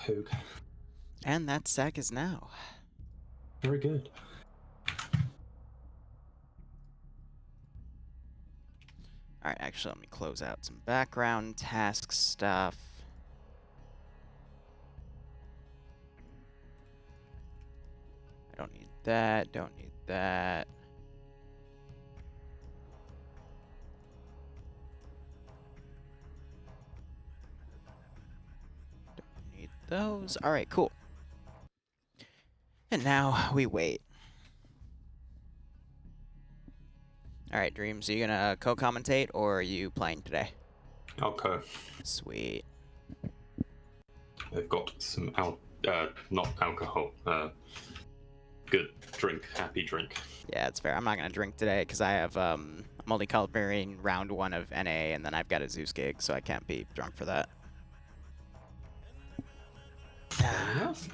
Hoog. And that sack is now. Very good. Alright, actually, let me close out some background task stuff. I don't need that, don't need that. Don't need those. Alright, cool. And now we wait. Alright, Dreams, are you gonna co-commentate or are you playing today? Okay. Sweet. They've got some not alcohol. Good drink, happy drink. Yeah, it's fair. I'm not gonna drink today because I have I'm only covering round 1 of NA and then I've got a Zeus gig, so I can't be drunk for that. Fair enough.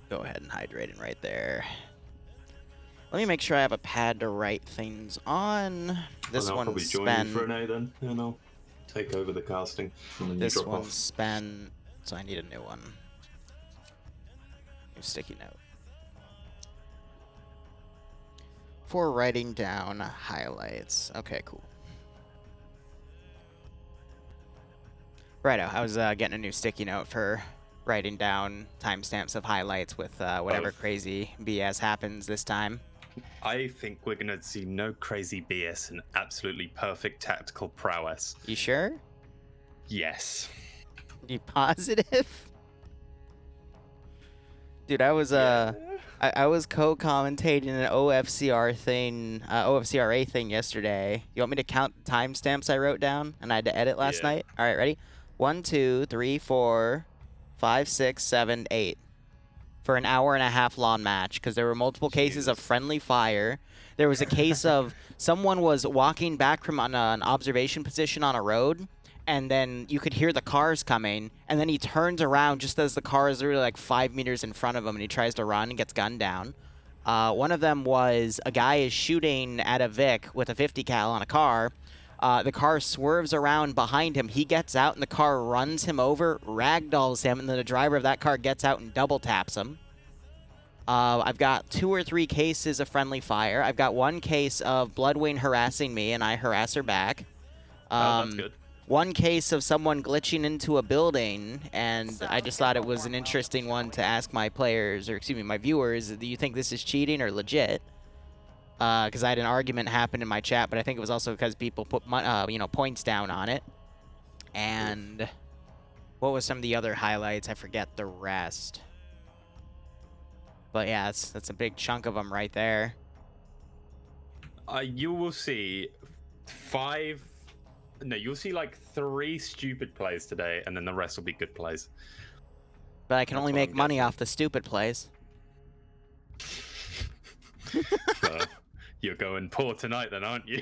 Go ahead and hydrate it right there. Let me make sure I have a pad to write things on. This I'll probably one's join you for an A then, and I'll take over the casting. And then This you drop one's off. spent, so I need a new one. New sticky note. For writing down highlights. Okay, cool. Righto, I was getting a new sticky note for writing down timestamps of highlights with whatever crazy BS happens this time. I think we're going to see no crazy BS and absolutely perfect tactical prowess. You sure? Yes. You positive? Dude, I was I was co-commentating an OFCRA thing yesterday. You want me to count the timestamps I wrote down and I had to edit last night? All right, ready? 1, 2, 3, 4, 5, 6, 7, 8. For an hour-and-a-half long match, because there were multiple cases of friendly fire. There was a case of someone was walking back from an observation position on a road, and then you could hear the cars coming, and then he turns around just as the car is literally like 5 meters in front of him, and he tries to run and gets gunned down. One of them was a guy is shooting at a Vic with a 50 cal on a car. The car swerves around behind him. He gets out, and the car runs him over, ragdolls him, and then the driver of that car gets out and double taps him. I've got 2 or 3 cases of friendly fire. I've got 1 case of Bloodwing harassing me, and I harass her back. That's good. 1 case of someone glitching into a building, and I just thought it was an interesting one to ask my players, or excuse me, my viewers, do you think this is cheating or legit? Because I had an argument happen in my chat, but I think it was also because people put points down on it. And what was some of the other highlights? I forget the rest. But yeah, that's a big chunk of them right there. You will see you'll see like 3 stupid plays today, and then the rest will be good plays. But I can only make money off the stupid plays. You're going poor tonight then, aren't you?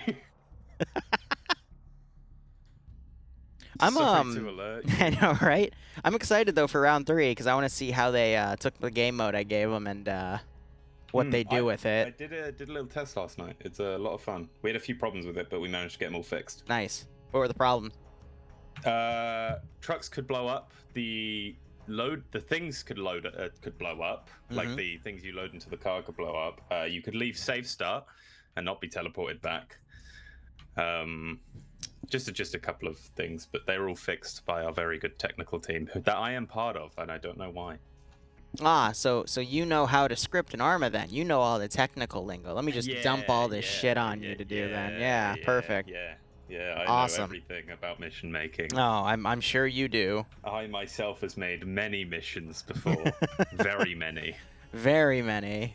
I'm Sorry to alert you. I know, right? I'm excited though for round 3 because I want to see how they took the game mode I gave them and what they do with it. I did a little test last night. It's a lot of fun. We had a few problems with it, but we managed to get them all fixed. Nice. What were the problems? Trucks could blow up. The things could blow up. Like the things you load into the car could blow up. You could leave safe start and not be teleported back. Just a couple of things, but they're all fixed by our very good technical team that I am part of, and I don't know why. Ah, so you know how to script an Arma then. You know all the technical lingo. Let me just dump all this shit on you to do then. Yeah, perfect. I awesome. know everything about mission making. Oh, I'm sure you do. I myself has made many missions before. Very many. Very many.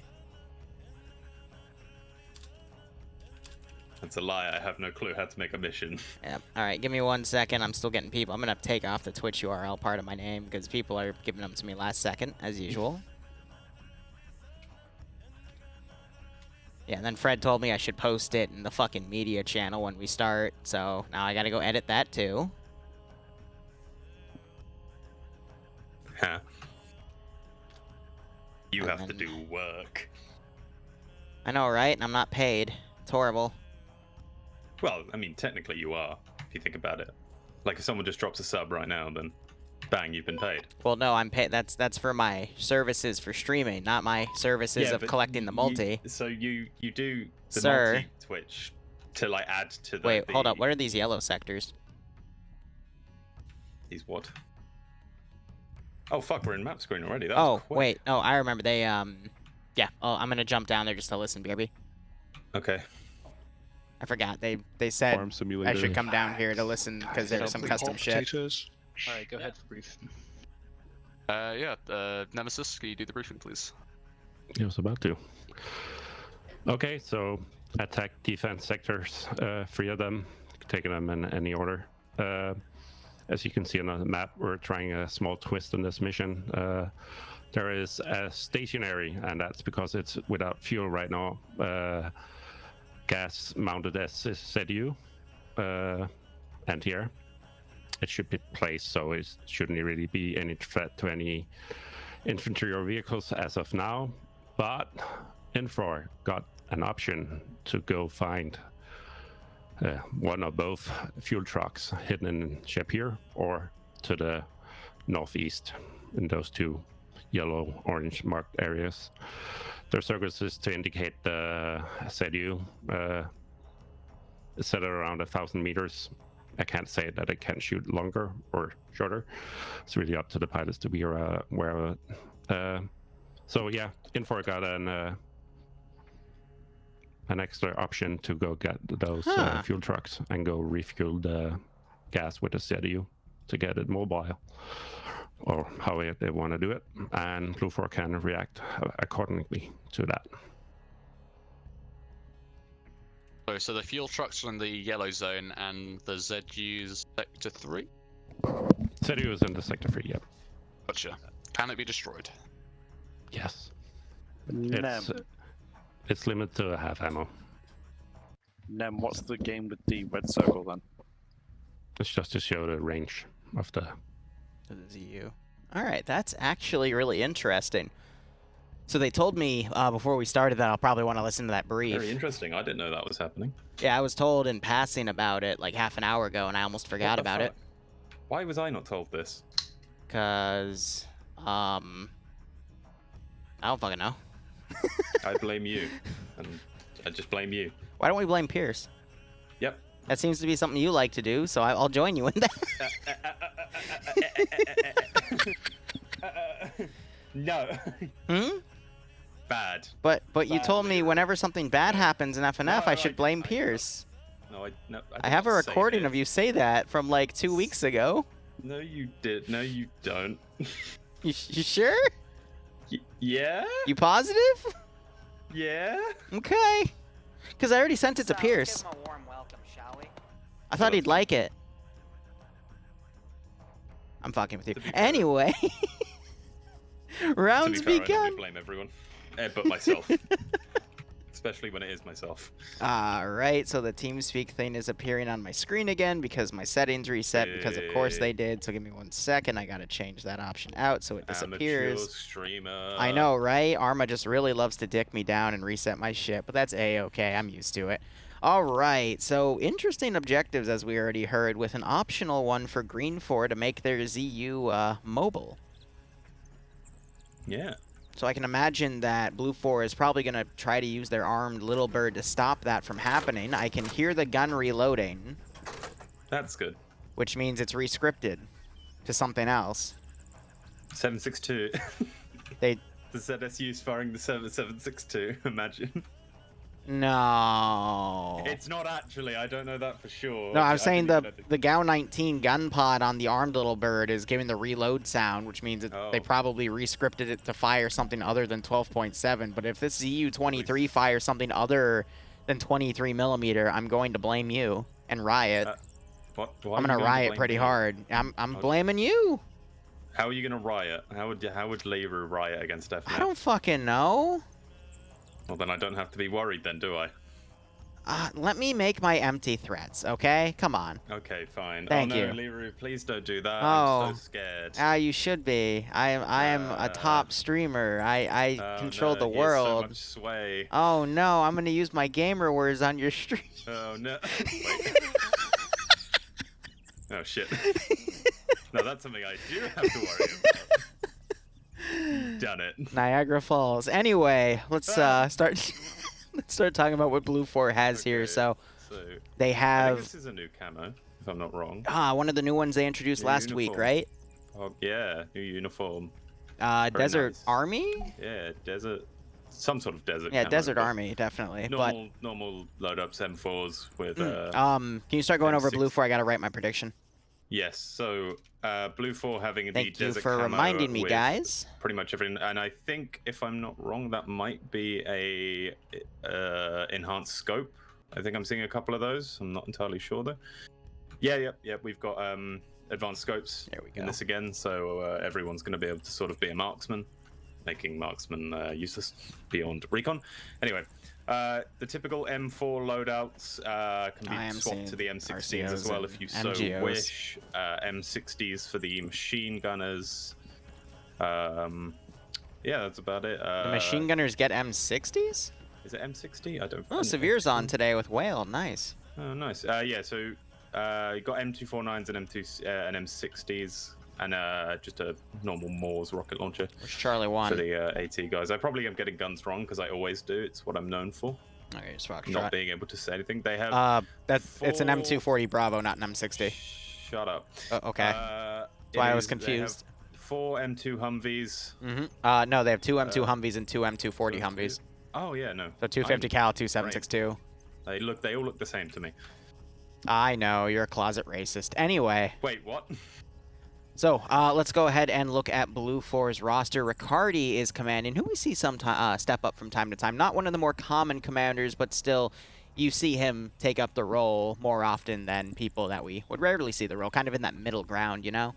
That's a lie. I have no clue how to make a mission. Yep. All right, give me 1 second. I'm still getting people. I'm going to take off the Twitch URL part of my name because people are giving them to me last second, as usual. Yeah, and then Fred told me I should post it in the fucking media channel when we start, so now I got to go edit that too. Huh. You have to do work. I know, right? And I'm not paid. It's horrible. Well, I mean, technically you are, if you think about it. Like, if someone just drops a sub right now, then Bang, you've been paid. Well, no, I'm paid. That's for my services for streaming, not my services of collecting the multi. So you do the Sir. multi Twitch to like add to the. Wait, hold up. What are these yellow sectors? These what? Oh fuck, we're in map screen already. That Oh was quick. wait, no, I remember. They yeah. Oh, I'm gonna jump down there just to listen, BRB. Okay. I forgot. They said Farm simulator. I should come down here to listen because there was some custom shit. Alright, go ahead for brief. Nemesis, can you do the briefing, please? I was about to. Okay, so attack, defense sectors, 3 of them, taking them in any order. As you can see on the map, we're trying a small twist on this mission. There is a stationary, and that's because it's without fuel right now, gas-mounted SZU, and here. It should be placed, so it shouldn't really be any threat to any infantry or vehicles as of now. But Infor got an option to go find one or both fuel trucks hidden in Shapir or to the northeast in those 2 yellow-orange marked areas. Their circus is to indicate the SEDU is set at around 1,000 meters. I can't say that it can shoot longer or shorter. It's really up to the pilots to be aware of it. So yeah, Infor got an extra option to go get those fuel trucks and go refuel the gas with the CDU to get it mobile, or how they want to do it, and Blue 4 can react accordingly to that. So the fuel trucks are in the yellow zone and the ZU's sector 3? CDU is in the sector 3, yep. Gotcha. Can it be destroyed? Yes. Nem, It's limited to half ammo. what's the game with the red circle then? It's just to show the range of the... ZU. All right, that's actually really interesting. So they told me before we started that I'll probably want to listen to that brief. Very interesting. I didn't know that was happening. Yeah, I was told in passing about it like half an hour ago, and I almost forgot about it. Why was I not told this? Cause I don't fucking know. I blame you, and I just blame you. Why don't we blame Pierce? Yep. That seems to be something you like to do, so I'll join you in that. No. Hmm? Bad. But you Bad, told me Liru. whenever something bad happens in FNF, No, I should blame I did Pierce. No, I I did have a not say recording this. of you say that from like 2 weeks ago. No, you did. No, you don't. You sure? Yeah? You positive? Yeah? Okay. Because I already sent it to So, Pierce. Let's give him a warm welcome, shall we? I thought he'd like it. I'm fucking with you. To be fair. Anyway. To Rounds be fair, I begun. normally blame everyone. But myself. Especially when it is myself. Alright, so the TeamSpeak thing is appearing on my screen again because my settings reset because of course they did. So give me 1 second. I gotta change that option out so it disappears. Amateur streamer. I know, right? Arma just really loves to dick me down and reset my shit, but that's A-okay. I'm used to it. Alright, so interesting objectives as we already heard, with an optional one for Green 4 to make their ZU mobile. Yeah. So I can imagine that Blue 4 is probably going to try to use their armed little bird to stop that from happening. I can hear the gun reloading. That's good. Which means it's rescripted to something else. 762. They... The ZSU's firing the 762. Imagine. No. It's not actually. I don't know that for sure. No, I was saying didn't even the GAU 19 gun pod on the armed little bird is giving the reload sound, which means that they probably rescripted it to fire something other than 12.7. But if this ZU-23 fires something other than 23 millimeter, I'm going to blame you and riot. What? I'm gonna riot pretty hard. I'm blaming you. How are you gonna riot? How would Liru riot against FNF? I don't fucking know. Well, then I don't have to be worried then, do I? Let me make my empty threats, okay? Come on. Okay, fine. Thank oh, no, you. Liru, please don't do that. Oh. I'm so scared. You should be. I am a top streamer. I control no, the he has world. so much sway. Oh no, I'm gonna use my gamer words on your stream. Oh no. Wait. Oh shit. No, that's something I do have to worry about. You've done it. Niagara Falls. Anyway, let's start. Let's start talking about what Blue 4 has here. So they I have. think this is a new camo, if I'm not wrong. One of the new ones they introduced New last week, uniform. right? Oh yeah, new uniform. Desert nice. Army. Yeah, desert. Some sort of desert. Yeah, camo, Desert but Army, definitely. Normal load ups M4s with. Can you start going over M6. Blue 4? I gotta write my prediction. Yes, so Blue 4 having the Thank you desert for camo reminding me, with guys. pretty much everything, and I think if I'm not wrong, that might be a enhanced scope. I think I'm seeing a couple of those. I'm not entirely sure though. Yeah. We've got advanced scopes There we go. in this again, so everyone's going to be able to sort of be a marksman, making marksman useless beyond recon. Anyway. The typical M4 loadouts can be swapped to the M16s as well if you so MGOs. wish. M60s for the machine gunners. Yeah, that's about it. The machine gunners get M60s? Is it M60? I don't. Oh, Severe's on today with Whale. Nice. Oh, nice. Yeah, so you got M249s and M60s. And just a normal Moores rocket launcher. Which Charlie won? For the AT guys. I probably am getting guns wrong because I always do. It's what I'm known for. Okay, just rock Not shot. being able to say anything. They have. It's an M240 Bravo, not an M60. Shut up. Okay. That's why I was confused. They have 4 M2 Humvees. Mm-hmm. No, they have 2 M2 Humvees and 2 M240 Humvees. Oh yeah, no. So 250 cal, 2762. They all look the same to me. I know, you're a closet racist. Anyway. Wait, what? So, let's go ahead and look at Blue 4's roster. Riccardi is commanding, who we see step up from time to time. Not one of the more common commanders, but still, you see him take up the role more often than people that we would rarely see the role. Kind of in that middle ground, you know?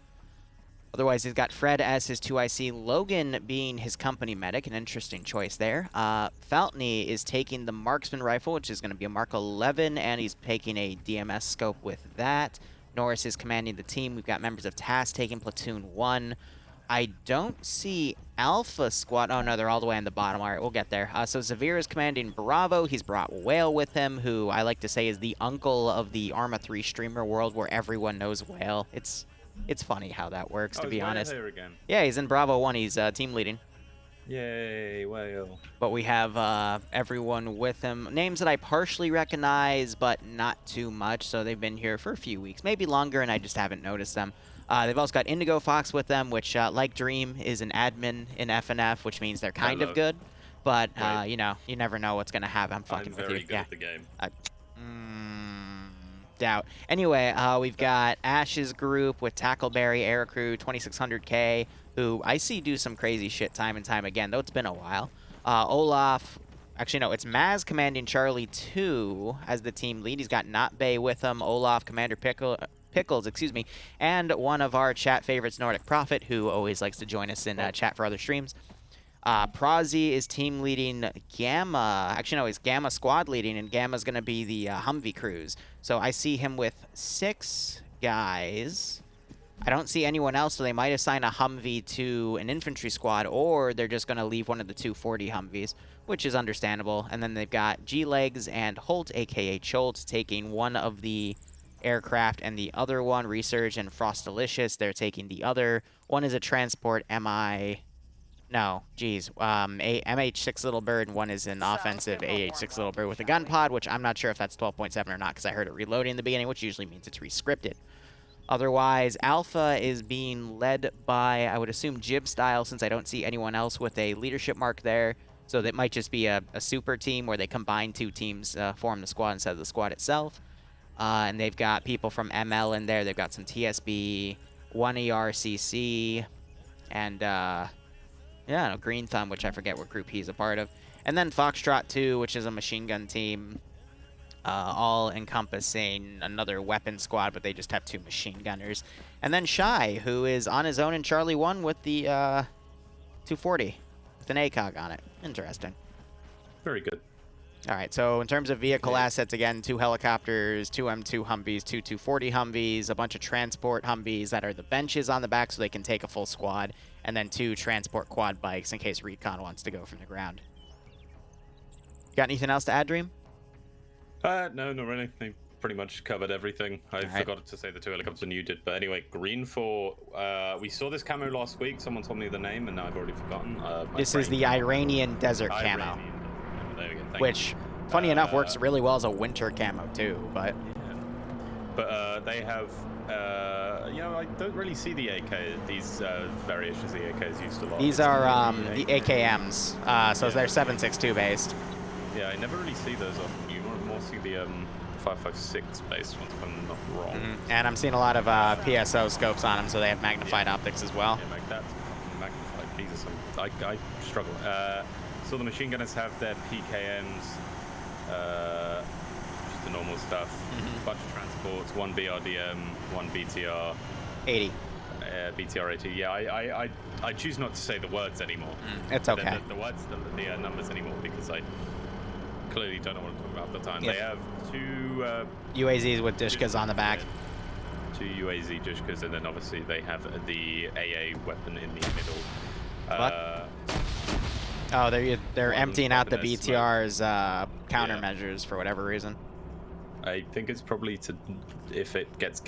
Otherwise, he's got Fred as his 2IC, Logan being his company medic, an interesting choice there. Faltney is taking the marksman rifle, which is going to be a Mark 11, and he's taking a DMS scope with that. Norris is commanding the team. We've got members of TAS taking Platoon 1. I don't see Alpha Squad. Oh, no, they're all the way on the bottom. All right, we'll get there. So Zavir is commanding Bravo. He's brought Whale with him, who I like to say is the uncle of the Arma 3 streamer world where everyone knows Whale. It's funny how that works, to be honest. Here again. Yeah, he's in Bravo 1. He's team leading. Yay, Whale. But we have everyone with him. Names that I partially recognize, but not too much. So they've been here for a few weeks, maybe longer, and I just haven't noticed them. They've also got Indigo Fox with them, which, like Dream, is an admin in FNF, which means they're kind of good. But, you know, you never know what's going to happen. I'm fucking with you. I'm very good at the game. Doubt. Anyway, we've got Ash's group with Tackleberry, Aircrew, 2600K, who I see do some crazy shit time and time again, though it's been a while. Olaf, actually no, it's Maz commanding Charlie 2 as the team lead. He's got Not Bay with him, Olaf, Commander Pickles, excuse me, and one of our chat favorites, Nordic Prophet, who always likes to join us in chat for other streams. Prazi is team leading Gamma. Actually, no, he's Gamma squad leading, and Gamma's going to be the Humvee crews. So I see him with 6 guys. I don't see anyone else, so they might assign a Humvee to an infantry squad, or they're just going to leave one of the 240 Humvees, which is understandable. And then they've got G-Legs and Holt, a.k.a. Cholt, taking one of the aircraft, and the other one, Resurge and Frostalicious, they're taking the other. One is a transport MH6 Little Bird, and one is an offensive AH6 Little Bird with a gun pod, which I'm not sure if that's 12.7 or not, because I heard it reloading in the beginning, which usually means it's rescripted. Otherwise, Alpha is being led by, I would assume, Jib Style, since I don't see anyone else with a leadership mark there. So that might just be a super team where they combine 2 teams, form the squad instead of the squad itself. And they've got people from ML in there. They've got some TSB, 1 ERCC, and yeah, no, Green Thumb, which I forget what group he's a part of. And then Foxtrot 2, which is a machine gun team, all encompassing another weapon squad, but they just have 2 machine gunners. And then Shy, who is on his own in Charlie 1 with the 240, with an ACOG on it. Interesting. Very good. All right, so in terms of vehicle assets, again, 2 helicopters, 2 M2 Humvees, 2 240 Humvees, a bunch of transport Humvees that are the benches on the back so they can take a full squad, and then 2 transport quad bikes in case Recon wants to go from the ground. Got anything else to add, Dream? No, not really. They pretty much covered everything. I forgot to say the 2 helicopters and you did. But anyway, green 4. We saw this camo last week. Someone told me the name, and now I've already forgotten. This is the Iranian desert camo. There we go. Which, funny enough, works really well as a winter camo too. But they have, you know, I don't really see the AK. These variations of the AKs used a lot. These are the AKMs. So they're 7.62 based. Yeah, I never really see those often. You more see the 5.56 based ones, if I'm not wrong. And I'm seeing a lot of PSO scopes on them, so they have magnified optics as well. Yeah, that's magnified. Jesus, I struggle. So the machine gunners have their PKMs, just the normal stuff. Bunch of transports, 1 BRDM, 1 BTR. 80. BTR 80. Yeah, I choose not to say the words anymore. It's okay. The words, the numbers anymore, because I clearly don't know what I'm talking about at the time. They have 2 UAZs with dishkas on the back. 2 UAZ dishkas, and then obviously they have the AA weapon in the middle. Oh, they're emptying out the BTR's countermeasures for whatever reason. I think it's probably to, if it gets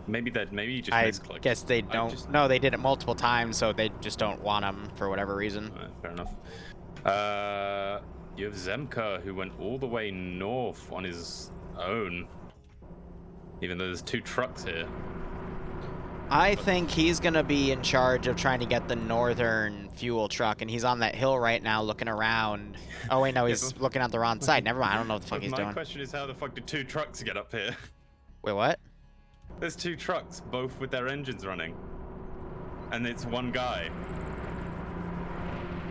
maybe you just I guess they don't. No, they did it multiple times, so they just don't want them for whatever reason. Fair enough. You have Zemka, who went all the way north on his own, even though there's 2 trucks here. I think he's going to be in charge of trying to get the northern fuel truck, and he's on that hill right now looking around. Oh, wait, no, he's looking at the wrong side. Never mind, I don't know what the fuck he's doing. My question is, how the fuck did 2 trucks get up here? Wait, what? There's 2 trucks, both with their engines running. And it's 1 guy.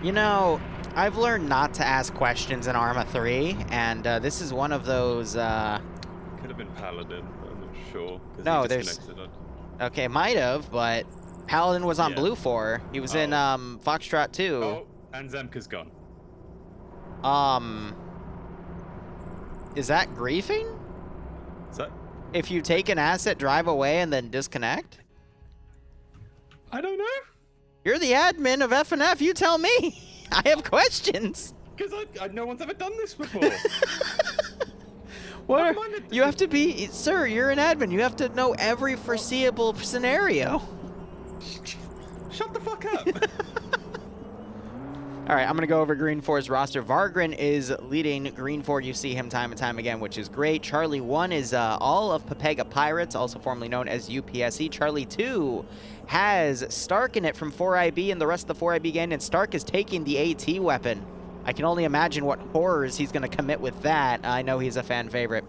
You know, I've learned not to ask questions in Arma 3, and this is one of those, Could have been Paladin, but I'm not sure. No, there's... Okay, might have, but Paladin was on Blue 4. He was in Foxtrot 2. Oh, and Zemka's gone. Is that griefing? Is that? If you take an asset, drive away, and then disconnect? I don't know. You're the admin of FNF. You tell me. I have questions. Because no one's ever done this before. What? You have to be, sir, you're an admin. You have to know every foreseeable scenario. Shut the fuck up. All right, I'm going to go over Green 4's roster. Vargren is leading Green 4. You see him time and time again, which is great. Charlie 1 is all of Pepega Pirates, also formerly known as UPSE. Charlie 2 has Stark in it from 4IB and the rest of the 4IB gang, and Stark is taking the AT weapon. I can only imagine what horrors he's going to commit with that. I know he's a fan favorite.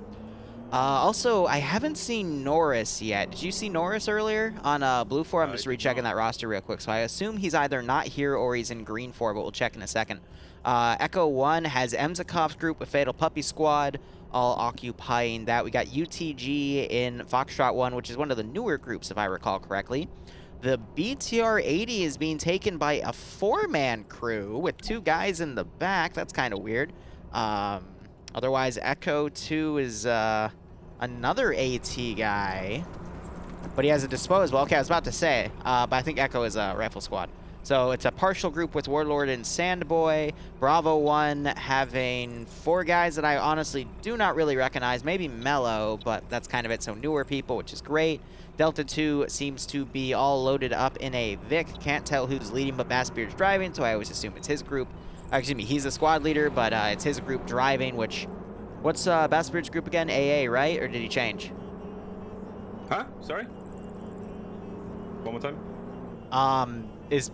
Also, I haven't seen Norris yet. Did you see Norris earlier on Blue 4? I'm just rechecking that roster real quick. So I assume he's either not here or he's in Green 4, but we'll check in a second. Echo 1 has Emzakov's group with Fatal Puppy Squad, all occupying that. We got UTG in Foxtrot 1, which is one of the newer groups, if I recall correctly. The BTR-80 is being taken by a 4-man crew with 2 guys in the back. That's kind of weird. Otherwise, Echo 2 is another AT guy, but he has a disposable. Okay, I was about to say, but I think Echo is a rifle squad. So it's a partial group with Warlord and Sandboy. Bravo 1 having 4 guys that I honestly do not really recognize. Maybe Mellow, but that's kind of it. So newer people, which is great. Delta 2 seems to be all loaded up in a Vic. Can't tell who's leading, but Bassbeard's driving, so I always assume it's his group. Excuse me, he's a squad leader, but it's his group driving, which... What's Bassbeard's group again? AA, right? Or did he change? Huh? Sorry? One more time?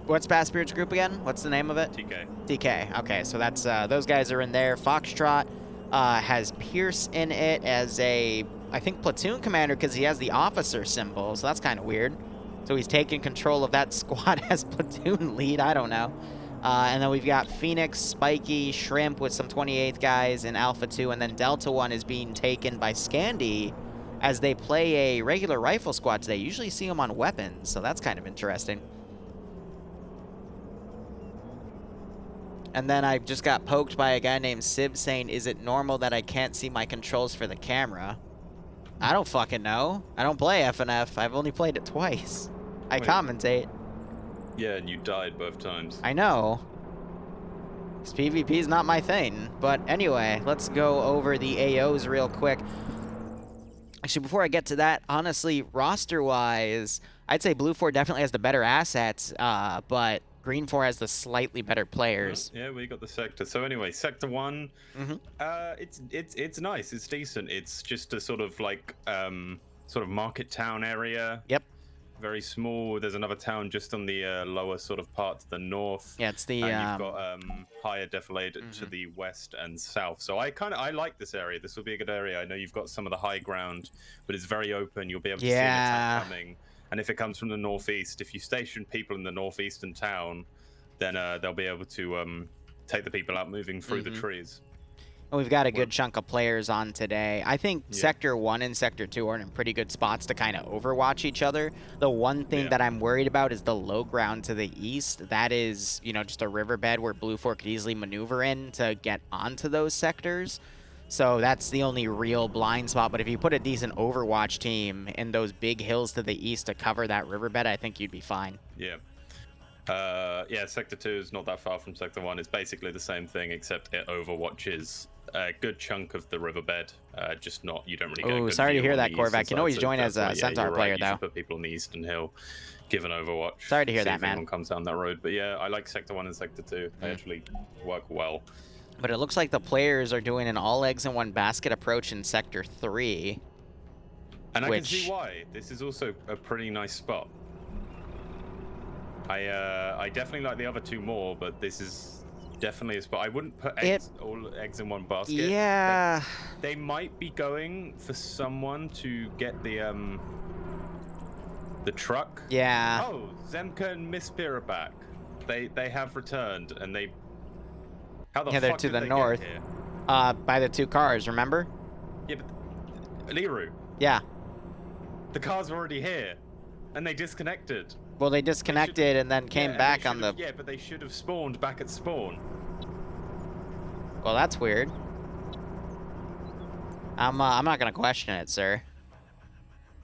What's Bassbeard's group again? What's the name of it? TK. TK. Okay, so that's those guys are in there. Foxtrot has Pierce in it as a, I think, platoon commander because he has the officer symbol, so that's kind of weird. So he's taking control of that squad as platoon lead. I don't know. And then we've got Phoenix, Spiky, Shrimp with some 28th guys in Alpha 2, and then Delta 1 is being taken by Scandi as they play a regular rifle squad today. Usually see them on weapons, so that's kind of interesting. And then I just got poked by a guy named Sib saying, is it normal that I can't see my controls for the camera? I don't fucking know. I don't play FNF. I've only played it twice. I commentate. Yeah, and you died both times. I know. This PvP is not my thing. But anyway, let's go over the AOs real quick. Actually, before I get to that, honestly, roster-wise, I'd say Blue 4 definitely has the better assets, but Green 4 has the slightly better players. Yeah, we got the sector. So anyway, sector 1, Mm-hmm. it's nice. It's decent. It's just a sort of like sort of market town area. Yep. Very small. There's another town just on the lower sort of part to the north. Yeah, it's the. And you've got higher defilade to the west and south. So I like this area. This will be a good area. I know you've got some of the high ground, but it's very open. You'll be able to see an attack coming. And if it comes from the northeast, if you station people in the northeastern town, then they'll be able to take the people out moving through the trees. We've got a good chunk of players on today. I think Sector 1 and Sector 2 are in pretty good spots to kind of overwatch each other. The one thing that I'm worried about is the low ground to the east. That is, you know, just a riverbed where Blue 4 could easily maneuver in to get onto those sectors. So that's the only real blind spot. But if you put a decent overwatch team in those big hills to the east to cover that riverbed, I think you'd be fine. Yeah. Yeah, Sector 2 is not that far from Sector 1. It's basically the same thing, except it overwatches a good chunk of the riverbed. Just not, you don't really get a good sorry to view hear on that, the Korvac. eastern You know he's side, joined so as a that's why, Centaur you're player, right. You though. should put people on the Eastern Hill, give an overwatch. Sorry to hear see that, if man. anyone comes down that road. But yeah, I like Sector 1 and Sector 2. They actually work well. But it looks like the players are doing an all eggs in one basket approach in Sector 3. And I can see why. This is also a pretty nice spot. I definitely like the other two more, but this is definitely a spot. I wouldn't put all eggs in one basket. Yeah. They might be going for someone to get the truck. Yeah. Oh, Zemka and Miss Pira are back. They have returned, and they. How the fuck they're to did the they north. Get here? By the two cars, remember? Yeah, but Liru. Yeah. The cars were already here, and they disconnected. Well, they disconnected and then came back on the. Yeah, but they should have spawned back at spawn. Well, that's weird. I'm not gonna question it, sir.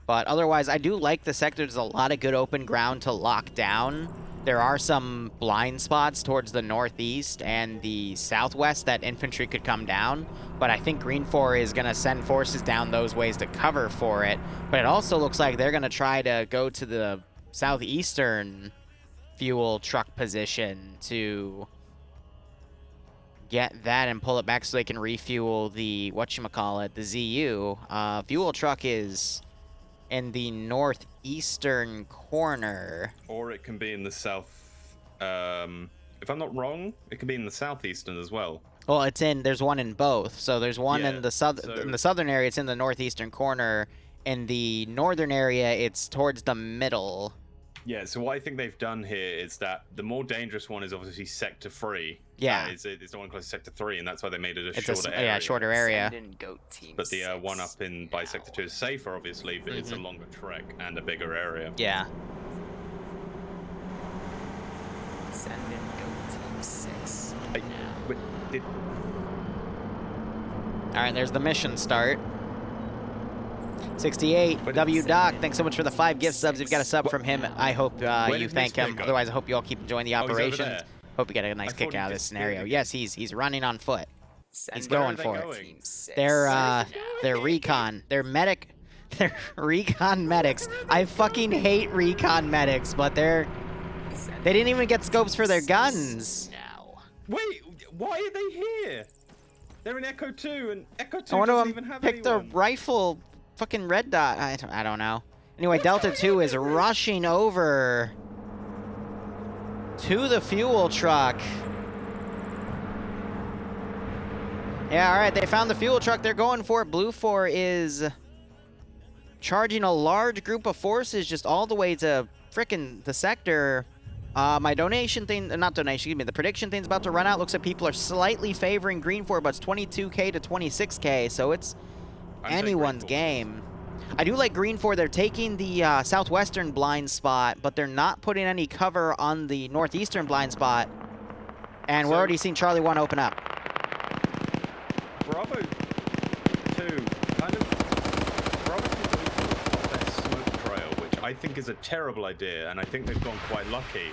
But otherwise, I do like the sector. There's a lot of good open ground to lock down. There are some blind spots towards the northeast and the southwest that infantry could come down. But I think Green 4 is going to send forces down those ways to cover for it. But it also looks like they're going to try to go to the southeastern fuel truck position to get that and pull it back so they can refuel the, whatchamacallit, the ZU. Fuel truck is in the northeastern corner. Or it can be in the south. If I'm not wrong, it can be in the southeastern as well. Well, there's one in both. So there's one in the in the southern area, it's in the northeastern corner. In the northern area, it's towards the middle. Yeah, so what I think they've done here is that the more dangerous one is obviously Sector 3. Yeah. It's the one close to Sector 3, and that's why they made it It's shorter area. Yeah, shorter area. But the one up by Sector 2 is safer, obviously, but it's a longer trek and a bigger area. Yeah. Send in Goat Team 6. Alright, there's the mission start. 68, W Doc, thanks so much for the 5 gift subs. If you've got a sub from him, I hope you thank him. Otherwise, I hope you all keep enjoying the operation. Hope you get a nice kick out of this scenario. Yes, he's running on foot. He's going for it. They're recon. They're medic. They're recon medics. I fucking hate recon medics, but they didn't even get scopes for their guns. Wait, why are they here? They're in Echo 2, and Echo 2 I doesn't even have pick the rifle. Fucking red dot. I don't know. Anyway, Delta 2 is rushing over to the fuel truck. Yeah, all right. They found the fuel truck. They're going for it. Blue 4 is charging a large group of forces just all the way to frickin' the sector. My donation thing, not donation, excuse me, the prediction thing's about to run out. Looks like people are slightly favoring Green 4, but it's 22K to 26K, so it's anyone's game. I do like Green 4. They're taking the southwestern blind spot, but they're not putting any cover on the northeastern blind spot. And we're already seeing Charlie 1 open up. Bravo 2 kind of Bravo 2 got that smoke trail, which I think is a terrible idea, and I think they've gone quite lucky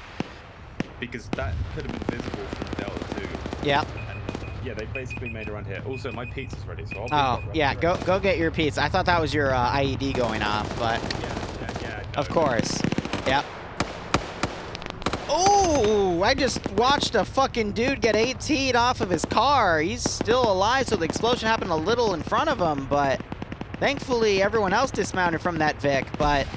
because that could have been visible from Delta 2. Yeah. Yeah, they basically made around here. Also, my pizza's ready, so I'll be Oh, yeah, go get your pizza. I thought that was your IED going off, but Yeah. of course. Yep. Oh, I just watched a fucking dude get AT'd off of his car. He's still alive, so the explosion happened a little in front of him, but thankfully everyone else dismounted from that Vic, but...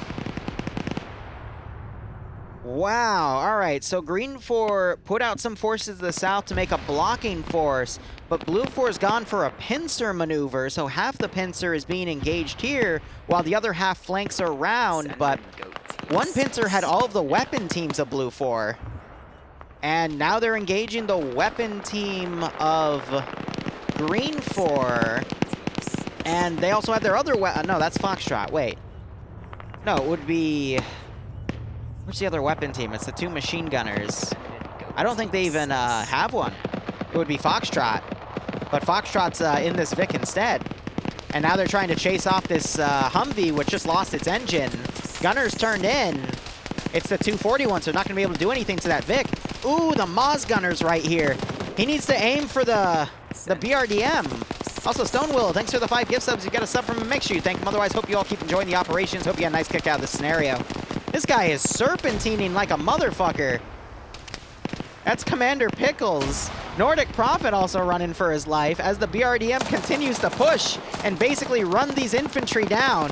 Wow, all right, so Green 4 put out some forces to the south to make a blocking force, but Blue 4's gone for a pincer maneuver, so half the pincer is being engaged here, while the other half flanks around, but one pincer had all of the weapon teams of Blue 4, and now they're engaging the weapon team of Green 4, and they also have their other no, that's Foxtrot, wait. No, it would be... Where's the other weapon team? It's the two machine gunners. I don't think they even have one. It would be Foxtrot. But Foxtrot's in this Vic instead. And now they're trying to chase off this Humvee, which just lost its engine. Gunners turned in. It's the 241, so they're not going to be able to do anything to that Vic. Ooh, the Moz gunner's right here. He needs to aim for the BRDM. Also, Stonewillow, thanks for the 5 gift subs. You got a sub from him. Make sure you thank him. Otherwise, hope you all keep enjoying the operations. Hope you got a nice kick out of this scenario. This guy is serpentining like a motherfucker. That's Commander Pickles. Nordic Prophet also running for his life as the BRDM continues to push and basically run these infantry down.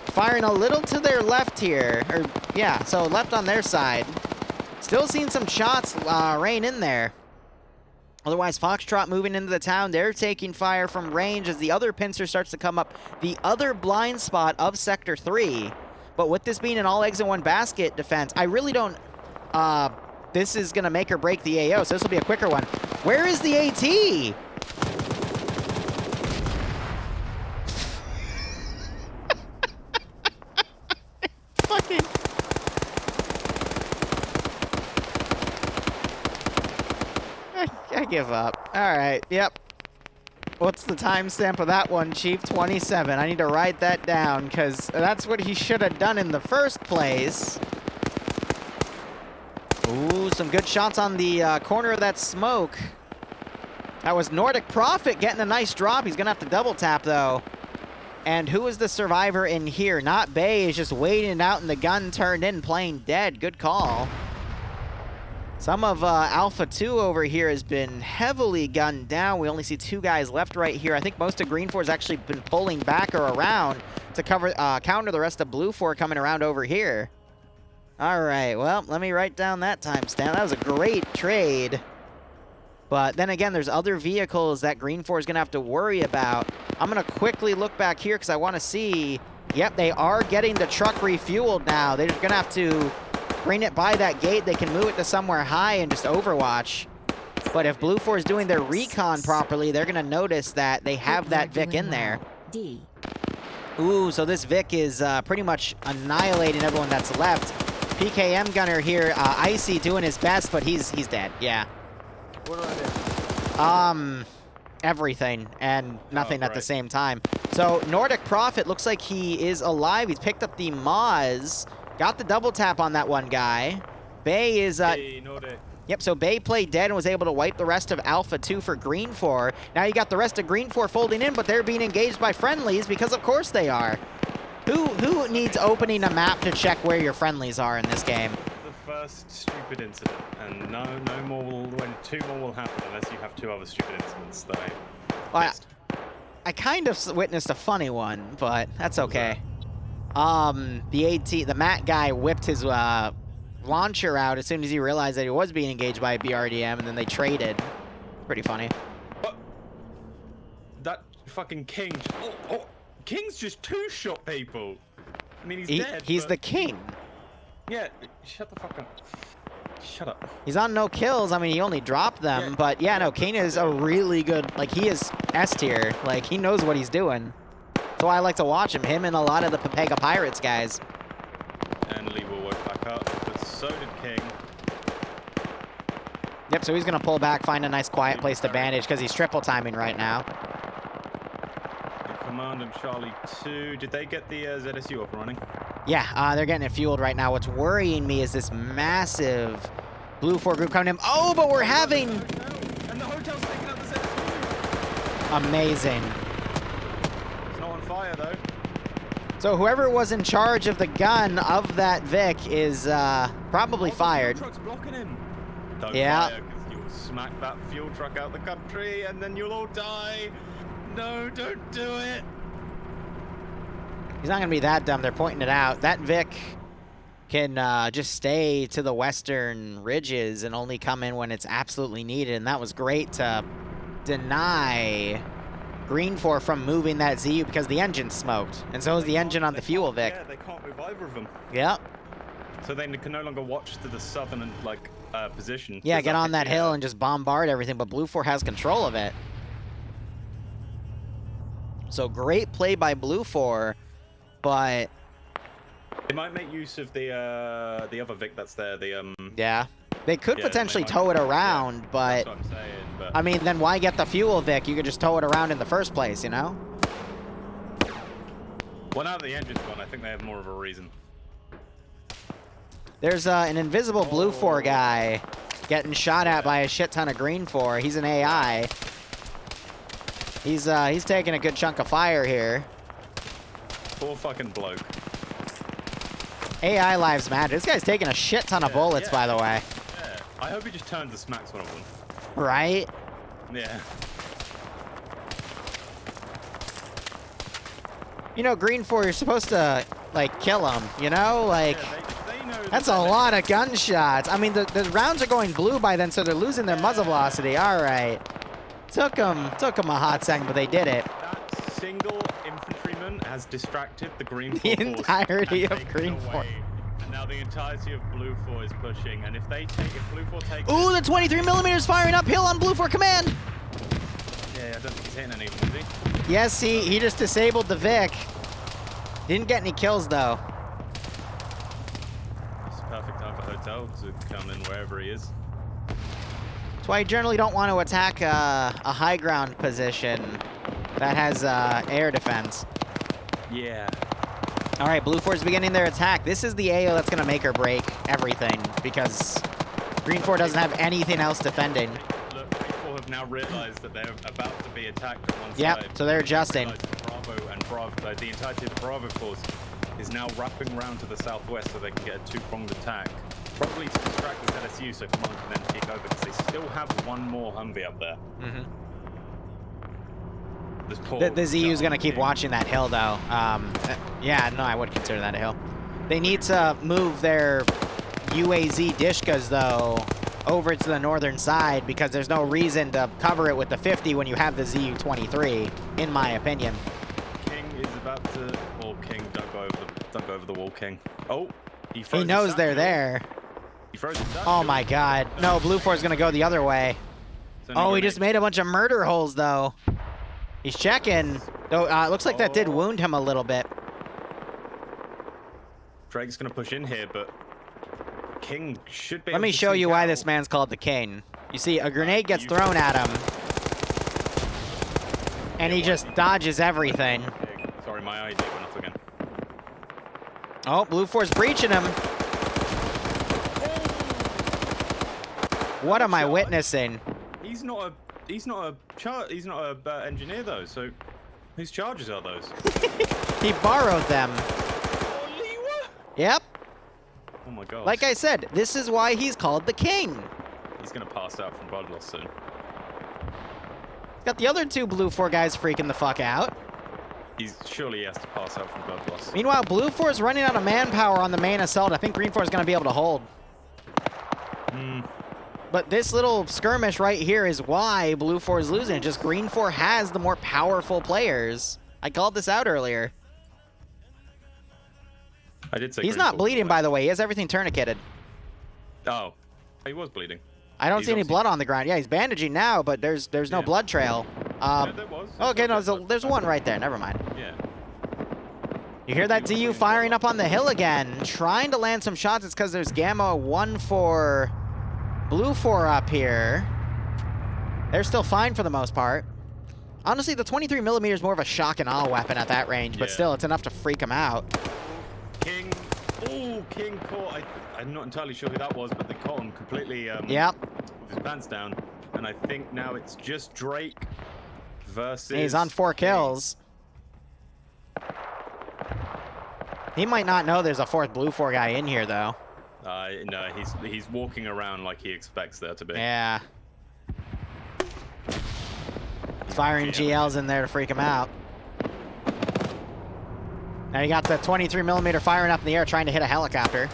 Firing a little to their left here. Or, yeah, so left on their side. Still seeing some shots rain in there. Otherwise, Foxtrot moving into the town. They're taking fire from range as the other pincer starts to come up the other blind spot of Sector 3. But with this being an all eggs in one basket defense, I really don't... this is going to make or break the AO, so this will be a quicker one. Where is the AT? Fucking... I give up. All right, yep. What's the timestamp of that one, Chief? 27. I need to write that down, because that's what he should have done in the first place. Ooh, some good shots on the corner of that smoke. That was Nordic Prophet getting a nice drop. He's going to have to double tap, though. And who is the survivor in here? Not Bay. He's just waiting it out, and the gun turned in, playing dead. Good call. Some of Alpha 2 over here has been heavily gunned down. We only see 2 guys left right here. I think most of Green 4 has actually been pulling back or around to counter the rest of Blue 4 coming around over here. All right, well, let me write down that timestamp. That was a great trade. But then again, there's other vehicles that Green 4 is going to have to worry about. I'm going to quickly look back here because I want to see... Yep, they are getting the truck refueled now. They're going to have to... bring it by that gate, they can move it to somewhere high and just overwatch. But if Blue 4 is doing their recon properly, they're going to notice that they have that Vic in there. Ooh, so this Vic is pretty much annihilating everyone that's left. PKM gunner here, Icy doing his best, but he's dead, yeah. What do I do? Everything and nothing at the same time. So Nordic Prophet looks like he is alive. He's picked up the Moz. Got the double tap on that one guy. Bay is... Hey, Nordic. Yep, so Bay played dead and was able to wipe the rest of Alpha 2 for Green 4. Now you got the rest of Green 4 folding in, but they're being engaged by friendlies because of course they are. Who needs opening a map to check where your friendlies are in this game? The first stupid incident, and no more when 2 more will happen unless you have 2 other stupid incidents that I missed. I kind of witnessed a funny one, but that's okay. The Matt guy whipped his launcher out as soon as he realized that he was being engaged by a BRDM, and then they traded. Pretty funny. What? That fucking King. Oh, King's just 2-shot people. I mean, he's dead. He's the king. Yeah, shut the fuck up. Shut up. He's on no kills. I mean, he only dropped them, but yeah, no, King is a really good, like, he is S tier. Like, he knows what he's doing. That's why I like to watch him. Him and a lot of the Pepega Pirates guys. And Lee will work back up, but so did King. Yep, so he's going to pull back, find a nice quiet place to bandage because he's triple timing right now. Command and Charlie 2. Did they get the ZSU up and running? Yeah, they're getting it fueled right now. What's worrying me is this massive Blue 4 group coming in. Oh, but we're having... And the hotel's taking out the set. Amazing. It's not on fire, though. So whoever was in charge of the gun of that Vic is probably fired. The fuel truck's blocking him. Don't Yeah. fire, because you'll smack that fuel truck out the country, and then you'll all die. No, don't do it. He's not going to be that dumb. They're pointing it out. That Vic can just stay to the western ridges and only come in when it's absolutely needed. And that was great to deny Green 4 from moving that ZU because the engine's smoked. And so is the engine on the fuel Vic. Yeah, they can't move either of them. Yep. So they can no longer watch to the southern, like, position. Yeah, There's get on that actually, hill and just bombard everything. But Blue 4 has control of it. So great play by Blue 4, but... They might make use of the other Vic that's there, the Yeah. They could Yeah, potentially they might- tow it around, but... That's what I'm saying, but I mean, then why get the fuel Vic? You could just tow it around in the first place, you know? well, now that the engine's gone, I think they have more of a reason. There's an invisible Blue 4 guy getting shot at by a shit ton of Green 4. He's an AI. He's taking a good chunk of fire here. Poor fucking bloke. AI lives matter. This guy's taking a shit ton of bullets, yeah. by the way. Yeah. I hope he just turns and smacks one of them. Right? Yeah. You know, Green 4, you're supposed to, like, kill him, you know? Like, Yeah, they know that's a lot of gunshots. I mean, the rounds are going blue by then, so they're losing their muzzle velocity. All right. Took them a hot second, but they did it. That single infantryman has distracted the Green 4 The force entirety and of taken Green away. 4. And now the entirety of Blue 4 is pushing, and if Blue 4 takes Ooh, the 23mm firing uphill on Blue 4 command. yeah, I don't think he's hitting any of them, is he? Yes, he just disabled the Vic. Didn't get any kills, though. It's a perfect time for Hotel to come in wherever he is. That's why I generally don't want to attack a high ground position that has air defense. Yeah. All right, Blue 4's beginning their attack. This is the AO that's going to make or break everything because Green 4 doesn't have anything else defending. Look, Green 4 have now realized that they're about to be attacked on one side. Yep, so they're adjusting. The entirety of the Bravo force is now wrapping around to the southwest so they can get a two-pronged attack. Probably to distract the ZSU so Command can then take over because they still have one more Humvee up there. Mm-hmm. This poor The ZU's going to keep King. watching that hill, though. Yeah, no, I would consider that a hill. They need to move their UAZ Dishkas, though, over to the northern side because there's no reason to cover it with the 50 when you have the ZU-23, in my opinion. King is about to... Oh, King dug over the wall, King. Oh, he froze He knows his they're satchel. there. He froze his satchel. Oh, my God. No, Blue 4's going to go the other way. It's only Oh, he grenade. just made a bunch of murder holes, though. He's checking. Oh, it looks like that did wound him a little bit. Drake's going to push in here, but King should be Let able me to show sneak you why out. this man's called the King. You see, a grenade gets you- thrown at him, and he just dodges everything. Sorry, my ID went off again. Oh, Blue 4's breaching him. What am I Charge. witnessing? He's not a engineer though. So whose charges are those? He borrowed them. Oh, Liru! Yep. Oh my god. Like I said, this is why he's called the King. He's gonna pass out from blood loss soon. Got the other two Blue 4 guys freaking the fuck out. Surely he has to pass out from blood loss. Meanwhile, Blue 4 is running out of manpower on the main assault. I think Green 4 is going to be able to hold. But this little skirmish right here is why Blue 4 is losing. Just Green 4 has the more powerful players. I called this out earlier. I did say He's Green not Force bleeding, was by the way. He has everything tourniqueted. Oh, he was bleeding. I don't He's see any obviously- blood on the ground. Yeah, he's bandaging now, but there's no Yeah. blood trail. Yeah, there was. Okay, no, Blood. there's one right there. Never mind. Yeah. You hear that ZU firing up on the hill again, trying to land some shots. It's because there's Gamma 1 for Blue 4 up here. They're still fine for the most part. Honestly, the 23mm is more of a shock and awe weapon at that range, but Yeah. still, it's enough to freak them out. King Oh, King caught. I'm not entirely sure who that was, but they caught him completely Yep. with his pants down. And I think now it's just Drake versus... He's on 4 kills. He might not know there's a 4th Blue 4 guy in here, though. No, he's walking around like he expects there to be. Yeah. Firing GLs in there to freak him out. Now you got the 23mm firing up in the air trying to hit a helicopter.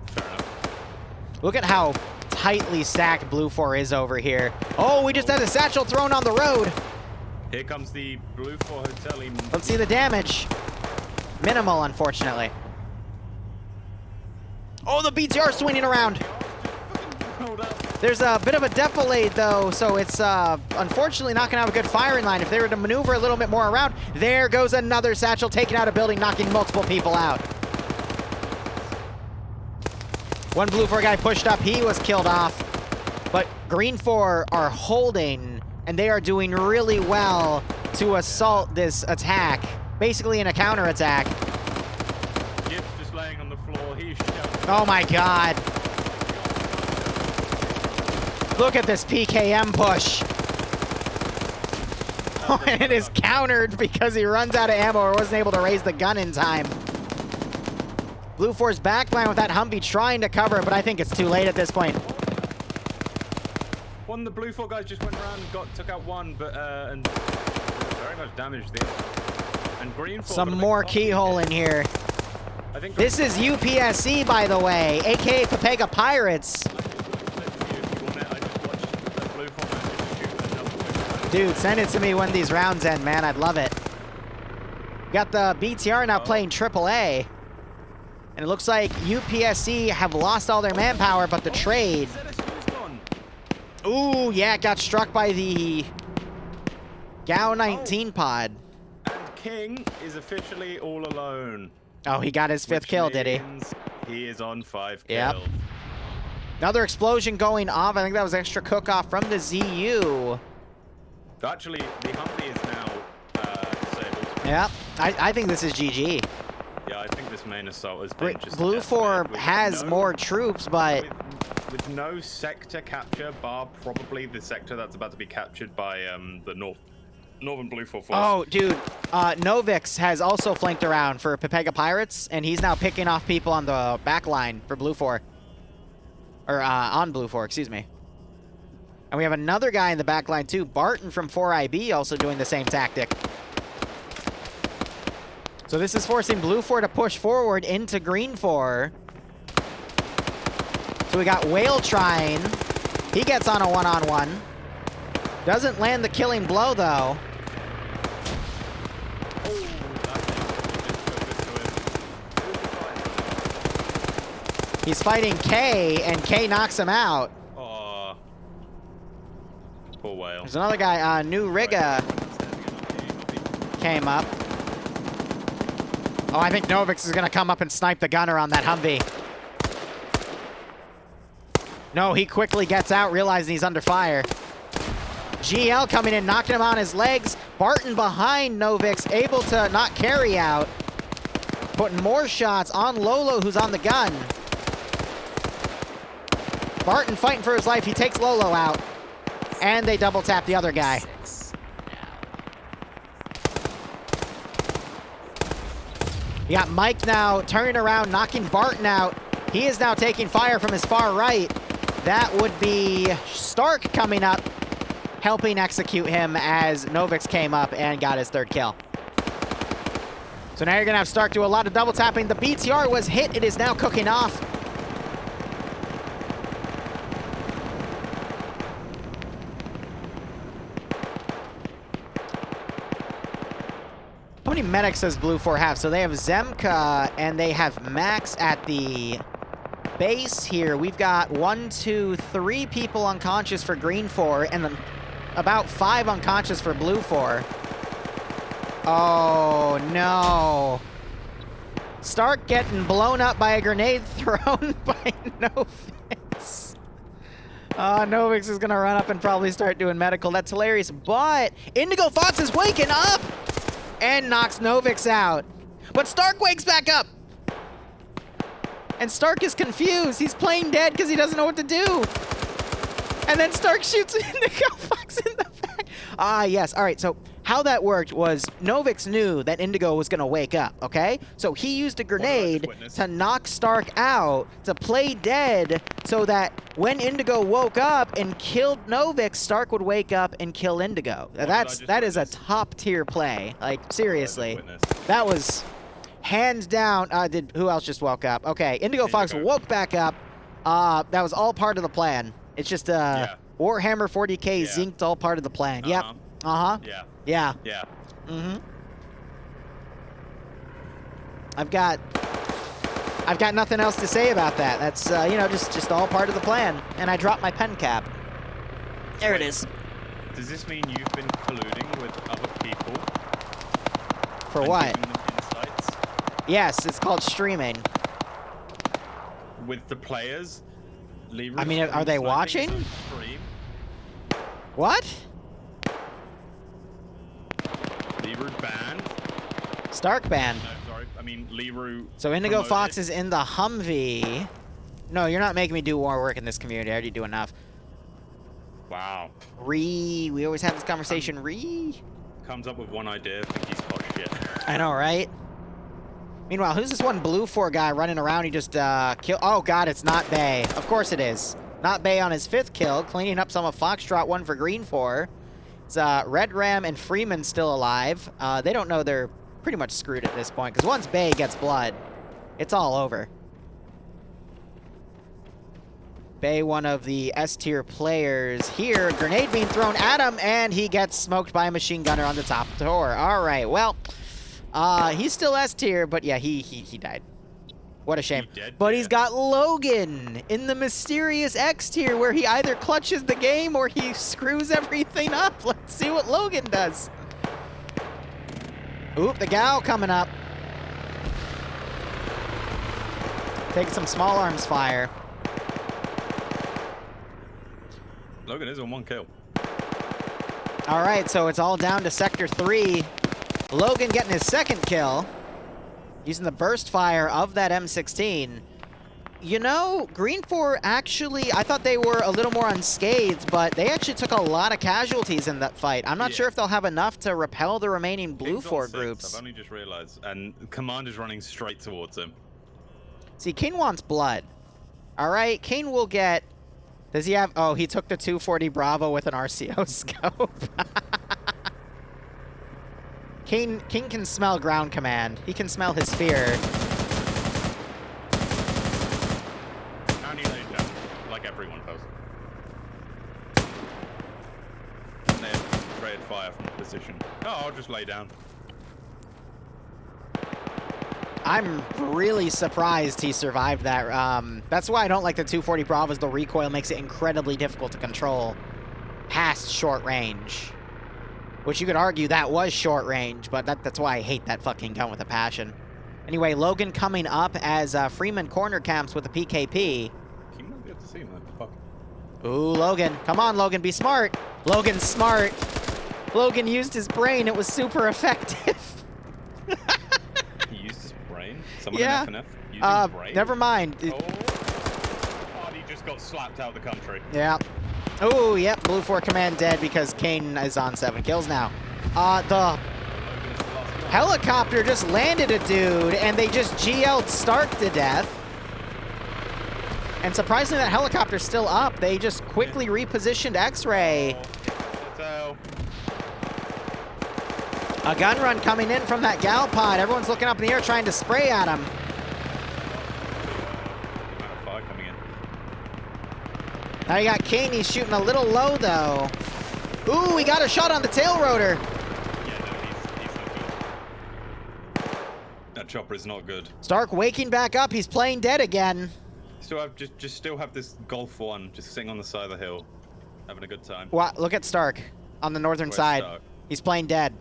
Fair enough. Look at how tightly stacked Blue 4 is over here. Oh, we just had a satchel thrown on the road. Here comes the Blue 4 Hotel. Let's see the damage. Minimal, unfortunately. Oh, the BTR swinging around. There's a bit of a defilade, though, so it's unfortunately not going to have a good firing line. If they were to maneuver a little bit more around, there goes another satchel taking out a building, knocking multiple people out. One Blue 4 guy pushed up. He was killed off. But Green 4 are holding, and they are doing really well to assault this attack. Basically in a counterattack. Gibbs just laying on the floor. He's shouting. Oh, my God. Look at this PKM push. Oh, and it is countered because he runs out of ammo or wasn't able to raise the gun in time. Blue 4's backline with that Humvee trying to cover it, but I think it's too late at this point. One of the Blue 4 guys just went around and took out one, but and very much damaged the other. And Green 4. Some more keyhole in here. I think This is UPSC, by the way, aka Papega Pirates. Dude, send it to me when these rounds end, man. I'd love it. Got the BTR now playing AAA. And it looks like UPSC have lost all their manpower, but the trade... Ooh, yeah, it got struck by the GAU 19 pod. And King is officially all alone. Oh, he got his 5th kill, did he? He is on 5 kills. Yep. Another explosion going off. I think that was extra cook-off from the ZU. Actually, the Humvee is now disabled. Yep. I think this is GG. Yeah, I think this main assault has been just Blue 4 has more troops, but... With no sector capture, bar probably the sector that's about to be captured by the Northern Blue 4 force. Oh, dude. Novix has also flanked around for Papega Pirates, and he's now picking off people on the back line for Blue 4. Or on Blue 4, excuse me. And we have another guy in the back line, too. Barton from 4IB also doing the same tactic. So this is forcing Blue 4 to push forward into Green 4. So we got Whale trying. He gets on a one-on-one. Doesn't land the killing blow, though. He's fighting K, and K knocks him out. Oh. Poor Whale. There's another guy, New Riga came up. Oh, I think Novix is going to come up and snipe the gunner on that Humvee. No, he quickly gets out, realizing he's under fire. GL coming in, knocking him on his legs. Barton behind Novix, able to not carry out. Putting more shots on Lolo, who's on the gun. Barton fighting for his life. He takes Lolo out. And they double tap the other guy. You got Mike now turning around, knocking Barton out. He is now taking fire from his far right. That would be Stark coming up, helping execute him as Novix came up and got his 3rd kill. So now you're going to have Stark do a lot of double tapping. The BTR was hit. It is now cooking off. How many medics does Blue 4 have? So they have Zemka and they have Max at the base here. We've got 1, 2, 3 people unconscious for Green 4 and then about 5 unconscious for Blue 4. Oh, no. Stark getting blown up by a grenade thrown by Novix. Novix is going to run up and probably start doing medical. That's hilarious. But Indigo Fox is waking up and knocks Novix out. But Stark wakes back up. And Stark is confused. He's playing dead because he doesn't know what to do. And then Stark shoots Indigo Fox in the back. Ah, yes. All right, so how that worked was Novix knew that Indigo was going to wake up, okay? So he used a grenade to knock Stark out, to play dead, so that when Indigo woke up and killed Novix, Stark would wake up and kill Indigo. That is a top-tier play. Like, seriously. That was hands down. Who else just woke up? Okay, Indigo Fox woke back up. That was all part of the plan. It's just Warhammer 40K zinced all part of the plan. Yep. Uh-huh. Yeah. Mm-hmm. I've got nothing else to say about that. That's you know, just all part of the plan. And I dropped my pen cap. There it is. Does this mean you've been colluding with other people? For what? Giving them insights? Yes, it's called streaming. With the players? Liru, I mean, are they watching? What? Liru banned. Stark banned. No, sorry. I mean, Liru. So Indigo promoted. Fox is in the Humvee. No, you're not making me do more work in this community. I already do enough. Wow. We always have this conversation. Comes up with one idea, think he's hot shit. I know, right? Meanwhile, who's this one Blue 4 guy running around? He just killed. Oh, God, it's not Bay. Of course it is. Not Bay on his 5th kill, cleaning up some of Foxtrot 1 for Green 4. It's Red Ram and Freeman still alive. They don't know they're pretty much screwed at this point, because once Bay gets blood, it's all over. Bay, one of the S-tier players here. Grenade being thrown at him, and he gets smoked by a machine gunner on the top of the door. All right, well, he's still S-tier, but yeah, he died. What a shame. But he's got Logan in the mysterious X-tier, where he either clutches the game or he screws everything up. Let's see what Logan does. Oop, the Gal coming up. Taking some small arms fire. Logan is on 1 kill. All right, so it's all down to Sector 3. Logan getting his 2nd kill, using the burst fire of that M16. You know, Green 4 actually, I thought they were a little more unscathed, but they actually took a lot of casualties in that fight. I'm not sure if they'll have enough to repel the remaining Blue 4 groups. I've only just realized, and Command is running straight towards him. See, Kane wants blood. All right, Kane will get... Does he have... Oh, he took the 240 Bravo with an RCO scope. Kane can smell ground command. He can smell his fear. And he laid down, like everyone does. And they created fire from the position. Oh, I'll just lay down. I'm really surprised he survived that. That's why I don't like the 240 Bravos. The recoil makes it incredibly difficult to control past short range. Which you could argue that was short range, but that's why I hate that fucking gun with a passion. Anyway, Logan coming up as Freeman corner camps with a PKP. You might be able to see him, fuck. Ooh, Logan. Come on, Logan, be smart. Logan's smart. Logan used his brain. It was super effective. He used his brain? Someone Yeah. in FNF using brain? Never mind. Oh, he just got slapped out of the country. Yeah. Oh, yep. Blue 4 command dead because Kane is on 7 kills now. The helicopter just landed a dude, and they just GL'd Stark to death. And surprisingly, that helicopter's still up. They just quickly repositioned X-Ray. A gun run coming in from that Gal pod. Everyone's looking up in the air trying to spray at him. Now you got Kane, he's shooting a little low though. Ooh, he got a shot on the tail rotor. Yeah, no, he's not good. That chopper is not good. Stark waking back up, he's playing dead again. Still have still have this Golf 1 just sitting on the side of the hill, having a good time. What? Look at Stark on the northern side. Stark? He's playing dead.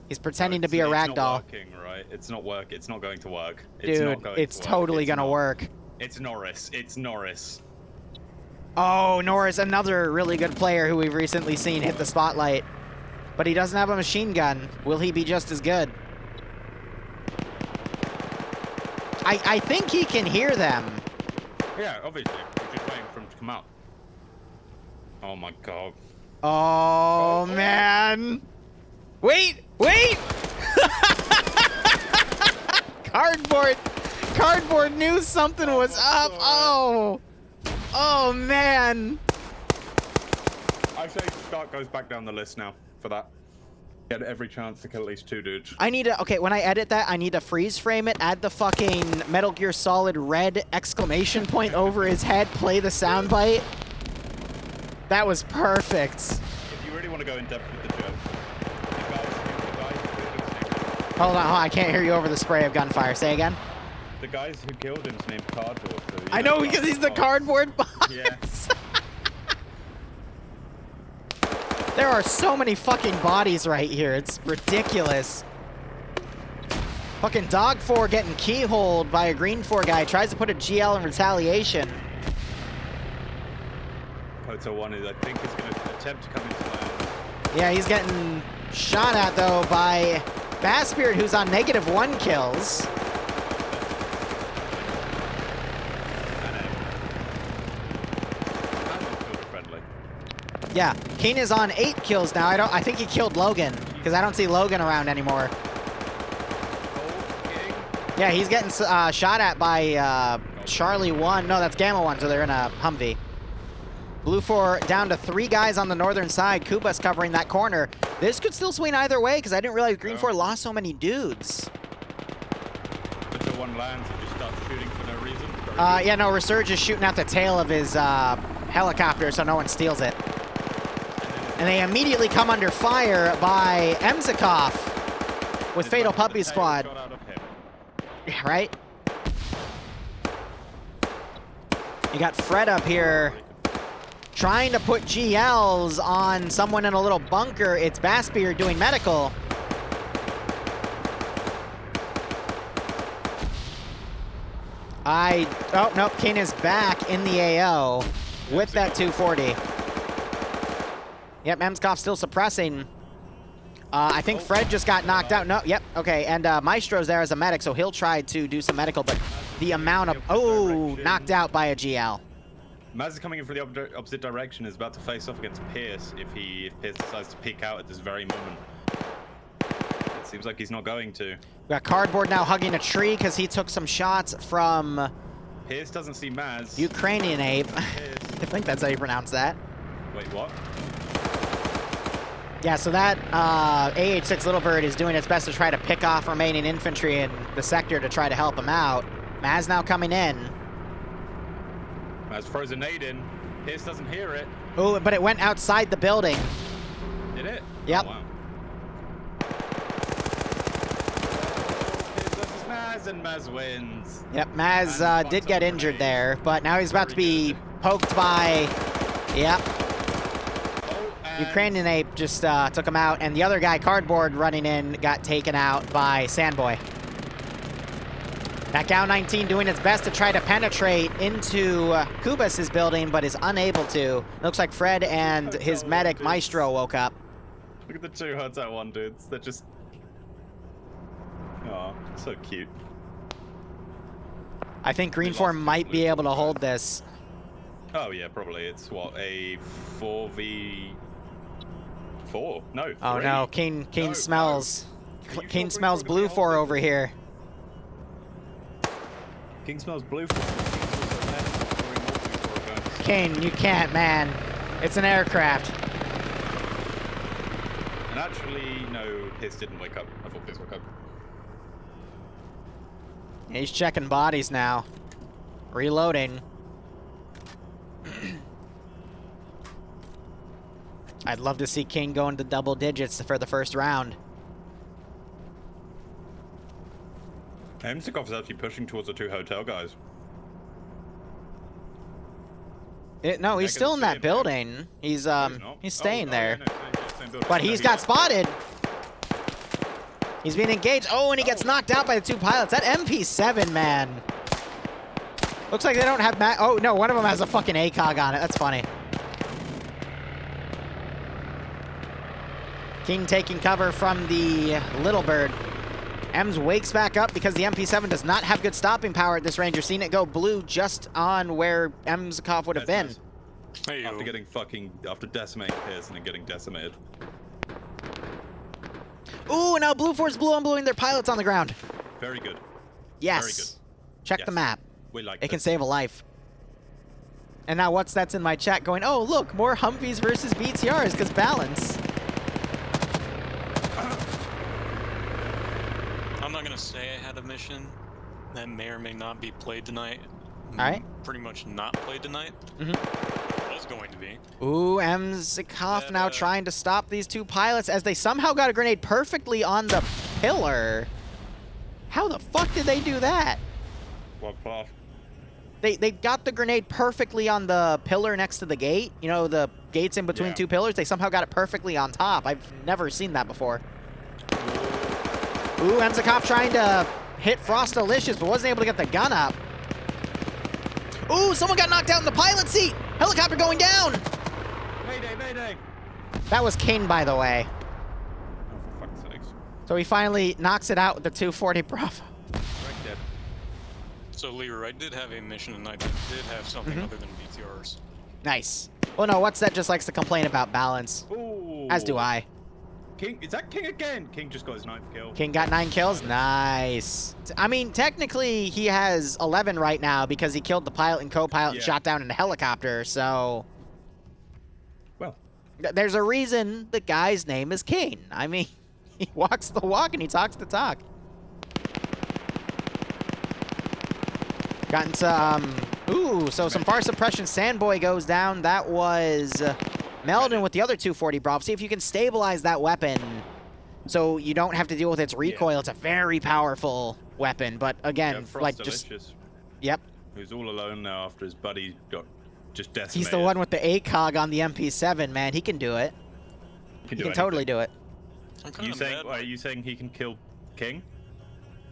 He's pretending to be a It's ragdoll. not working, right? It's not work. It's not going to work. It's Dude, not going it's to work. totally It's gonna not. work. It's Norris. It's Norris. Oh, Norris, another really good player who we've recently seen hit the spotlight. But he doesn't have a machine gun. Will he be just as good? I think he can hear them. Yeah, obviously. We're just waiting for him to come out. Oh my god. Oh, man. Wait, wait. Cardboard knew something was up. Oh. Oh, man. I say Stark goes back down the list now for that. He had every chance to kill at least 2 dudes. I need to, okay, when I edit that, I need to freeze frame it, add the fucking Metal Gear Solid red exclamation point over his head, play the soundbite. That was perfect. If you really want to go in depth with the joke, the guys Hold on, I can't hear you over the spray of gunfire. Say again. the guys who killed him's named Cardboard. So, I know because he's the cardboard box. Yeah. There are so many fucking bodies right here. It's ridiculous. Fucking Dog 4 getting keyholed by a Green 4 guy. Tries to put a GL in retaliation. Hotel 1 is, I think, is going to attempt to come into land. Yeah, he's getting shot at, though, by Bassbeard, who's on -1 kills. Yeah, Keen is on 8 kills now. I think he killed Logan, because I don't see Logan around anymore. Yeah, he's getting shot at by Charlie 1. No, that's Gamma 1, so they're in a Humvee. Blue 4 down to 3 guys on the northern side. Kuba's covering that corner. This could still swing either way, because I didn't realize Green 4 lost so many dudes. Until one lands and just starts shooting for no reason. Yeah, no, Resurge is shooting out the tail of his helicopter, so no one steals it. And they immediately come under fire by Emzikov with Fatal Puppy Squad. Yeah, right? You got Fred up here trying to put GLs on someone in a little bunker. It's Bassbeard doing medical. Oh, nope, Kane is back in the AO with that 240. Yep, Emzikov still suppressing. I think Fred just got knocked out. No, yep, okay, and Maestro's there as a medic, so he'll try to do some medical, but the amount of, oh, knocked out by a GL. Maz is coming in from the opposite direction, is about to face off against Pierce if Pierce decides to peek out at this very moment. It seems like he's not going to. We got Cardboard now hugging a tree because he took some shots from Pierce doesn't see Maz. Ukrainian Ape. I think that's how you pronounce that. Wait, what? Yeah, so that AH-6 Little Bird is doing its best to try to pick off remaining infantry in the sector to try to help him out. Maz now coming in. Maz throws a nade in. Pierce doesn't hear it. Oh, but it went outside the building. Did it? Yep. Oh, wow. Pierce versus Maz, and Maz wins. Yep, Maz did get injured there, but now he's about to be poked by, yep. Ukrainian Ape just took him out, and the other guy, Cardboard, running in, got taken out by Sandboy. That Gao 19 doing its best to try to penetrate into Kubas' building, but is unable to. Looks like Fred and his medic, Maestro, woke up. Look at the 2 Hotel 1 dudes. They're just... Oh, so cute. I think Green 4 might be able to hold this. Oh, yeah, probably. It's, what, a 4v4? No, 3. Oh, no. Kane No, smells... no. Kane smells Blue 4 over here. King smells blue for Kane, you can't, man. It's an aircraft. And actually, no, Pierce didn't wake up. I thought Pierce woke up. He's checking bodies now. Reloading. I'd love to see King go into double digits for the first round. Emzikov is actually pushing towards the 2 hotel guys. No, he's still in that building. He's staying there. But he's got spotted. He's being engaged. Oh, and he gets knocked out by the 2 pilots. That MP7, man. Looks like they don't have oh, no, one of them has a fucking ACOG on it. That's funny. King taking cover from the Little Bird. Ems wakes back up because the MP7 does not have good stopping power at this range. You're seeing it go blue just on where Emzikov would have been. Nice. After decimating Pearson and getting decimated. Ooh, now Blue Force blue on bluing their pilots on the ground. Very good. Yes. Very good. Check the map. We like it. Can save a life. And now what's that's in my chat going, oh, look, more Humvees versus BTRs because balance. I'm not going to say I had a mission that may or may not be played tonight. All right. Pretty much not played tonight. Was going to be. Ooh, Emzikov now trying to stop these two pilots as they somehow got a grenade perfectly on the pillar. How the fuck did they do that? Well, They got the grenade perfectly on the pillar next to the gate. You know, the gates in between two pillars. They somehow got it perfectly on top. I've never seen that before. Ooh, Emzikov trying to hit Frostalicious, but wasn't able to get the gun up. Ooh, someone got knocked out in the pilot seat. Helicopter going down. Mayday, mayday. That was King, by the way. Oh, for fuck's sakes. So he finally knocks it out with the 240 Bravo. Right dead. So, Liru, I did have a mission tonight that did have something other than BTRs. Nice. Well, no, what's that just likes to complain about balance. Ooh. As do I. King, is that King again? King just got his 9th kill. King got 9 kills? Nice. I mean, technically, he has 11 right now because he killed the pilot and co-pilot and shot down in a helicopter, so... Well. There's a reason the guy's name is King. I mean, he walks the walk and he talks the talk. Got into, ooh, so some far suppression. Sandboy goes down. That was... Meldon with the other 240 Bravo. See if you can stabilize that weapon so you don't have to deal with its recoil. It's a very powerful weapon, but again, like just... Yep. Who's all alone now after his buddy got just decimated. He's the one with the ACOG on the MP7, man. He can do it. He can totally do it. Are you saying he can kill King?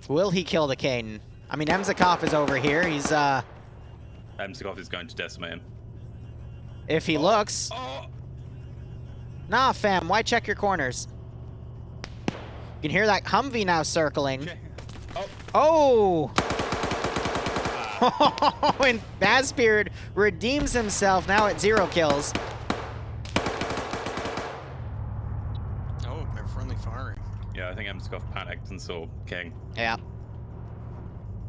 Will he kill the King? I mean, Emzikov is over here. He's, Emzikov is going to decimate him. If he looks... Nah, fam, why check your corners? You can hear that Humvee now circling. Oh! And Bazbeard redeems himself now at 0 kills. Oh, they're friendly firing. Yeah, I think Emzikov panicked and saw King. Yeah.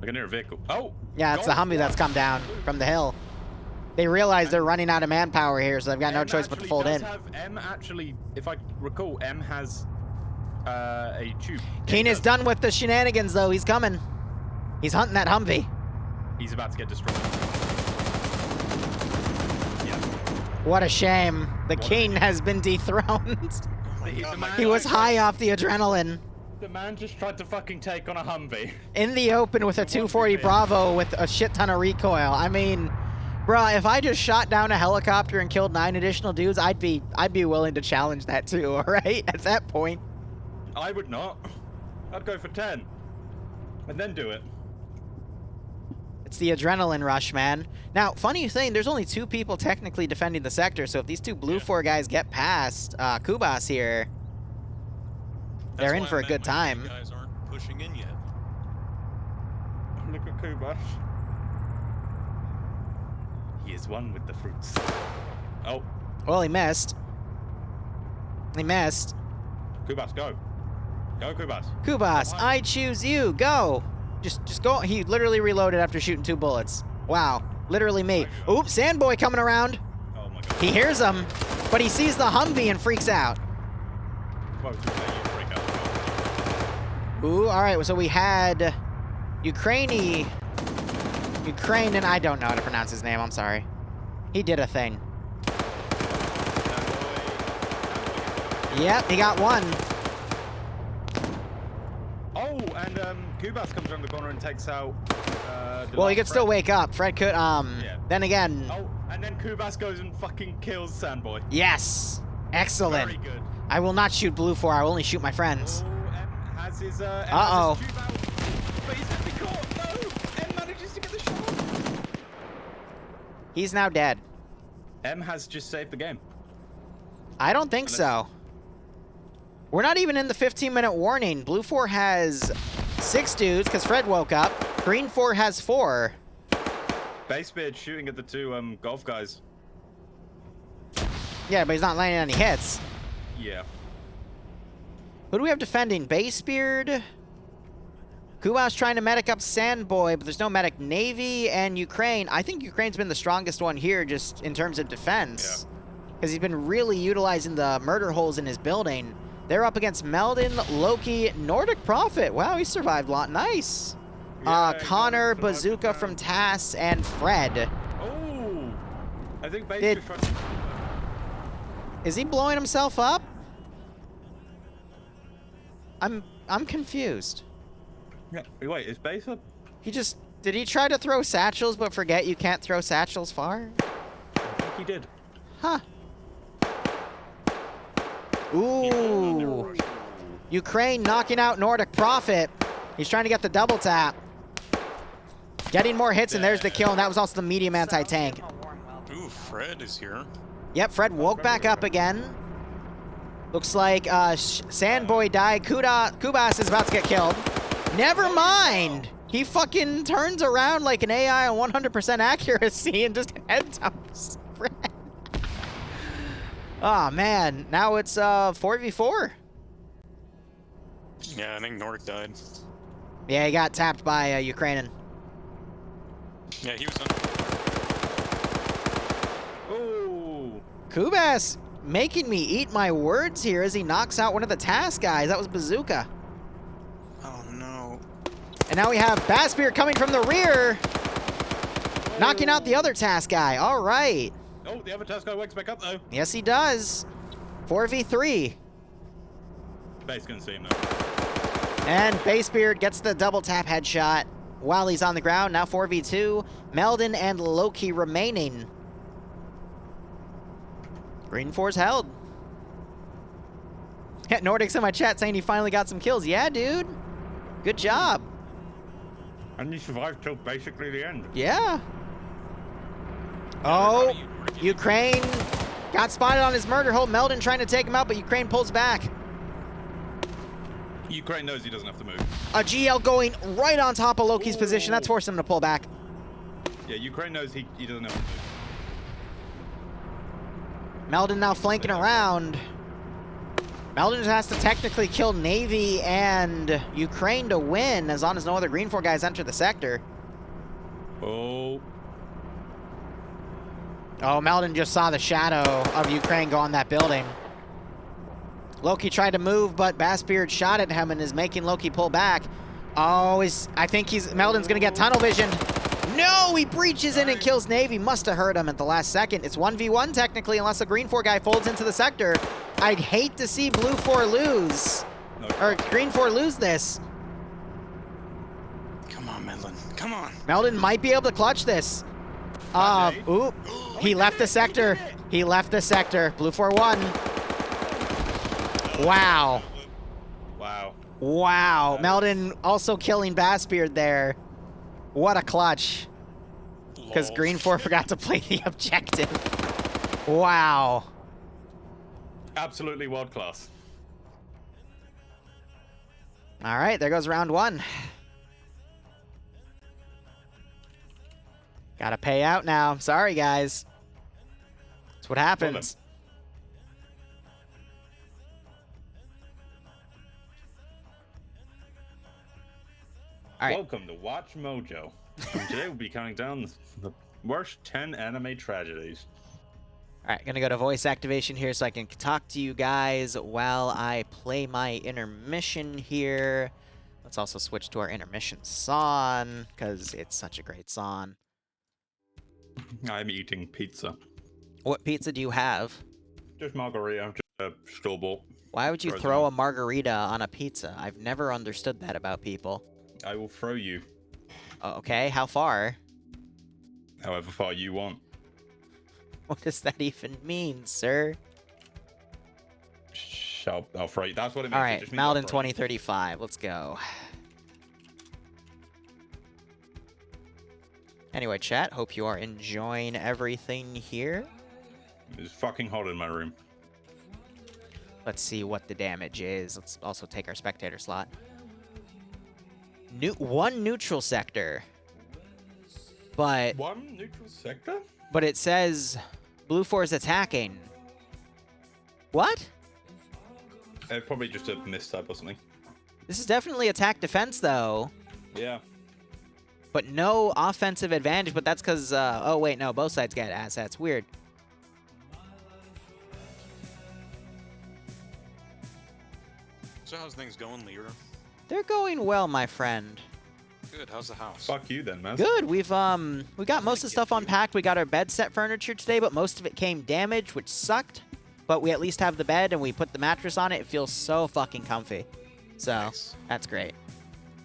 I can hear a vehicle. Oh! Yeah, it's the Humvee that's come down from the hill. They realize they're running out of manpower here, so they've got no choice but to fold in. M actually, if I recall, M has a tube. Keen is done with the shenanigans, though. He's coming. He's hunting that Humvee. He's about to get destroyed. Yeah. What a shame. The King has been dethroned. He was high off the adrenaline. The man just tried to fucking take on a Humvee. In the open with a 240 Bravo with a shit ton of recoil. I mean... Bruh, if I just shot down a helicopter and killed 9 additional dudes, I'd be willing to challenge that too, alright? At that point. I would not. I'd go for 10. And then do it. It's the adrenaline rush, man. Now, funny thing, there's only 2 people technically defending the sector, so if these 2 Blue 4 guys get past Kubas here, they're in for a good time. You guys aren't pushing in yet. Look at Kubas. He is one with the fruits. Oh. Well, he missed. He missed. Kubas, go. Go, Kubas. Kubas, I choose you. Go. Just go. He literally reloaded after shooting 2 bullets. Wow. Literally me. Oops, Sandboy coming around. Oh my god. He hears him, but he sees the Humvee and freaks out. Whoa, you freak out. Ooh, all right. So we had Ukraine, and I don't know how to pronounce his name. I'm sorry. He did a thing. Yep, he got 1. Oh, and Kubas comes around the corner and takes out. Well, he could still wake up. Fred could. Then again. Oh, and then Kubas goes and fucking kills Sandboy. Yes. Excellent. Very good. I will not shoot Blue 4. I will only shoot my friends. Oh, M has his. Uh-oh. Has his tube out, but he's gonna be caught. No, M manages to get the shot. He's now dead. M has just saved the game. I don't think so. We're not even in the 15-minute warning. Blue 4 has 6 dudes, because Fred woke up. Green 4 has 4. Basebeard shooting at the 2 golf guys. Yeah, but he's not landing any hits. Yeah. Who do we have defending? Basebeard. Kuba's trying to medic up Sandboy, but there's no medic. Navy and Ukraine. I think Ukraine's been the strongest one here just in terms of defense. Because he's been really utilizing the murder holes in his building. They're up against Meldon, Loki, Nordic Prophet. Wow, he survived a lot. Nice. Yeah, Connor, Bazooka from Tass, and Fred. Oh! I think Basebeard tried to... Is he blowing himself up? I'm confused. Yeah, wait, is Base up? He just... Did he try to throw satchels but forget you can't throw satchels far? I think he did. Huh. Ooh. Ukraine knocking out Nordic Prophet. He's trying to get the double tap. Getting more hits, and there's the kill, and that was also the medium anti-tank. Ooh, Fred is here. Yep, Fred woke back up again. Looks like Sandboy died. Kubas is about to get killed. Never mind. He fucking turns around like an AI on 100% accuracy and just head dumps Fred. Oh, man. Now it's 4v4. Yeah, I think Nordic died. Yeah, he got tapped by Ukrainian. Yeah, he was on. Oh! Kubas making me eat my words here as he knocks out one of the task guys. That was Bazooka. Oh, no. And now we have Bassbeard coming from the rear, knocking out the other task guy. All right. Oh, the other task guy wakes back up, though. Yes, he does. 4v3. Base gonna see him, though. And Basebeard gets the double tap headshot while he's on the ground. Now 4v2. Meldon and Loki remaining. Green 4's held. Nordic's in my chat saying he finally got some kills. Yeah, dude. Good job. And he survived till basically the end. Yeah. Oh, Ukraine got spotted on his murder hole. Meldon trying to take him out, but Ukraine pulls back. Ukraine knows he doesn't have to move. A GL going right on top of Loki's position. That's forced him to pull back. Yeah, Ukraine knows he doesn't have to move. Meldon now flanking around. Meldon just has to technically kill Navy and Ukraine to win, as long as no other Green 4 guys enter the sector. Oh. Oh, Meldon just saw the shadow of Ukraine go on that building. Loki tried to move, but Bassbeard shot at him and is making Loki pull back. Oh, I think Meldon's gonna get tunnel vision. No, he breaches in and kills Navy. Must have hurt him at the last second. It's 1v1 technically, unless the Green 4 guy folds into the sector. I'd hate to see Blue 4 lose, or Green 4 lose this. Come on, Meldon. Come on. Meldon might be able to clutch this. Oop. He left the sector. He left the sector. Blue 4 won. Wow. Wow. Wow. Meldon also killing Bassbeard there. What a clutch. Because Green 4 forgot to play the objective. Wow. Absolutely world class. All right, there goes round 1. Gotta pay out now. Sorry, guys. That's what happens. All right. Welcome to Watch Mojo. And today we'll be counting down the worst 10 anime tragedies. All right, gonna go to voice activation here so I can talk to you guys while I play my intermission here. Let's also switch to our intermission song, because it's such a great song. I'm eating pizza. What pizza do you have? Just margarita, just a store-bought. Why would you throw a margarita on a pizza? I've never understood that about people. I will throw you. Okay, how far? However far you want. What does that even mean, sir? I'll throw you. That's what it means. All right, Malden 2035. Let's go. Anyway, chat, hope you are enjoying everything here. It's fucking hot in my room. Let's see what the damage is. Let's also take our spectator slot. One neutral sector. But One neutral sector? but it says Blue 4 is attacking. What? Probably just a mistype or something. This is definitely attack defense though. Yeah. But no offensive advantage, but that's because, oh wait, no, both sides get assets. Weird. So how's things going, Liru? They're going well, my friend. Good. How's the house? Fuck you then, man. Good. We got most of the stuff unpacked. We got our bed set furniture today, but most of it came damaged, which sucked. But we at least have the bed, and we put the mattress on it. It feels so fucking comfy. So, Nice. that's great.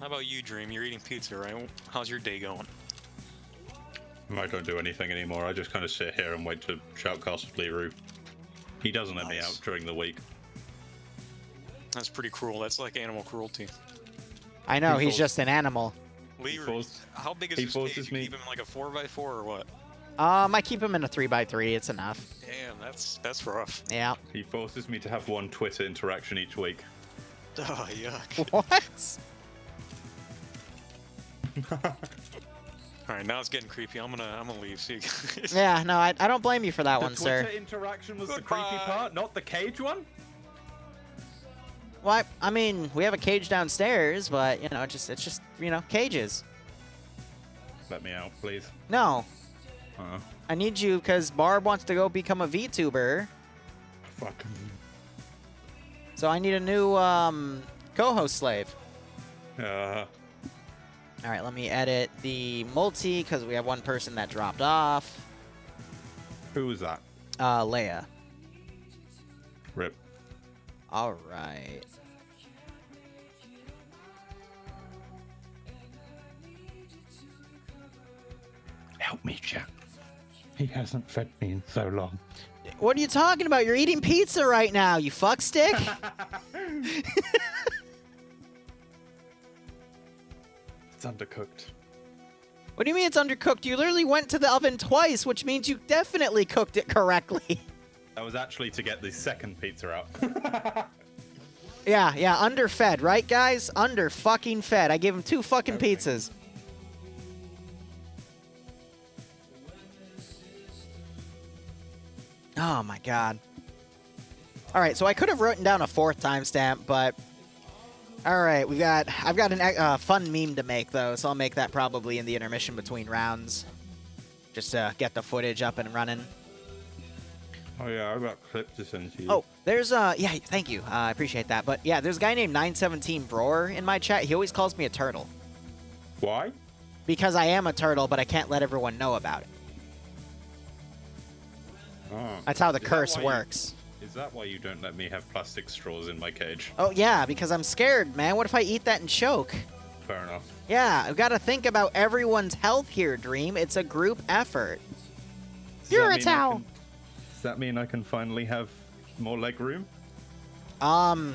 How about you, Dream? You're eating pizza, right? How's your day going? I don't do anything anymore. I just kind of sit here and wait to shoutcast with Liru. He doesn't let me Nice. out during the week. That's pretty cruel. That's like animal cruelty. I know, He he's falls- just an animal. Liru, how big is he this forces cage? me- You keep him in like a 4x4 or what? I keep him in a 3x3. It's enough. Damn, that's rough. Yeah. He forces me to have one Twitter interaction each week. Oh, yuck. What? All right, now it's getting creepy. I'm gonna leave. See you guys. Yeah, no, I don't blame you for that one, The Twitter sir. interaction was the creepy Goodbye. part, not the cage one? Well, I mean, we have a cage downstairs, but, you know, it's just, you know, cages. Let me out, please. No, Uh-uh. I need you because Barb wants to go become a VTuber. Fuck. So I need a new co-host slave. All right, let me edit the multi because we have one person that dropped off. Who was that? Leia. Rip. All right. Help me, Jack. He hasn't fed me in so long. What are you talking about? You're eating pizza right now, you fuckstick. It's undercooked. What do you mean it's undercooked? You literally went to the oven twice, which means you definitely cooked it correctly. That was actually to get the second pizza out. Yeah, underfed, right, guys? Under fucking fed. I gave him 2 fucking Okay. pizzas. Oh my god. All right, so I could have written down a 4th timestamp, but all right, I've got a fun meme to make though, so I'll make that probably in the intermission between rounds, just to get the footage up and running. Oh yeah, I got a clip to send to you. Oh, there's yeah, thank you. I appreciate that. But yeah, there's a guy named 917 Broer in my chat. He always calls me a turtle Why? because I am a turtle, but I can't let everyone know about it. Oh. That's how the Is that curse why you- works. Is that why you don't let me have plastic straws in my cage? Oh yeah, because I'm scared, man. What if I eat that and choke? Fair enough. Yeah, I've got to think about everyone's health here, Dream. It's a group effort. Does You're that a mean I towel. can- Does that mean I can finally have more leg room? Well,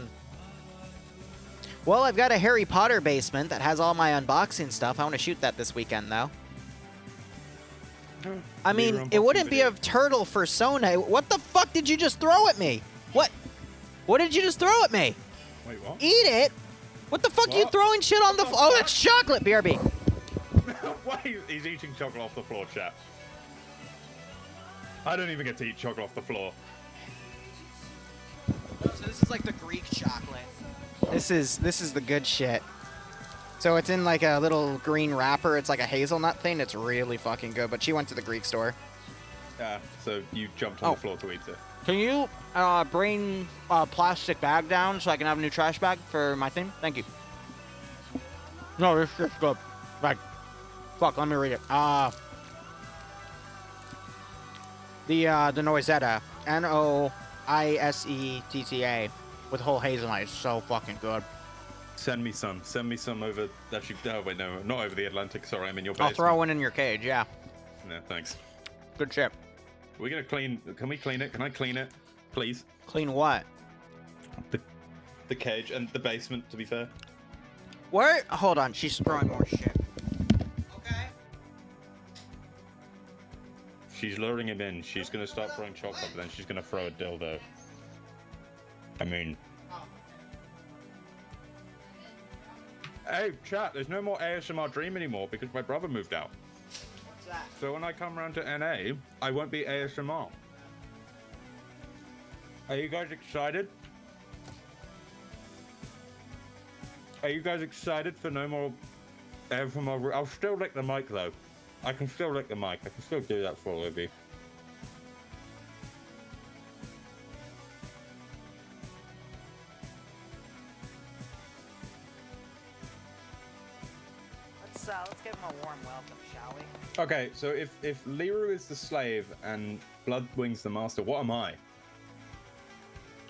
I've got a Harry Potter basement that has all my unboxing stuff. I want to shoot that this weekend, though. I mean, Liru it unboxing wouldn't be a video. turtle for Sona. What the fuck did you just throw at me? What? What did you just throw at me? Wait, what? Eat it? What the fuck are you What? throwing shit on the What floor? the Oh, that's chocolate, BRB. Why? He's eating chocolate off the floor, chat. I don't even get to eat chocolate off the floor. So this is like the Greek chocolate. This is the good shit. So it's in like a little green wrapper. It's like a hazelnut thing. It's really fucking good. But she went to the Greek store. Yeah, so you jumped on Oh. the floor to eat it. Can you bring a plastic bag down so I can have a new trash bag for my thing? Thank you. No, this shit's good. Like, fuck, let me read it. The Noisetta, Noisetta, with whole hazelnut is so fucking good. Send me some. Send me some over. Actually, oh wait, no, not over the Atlantic. Sorry, I'm in your I'll basement. throw one in your cage, yeah. No, thanks. Good shit. We're gonna clean. Can we clean it? Can I clean it, please? Clean what? The cage and the basement. To be fair. Where? Hold on, she's throwing more shit. Okay. She's luring him in. She's gonna start throwing chocolate, but then she's gonna throw a dildo. I mean, Hey, chat, there's no more ASMR Dream anymore because my brother moved out. What's that? So when I come around to NA, I won't be ASMR. Are you guys excited? Are you guys excited for no more ASMR? I'll still lick the mic though. I can still lick the mic. I can still do that for all of you. Let's give him a warm welcome, shall we? Okay, so if Liru is the slave and Bloodwing's the master, what am I?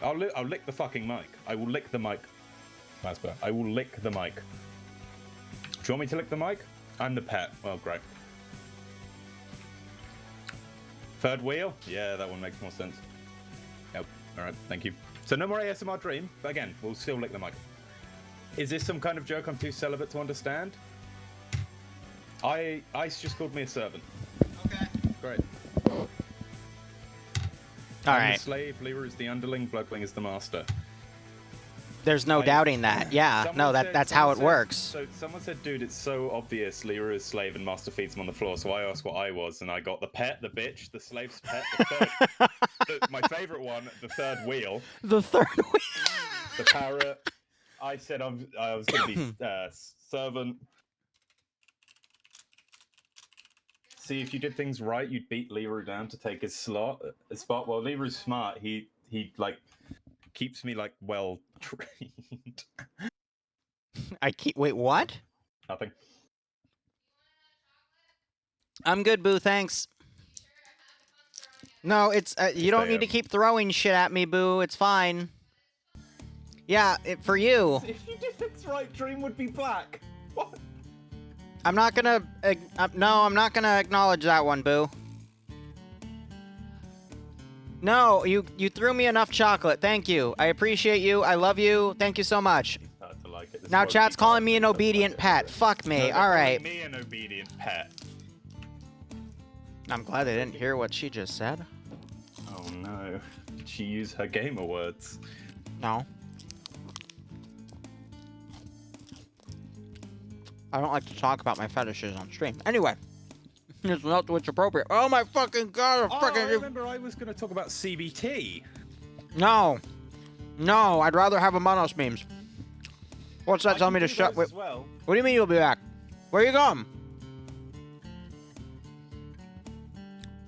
I'll lick the fucking mic. I will lick the mic. Masper, I will lick the mic. Do you want me to lick the mic? I'm the pet. Well, great. Third wheel? Yeah, that one makes more sense. Yep. All right, thank you. So no more ASMR Dream, but again, we'll still lick the mic. Is this some kind of joke I'm too celibate to understand? Ice just called me a servant. Okay. Great. All I'm right. the slave, Liru is the underling, Bloodwing is the master. There's no doubting that. Yeah. No, that's how it works. So someone said, dude, it's so obvious Liru is slave and master feeds him on the floor. So I asked what I was, and I got the pet, the bitch, the slave's pet, the third, my favorite one, the third wheel. The third wheel. The parrot. I said I was going to be servant. See, if you did things right, you'd beat Liru down to take his spot. Well, Liru's smart. He like keeps me like well trained. Wait, what? Nothing. I'm good, Boo. Thanks. No, it's you don't need to keep throwing shit at me, Boo. It's fine. Yeah, for you. If you did things right, Dream would be black. What? I'm not gonna. No, I'm not gonna acknowledge that one, Boo. No, you threw me enough chocolate. Thank you. I appreciate you. I love you. Thank you so much. Now chat's calling me an obedient pet. Fuck me. No, all right. Me an obedient pet. I'm glad they didn't hear what she just said. Oh no. Did she use her gamer words? No. I don't like to talk about my fetishes on stream. Anyway, it's not what's appropriate. Oh my fucking god! I remember I was going to talk about CBT. No, no, I'd rather have Among Us memes. What's that telling me to shut? Wait, well. what do you mean you'll be back? Where you going?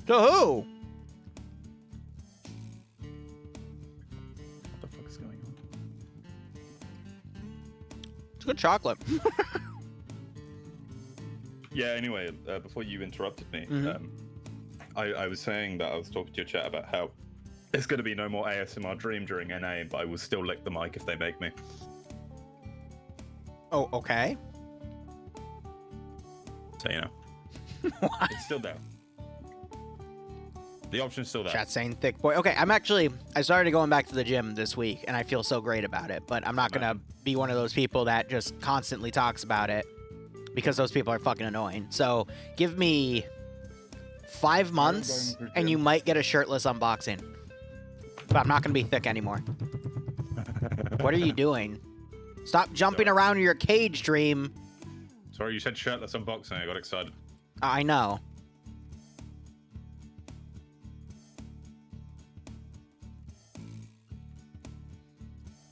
To who? What the fuck is going on? It's good chocolate. Yeah, anyway, before you interrupted me, I was saying that I was talking to your chat about how there's going to be no more ASMR Dream during NA, but I will still lick the mic if they make me. Oh, okay. So, you know. It's still there. The option's still there. Chat saying thick boy. Okay, I started going back to the gym this week, and I feel so great about it, but I'm not going to be one of those people that just constantly talks about it. Because those people are fucking annoying. So give me 5 months, and you might get a shirtless unboxing. But I'm not going to be thick anymore. What are you doing? Stop jumping around in your cage, Dream. Sorry, you said shirtless unboxing. I got excited. I know.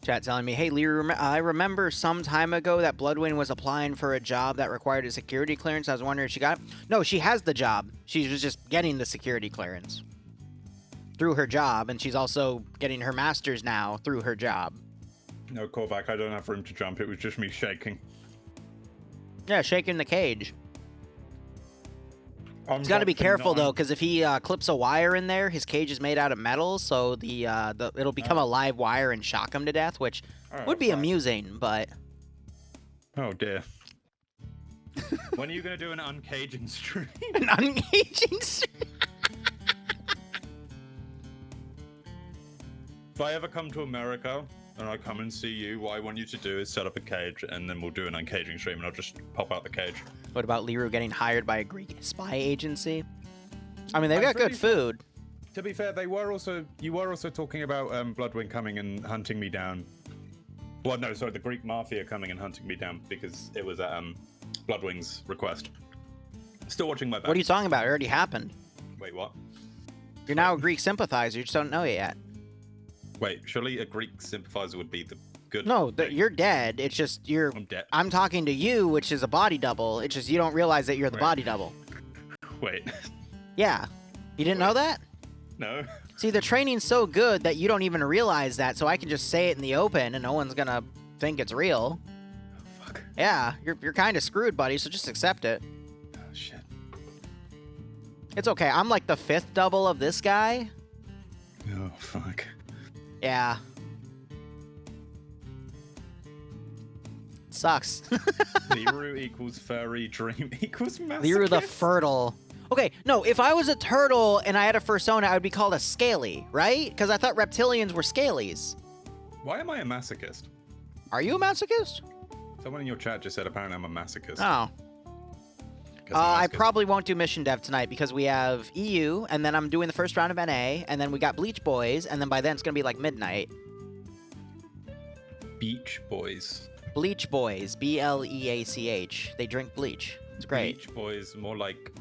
Chat telling me, hey, Liru, I remember some time ago that Bloodwind was applying for a job that required a security clearance. I was wondering if she got it. No, she has the job. She was just getting the security clearance through her job, and she's also getting her master's now through her job. No, callback. I don't have room to jump. It was just me shaking. Yeah, shaking the cage. He's got to be careful, though, because if he clips a wire in there, his cage is made out of metal, so it'll become a live wire and shock him to death, which would be amusing, but... Oh, dear. When are you going to do an uncaging stream? An uncaging stream? If I ever come to America and I come and see you, what I want you to do is set up a cage, and then we'll do an uncaging stream, and I'll just pop out the cage. What about Liru getting hired by a Greek spy agency? I mean, they've got good food. To be fair, you were also talking about Bloodwing coming and hunting me down. Well, no, sorry, the Greek Mafia coming and hunting me down because it was at Bloodwing's request. Still watching my back. What are you talking about? It already happened. Wait, what? You're now a Greek sympathizer. You just don't know it yet. Wait, surely a Greek sympathizer would be the good. No, thing. you're dead. It's just you're. I'm dead. I'm talking to you, which is a body double. It's just you don't realize that you're the body double. Wait. Yeah. You didn't know that? No. See, the training's so good that you don't even realize that, so I can just say it in the open and no one's gonna think it's real. Oh, fuck. Yeah, you're kind of screwed, buddy, so just accept it. Oh, shit. It's okay. I'm like the 5th double of this guy. Oh, fuck. Yeah. Sucks. Liru equals furry, dream equals masochist. Liru the fertile. Okay, no, if I was a turtle and I had a fursona, I would be called a scaly, right? Because I thought reptilians were scalies. Why am I a masochist? Are you a masochist? Someone in your chat just said apparently I'm a masochist. Oh. 'Cause I'm I masochist. probably won't do mission dev tonight because we have EU, and then I'm doing the first round of NA, and then we got Bleach Boys, and then by then it's going to be like midnight. Beach Boys. Bleach Boys, BLEACH. They drink bleach. It's great. Beach Boys, more like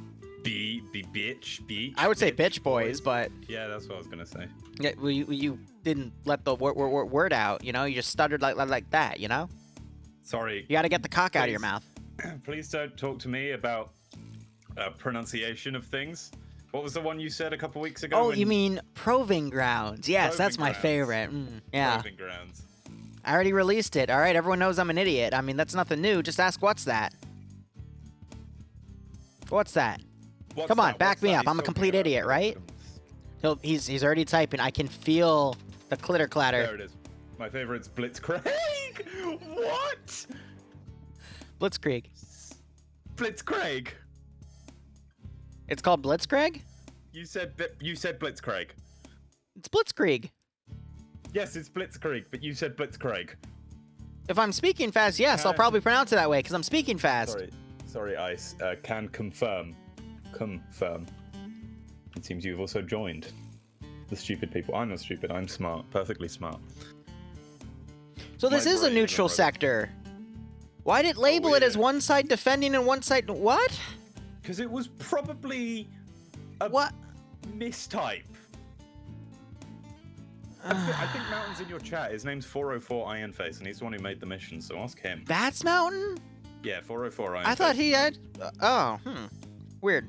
bitch, beach. I would say bitch boys, but Yeah, that's what I was gonna say. yeah, well, you didn't let the word out, you know? You just stuttered like that, you know? Sorry. You got to get the cock out of your Please. mouth. Please don't talk to me about pronunciation of things. What was the one you said a couple weeks ago? Oh, when- you mean Proving Grounds. Yes, that's Proving my Grounds. favorite. Yeah. Proving Grounds. I already released it. All right, everyone knows I'm an idiot. I mean, that's nothing new. Just ask, what's that? What's that? What's Come on, that? back What's me that? up. He's I'm a talking complete about idiot, right? He's already typing. I can feel the clitter There clatter. it is. My favorite's Blitzkrieg. What? Blitzkrieg. Blitzkrieg. It's called Blitzkrieg? You said Blitzkrieg. It's Blitzkrieg. Yes, it's Blitzkrieg, but you said Blitzkrieg. If I'm speaking fast, yes, I'll probably pronounce it that way because I'm speaking fast. Sorry, Ice. Can confirm. Confirm. It seems you've also joined the stupid people. I'm not stupid. I'm smart. Perfectly smart. So this My is a brain neutral already. sector. Why did it label it as yeah. one side defending and one side... What? Because it was probably a What? mistype. I think Mountain's in your chat. His name's 404 Ironface, and he's the one who made the mission, so ask him. That's Mountain? Yeah, 404 Ironface. I thought he had... Weird.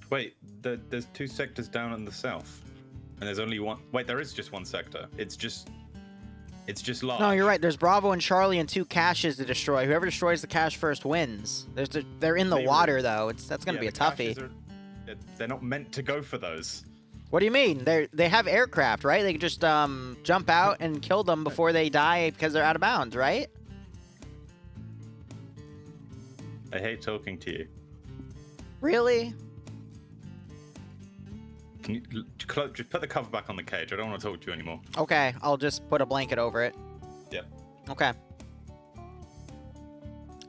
Wait, there's 2 sectors down in the south, and there's only one. Wait, there is just one sector. It's just large. No, you're right. There's Bravo and Charlie and 2 caches to destroy. Whoever destroys the cache first wins. They're in the They water, were- though. That's going to be a the toughie. caches they're not meant to go for those. What do you mean? They have aircraft, right? They can just jump out and kill them before they die because they're out of bounds, right? I hate talking to you. Really? Can you just put the cover back on the cage? I don't want to talk to you anymore. Okay, I'll just put a blanket over it. Yep. Okay.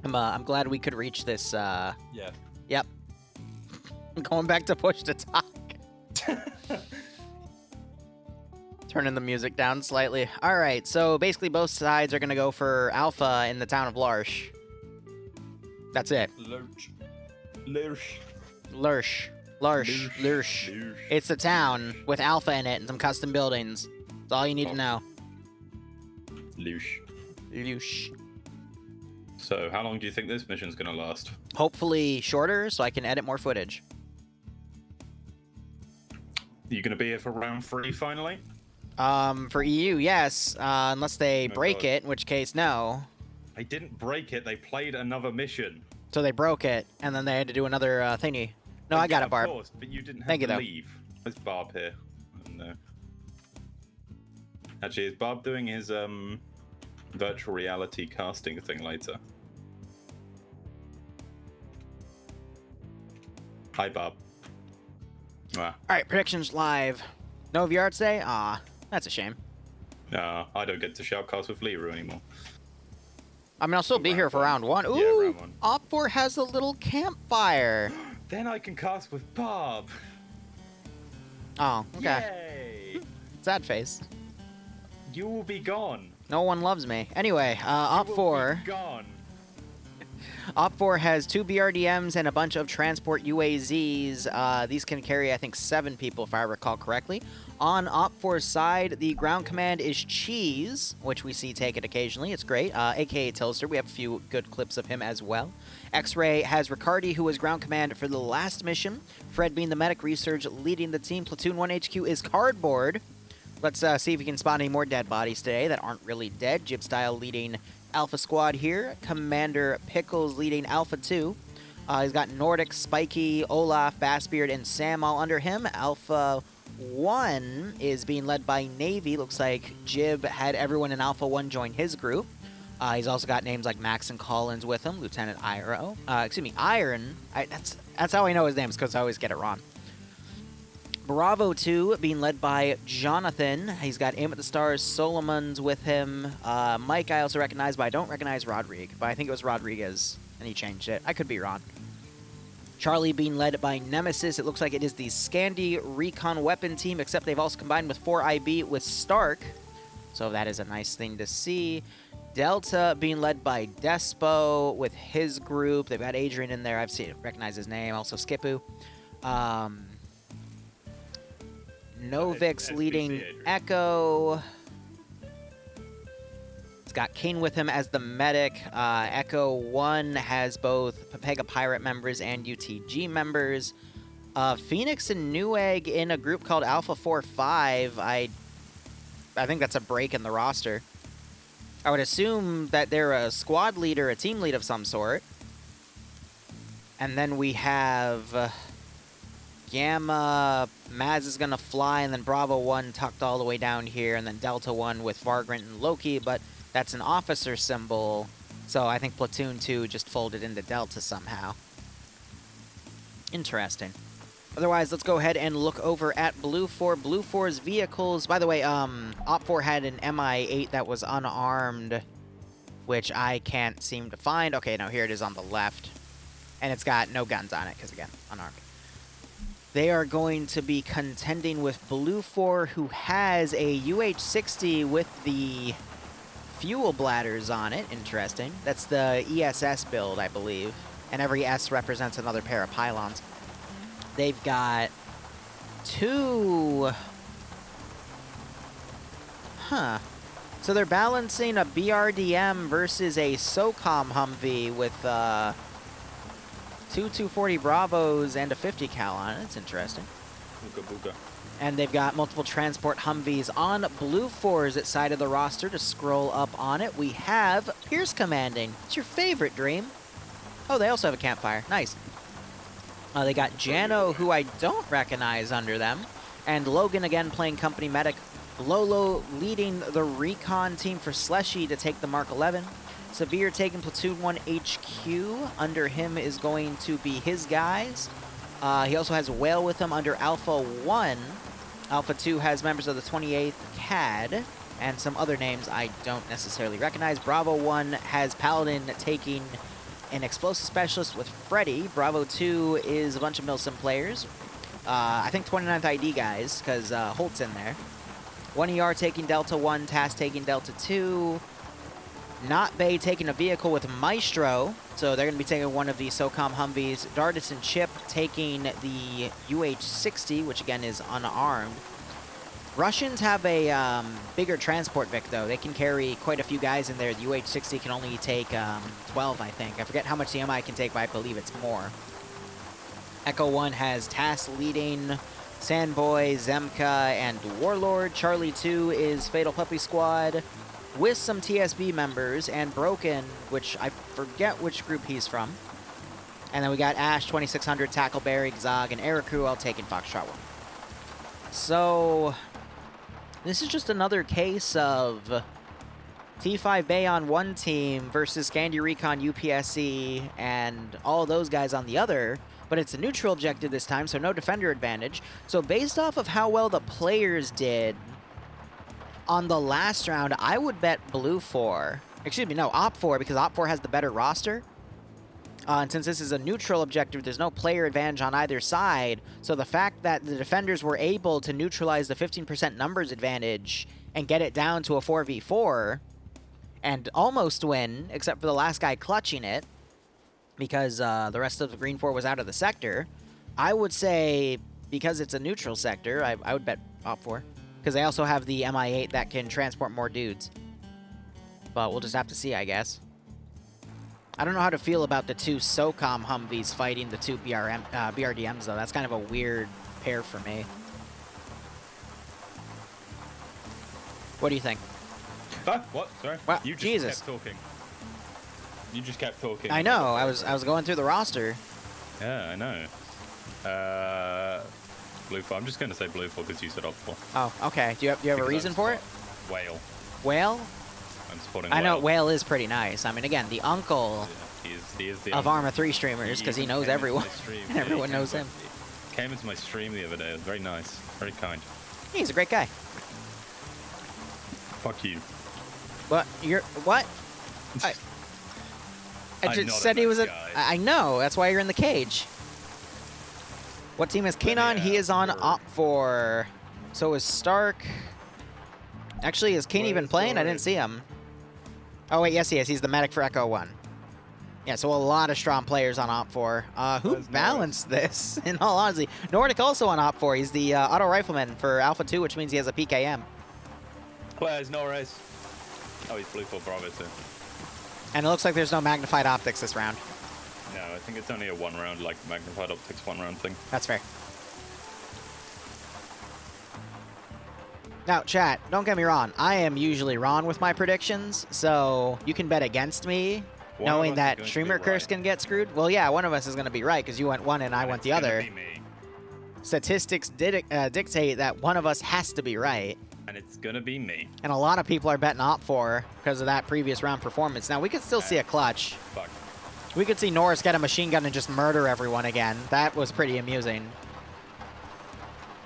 I'm glad we could reach this. Yeah. Yep. I'm going back to push to talk. Turning the music down slightly. All right, so basically both sides are going to go for Alpha in the town of Larsh. That's it. Lursh. It's a town with Alpha in it and some custom buildings. That's all you need to know. Loosh. So, how long do you think this mission's gonna last? Hopefully shorter so I can edit more footage. You gonna be here for round 3 finally? For EU, yes. Unless they Oh, break God. it, in which case, no. They didn't break it. They played another mission. So they broke it, and then they had to do another thingy. No, I got Yeah, it, Barb. Of course, but you didn't have Thank you, to though. leave. There's Barb here. No. Actually, is Barb doing his virtual reality casting thing later? Hi, Barb. Ah, All right, predictions live. No VR today? Aw, that's a shame. no, I don't get to shoutcast with Liru anymore. I mean, I'll still be here for round 1. Ooh, Yeah, round 1. Op4 has a little campfire. Then I can cast with Barb. Oh, okay. Yay! Sad face. You will be gone. No one loves me. Anyway, Op 4. Gone. Op 4 has 2 BRDMs and a bunch of transport UAZs. These can carry, I think, 7 people, if I recall correctly. On Op 4's side, the ground command is Cheese, which we see take it occasionally. It's great. AKA Tilster. We have a few good clips of him as well. X-Ray has Riccardi, who was ground command for the last mission. Fred being the medic, Resurge leading the team. Platoon 1 HQ is Cardboard. Let's see if we can spot any more dead bodies today that aren't really dead. Jib Style leading Alpha Squad here. Commander Pickles leading Alpha 2. He's got Nordic, Spiky, Olaf, Bassbeard, and Sam all under him. Alpha 1 is being led by Navy. Looks like Jib had everyone in Alpha 1 join his group. He's also got names like Max and Collins with him. Lieutenant Iron. That's how I know his names, because I always get it wrong. Bravo 2 being led by Jonathan. He's got Aim at the Stars, Solomon's with him. Mike I also recognize, but I don't recognize Rodrigue. But I think it was Rodriguez, and he changed it. I could be wrong. Charlie being led by Nemesis. It looks like it is the Scandi Recon Weapon Team, except they've also combined with 4IB with Stark. So that is a nice thing to see. Delta being led by Despo with his group. They've got Adrian in there. I've recognized his name. Also Skipu. Novix leading Echo. He's got King with him as the medic. Echo 1 has both Pepega Pirate members and UTG members. Phoenix and Newegg in a group called Alpha 4-5. I think that's a break in the roster. I would assume that they're a squad leader, a team lead of some sort. And then we have Gamma, Maz is going to fly, and then Bravo 1 tucked all the way down here, and then Delta 1 with Vargrant and Loki, but that's an officer symbol, so I think Platoon 2 just folded into Delta somehow. Interesting. Otherwise, let's go ahead and look over at Blue 4. Blue 4's vehicles, by the way, Op 4 had an MI-8 that was unarmed, which I can't seem to find. Okay, no, here it is on the left, and it's got no guns on it, because again, unarmed. They are going to be contending with Blue 4, who has a UH-60 with the fuel bladders on it. Interesting. That's the ESS build, I believe. And every S represents another pair of pylons. They've got 2... Huh. So they're balancing a BRDM versus a SOCOM Humvee with... 2 240 Bravos and a 50 cal on it. It's interesting. Booga booga. And they've got multiple transport Humvees on Blue 4's side of the roster. To scroll up on it, we have Pierce commanding. It's your favorite, Dream. Oh, they also have a campfire. Nice. They got Jano, who I don't recognize under them. And Logan again playing company medic. Lolo leading the recon team for Slushy to take the Mark 11. Severe taking Platoon 1 HQ. Under him is going to be his guys. He also has Whale with him under Alpha 1. Alpha 2 has members of the 28th CAD and some other names I don't necessarily recognize. Bravo 1 has Paladin taking an explosive specialist with Freddy. Bravo 2 is a bunch of Milsim players. I think 29th ID guys, because Holt's in there. 1ER taking Delta 1, Task taking Delta 2. Not Bay taking a vehicle with Maestro, so they're going to be taking one of the SOCOM Humvees. Dardis and Chip taking the UH-60, which again is unarmed. Russians have a bigger transport Vic, though. They can carry quite a few guys in there. The UH-60 can only take 12, I think. I forget how much the MI can take, but I believe it's more. Echo 1 has Tass leading, Sandboy, Zemka, and Warlord. Charlie 2 is Fatal Puppy Squad with some TSB members, and Broken, which I forget which group he's from. And then we got Ash, 2600, Tackleberry, Zog, and Eriku all taking Foxtrot 1. So this is just another case of T5 Bay on one team versus Scandi Recon UPSC and all those guys on the other, but it's a neutral objective this time, so no defender advantage. So based off of how well the players did on the last round, I would bet Blue 4. Excuse me, no, Op 4, because Op 4 has the better roster. And since this is a neutral objective, there's no player advantage on either side. So the fact that the defenders were able to neutralize the 15% numbers advantage and get it down to a 4v4 and almost win, except for the last guy clutching it, because the rest of the green 4 was out of the sector, I would say, because it's a neutral sector, I would bet Op 4. Because they also have the MI8 that can transport more dudes. But we'll just have to see, I guess. I don't know how to feel about the 2 SOCOM Humvees fighting the 2 BRDMs, though. That's kind of a weird pair for me. What do you think? What? Sorry. Wow, You just Jesus. kept talking. You just kept talking. I know. I was going through the roster. Yeah, I know. Blue 4. I'm just going to say Blue 4 because you said Op 4. Oh, okay. Do you have a reason for it? Whale. Whale? I'm supporting I know Whale. Whale is pretty nice. I mean, again, the uncle He is the of Arma 3 streamers, because he knows everyone. And everyone He knows him. Came into my stream the other day. It was very nice. Very kind. He's a great guy. Fuck you. What? What? I I'm just not said a he was nice a... guy. I know. That's why you're in the cage. What team is Kane on? He is on Op 4. So is Stark. Actually, is Kane even playing? I didn't see him. Oh, wait. Yes, he is. He's the medic for Echo 1. Yeah, so a lot of strong players on Op 4. Who balanced this, in all honesty? Nordic also on Op 4. He's the auto rifleman for Alpha 2, which means he has a PKM. Where's Norris? Oh, he's Blue 4 Bravo too. And it looks like there's no magnified optics this round. No, I think it's only a 1 round, like magnified optics 1 round thing. That's fair. Now, chat, don't get me wrong. I am usually wrong with my predictions, so you can bet against me, knowing that Streamer Curse can get screwed. Well, yeah, one of us is going to be right, because you went one and I went the other. It's gonna be me. Statistics dictate that one of us has to be right. And it's gonna be me. And a lot of people are betting Op 4 because of that previous round performance. Now, we could still see a clutch. Fuck. We could see Norris get a machine gun and just murder everyone again. That was pretty amusing.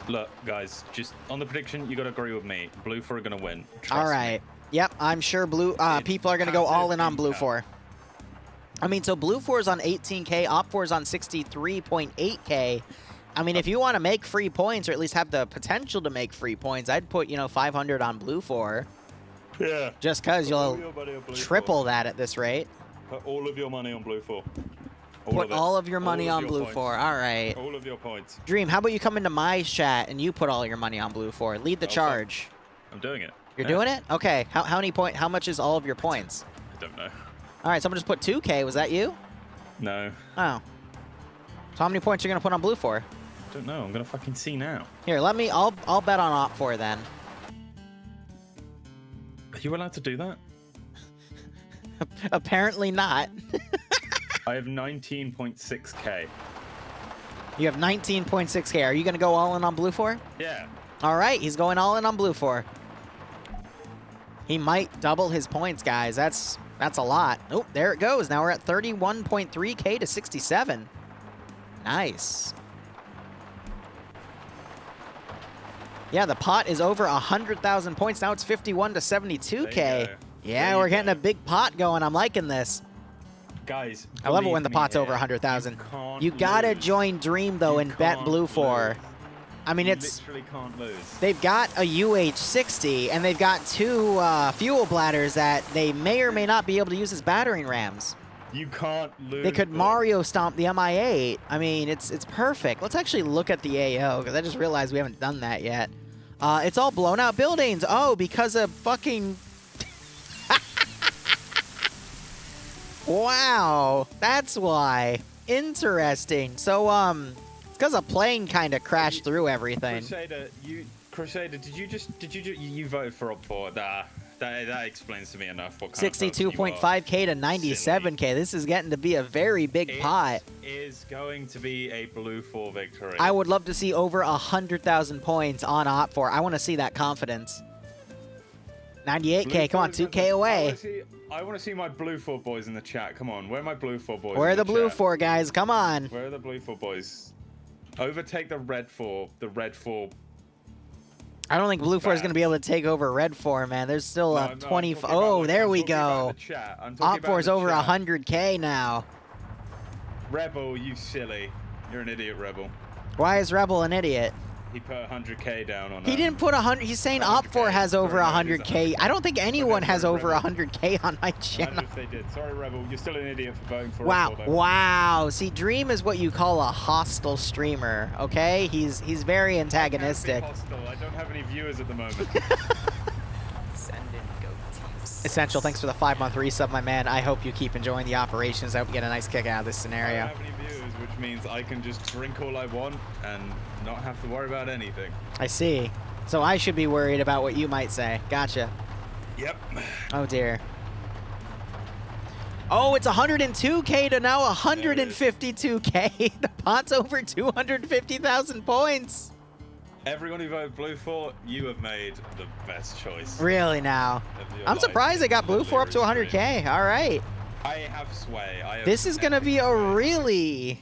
Look, guys, just on the prediction, you gotta agree with me. Blue 4 are gonna win. Trust All right. me. Yep, I'm sure people are going to go all in on Blue 4. I mean, so Blue 4 is on 18K, Op 4 is on 63.8K. I mean, if you want to make free points, or at least have the potential to make free points, I'd put, 500 on Blue 4. Yeah. Just because you'll triple that at this rate. Put all of your money on Blue 4. Put all of your money on Blue 4. All right. All of your points. Dream, how about you come into my chat and you put all your money on Blue 4? Lead the charge. I'm doing it. You're doing it? Okay. How much is all of your points? I don't know. All right, someone just put 2K. Was that you? No. Oh. So how many points are you going to put on Blue 4? I don't know. I'm gonna fucking see now. Here, I'll bet on Op 4 then. Are you allowed to do that? Apparently not. I have 19.6k. You have 19.6K. Are you going to go all in on Blue 4? Yeah. All right, he's going all in on Blue 4. He might double his points, guys. That's a lot. Oh, there it goes. Now we're at 31.3K to 67. Nice. Yeah, the pot is over 100,000 points. Now it's 51 to 72K. Yeah, we're getting a big pot going. I'm liking this. Guys, I love it when the pot's over 100,000. You gotta join Dream, though, and bet Blue 4. I mean, it's... literally can't lose. They've got a UH-60, and they've got 2 fuel bladders that they may or may not be able to use as battering rams. You can't lose. They could Mario stomp the MI8. I mean, it's perfect. Let's actually look at the AO, because I just realized we haven't done that yet. It's all blown out buildings. Oh, because of fucking... Wow, that's why. Interesting. So, it's because a plane kind of crashed through everything. Crusader, did you voted for Op 4? That explains to me enough what kind of 62.5K to 97K. This is getting to be a very big pot. It is going to be a Blue 4 victory. I would love to see over 100,000 points on Op 4. I want to see that confidence. 98K, come on, 2K away. I want to see my Blue 4 boys in the chat. Come on, where are my Blue 4 boys? Where are the Blue chat? 4 guys? Come on. Where are the Blue 4 boys? Overtake the Red 4. The Red 4. I don't think Blue 4 is going to be able to take over Red 4, man. There's still a 20... Oh, there we go. Op 4 is over 100K now. Rebel, you silly. You're an idiot, Rebel. Why is Rebel an idiot? He put 100k down on. He didn't put 100. He's saying Op4 has over 100k. I don't think anyone has over 100k on my channel. If they did. Sorry, Rebel. You're still an idiot for voting for Wow. Rebel, though. Wow. See, Dream is what you call a hostile streamer. Okay, he's very antagonistic. I can't be hostile. I don't have any viewers at the moment. Send in go team 6. Essential, thanks for the 5-month resub, my man. I hope you keep enjoying the operations. I hope you get a nice kick out of this I scenario. don't have any viewers, which means I can just drink all I want and not have to worry about anything. I see. So I should be worried about what you might say. Gotcha. Yep. Oh, dear. Oh, it's 102k to now 152k. The pot's over 250,000 points. Everyone who voted Blue 4, you have made the best choice. Really now? of your I'm life surprised they got Blue 4 up to Liru stream. 100k. All right. I have sway. This is going to be a really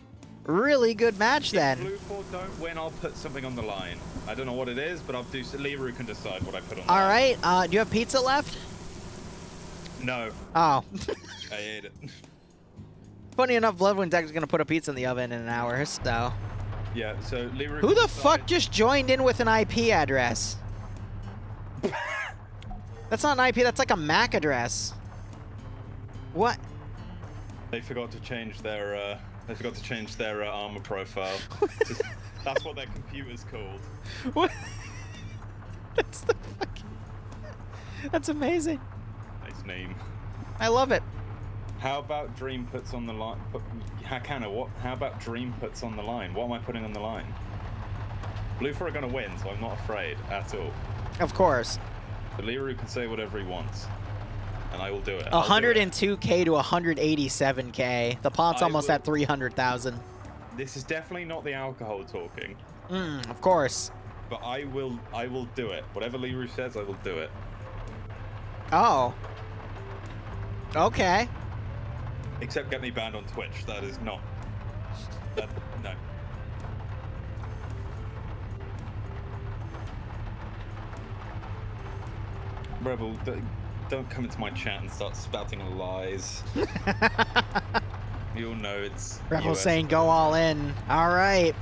good match then. If Blue 4 don't win, I'll put something on the line. I don't know what it is, but I'll do. Liru can decide what I put on. All the line. right. Do you have pizza left? No. Oh. I ate it. Funny enough, Bloodwind's actually going to put a pizza in the oven in an hour, so. Yeah, so Liru. Who can the decide. fuck just joined in with an IP address? That's not an IP, that's like a MAC address. What? They forgot to change their. They forgot to change their armor profile. That's what their computer's called. What? That's the fucking. That's amazing. Nice name. I love it. How about Dream puts on the line? How about Dream puts on the line? What am I putting on the line? Blue 4 are going to win, so I'm not afraid at all. Of course. But Liru can say whatever he wants, and I will do it. 102k to 187k. The pot's almost at 300,000. This is definitely not the alcohol talking, Of course. but I will do it. Whatever Liru says, I will do it. Oh. Okay. Except get me banned on Twitch. That is not. No. Rebel, don't come into my chat and start spouting lies. You'll know it's. Rebel US. saying go all in. All right.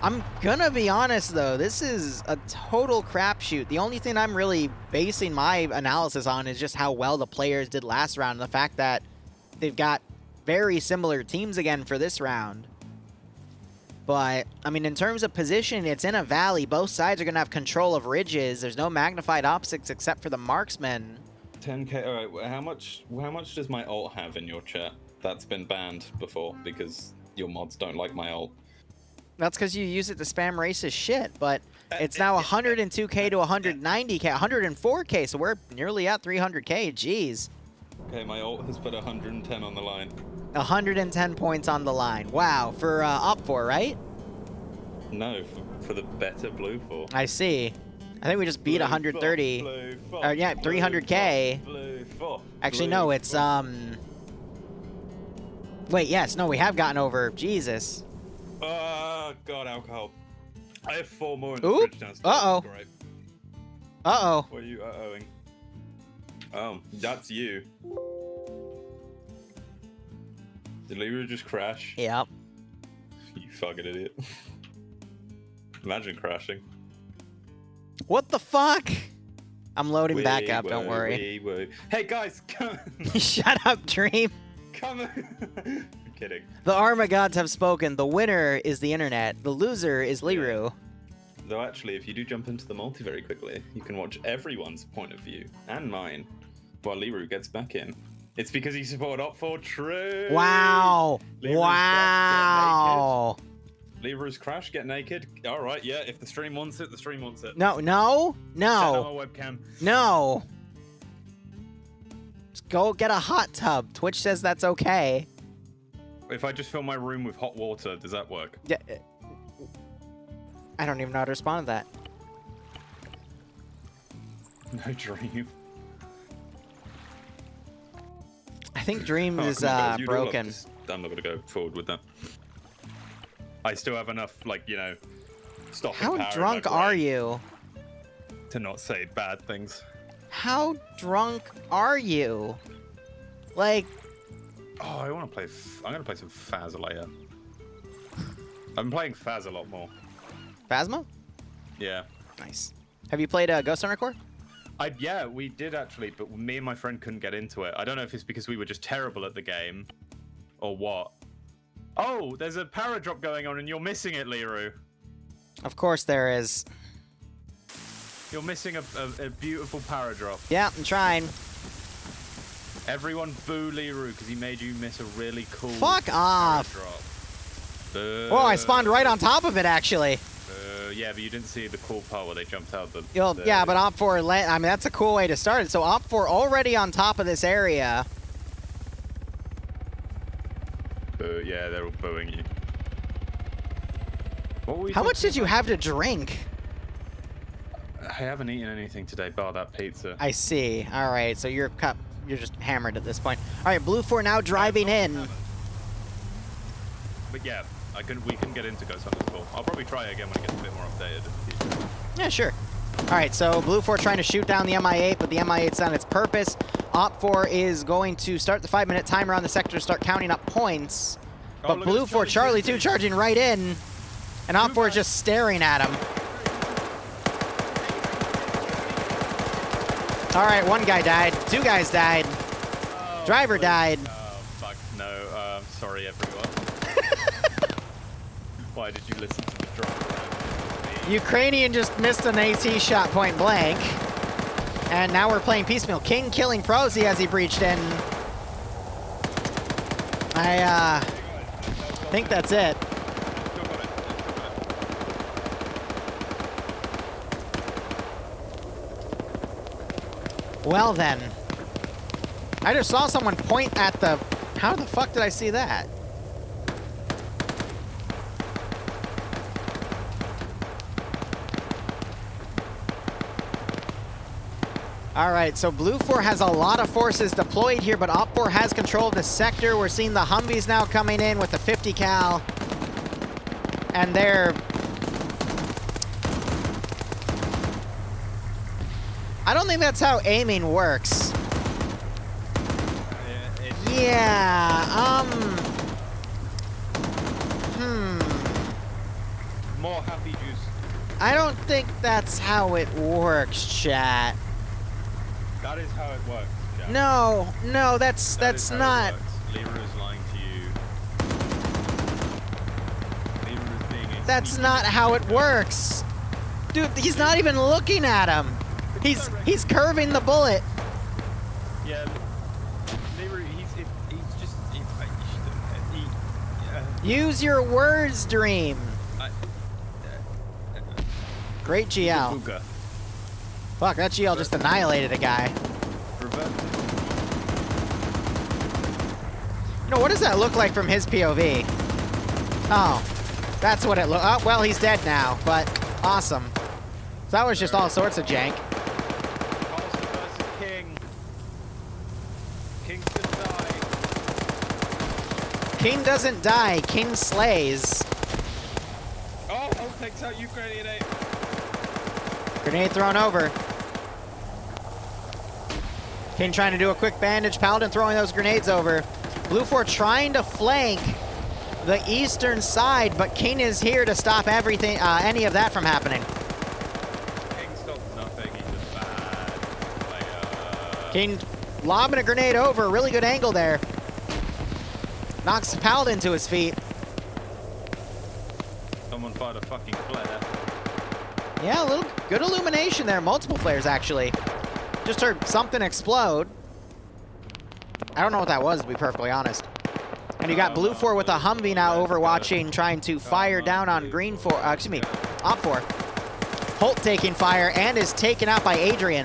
I'm gonna be honest though, this is a total crapshoot. The only thing I'm really basing my analysis on is just how well the players did last round and the fact that they've got very similar teams again for this round. But, I mean, in terms of position, it's in a valley. Both sides are going to have control of ridges. There's no magnified optics except for the marksman. 10k. All right. How much does my ult have in your chat? That's been banned before because your mods don't like my ult. That's because you use it to spam racist shit, but it's now 102k to 190k, 104k, so we're nearly at 300k. Jeez. Okay, my ult has put 110 on the line. 110 points on the line. Wow, for Op4, right? No, for the better Blue 4. I see. I think we just beat 130. Yeah, 300k. Blue 4. Actually, no, it's Wait, yes, no, we have gotten over. Jesus. Oh God, alcohol. I have 4 more in the Oop. fridge downstairs. Uh-oh. Great. Uh-oh. What are you uh-ohing? Oh, that's you. Did Liru just crash? Yep. You fucking idiot. Imagine crashing. What the fuck? I'm loading back up, don't worry. Hey guys, come. Shut up, Dream. Come on. I'm kidding. The Armagods have spoken. The winner is the internet. The loser is Liru. Though actually, if you do jump into the multi very quickly, you can watch everyone's point of view and mine while Liru gets back in. It's because he supported Op4. True. Wow. Wow. Liru's crash, get naked. All right, yeah. If the stream wants it, the stream wants it. No. Turn on my webcam. No. Just go get a hot tub. Twitch says that's okay. If I just fill my room with hot water, does that work? Yeah. I don't even know how to respond to that. No Dream. I think Dream is come on, guys, you do a lot. broken. I'm not gonna go forward with that. I still have enough, like, you know, stop. How drunk are you? To not say bad things. How drunk are you? Like, Oh, I want to play. I'm gonna play some Phas later. I'm playing Phas a lot more. Phasma? Yeah. Nice. Have you played Ghost Hunter Core? Yeah, we did actually, but me and my friend couldn't get into it. I don't know if it's because we were just terrible at the game, or what. Oh, there's a paradrop going on, and you're missing it, Liru. Of course there is. You're missing a beautiful paradrop. Yeah, I'm trying. Everyone boo Liru because he made you miss a really cool Fuck off. paradrop. Boo. Whoa, I spawned right on top of it, actually. Yeah, but you didn't see the cool part where they jumped out the... Yeah, but Op4, I mean, that's a cool way to start it. So Op4 already on top of this area. Yeah, they're all booing you. What were we How much talking did you about? have to drink? I haven't eaten anything today, bar that pizza. I see. All right, so you're just hammered at this point. All right, Blue 4 now driving in. But yeah, we can get into Ghost Hunter's Core. I'll probably try it again when it gets a bit more updated. Yeah, sure. All right, so Blue 4 trying to shoot down the MI8, but the MI8's done its purpose. Op4 is going to start the 5-minute timer on the sector to start counting up points. But Blue 4, Charlie 2 charging right in, and Op4 is just staring at him. All right, one guy died. 2 guys died. Oh, Driver died. Oh, fuck, no. Sorry, everyone. Why did you listen to the drop? Ukrainian just missed an AT shot point blank. And now we're playing piecemeal. King killing Prosy as he breached in. I think that's it. Well then. I just saw someone point at the... How the fuck did I see that? All right, so Blue 4 has a lot of forces deployed here, but Op 4 has control of the sector. We're seeing the Humvees now coming in with the 50 cal. And they're... I don't think that's how aiming works. Yeah, More happy juice. I don't think that's how it works, chat. That is how it works, Jack. No, that's not. Liru's lying to you. Liru's being a That's sneaky not how it cheater. works. Dude, he's not even looking at him. He's curving the bullet. Yeah, Liru, he's just Use your words, Dream. Great GL. Booga. Fuck, that GL just annihilated a guy. You know, what does that look like from his POV? Oh, that's what it look. Oh, well, he's dead now, but awesome. So that was just all sorts of jank. Carlson versus King. King's gonna die. King doesn't die, King slays. Oh, Hulk takes out Ukrainian 8. Grenade thrown over. King trying to do a quick bandage. Paladin throwing those grenades over. Blue 4 trying to flank the eastern side, but King is here to stop everything, any of that from happening. King stops nothing, he's just bad player. King lobbing a grenade over. Really good angle there. Knocks Paladin to his feet. Someone fired a fucking flare. Yeah, a little good illumination there. Multiple flares, actually. Just heard something explode. I don't know what that was, to be perfectly honest. And you got Blue 4 with a Humvee now overwatching, trying to fire down on Green 4, excuse me, Op 4. Holt taking fire and is taken out by Adrian.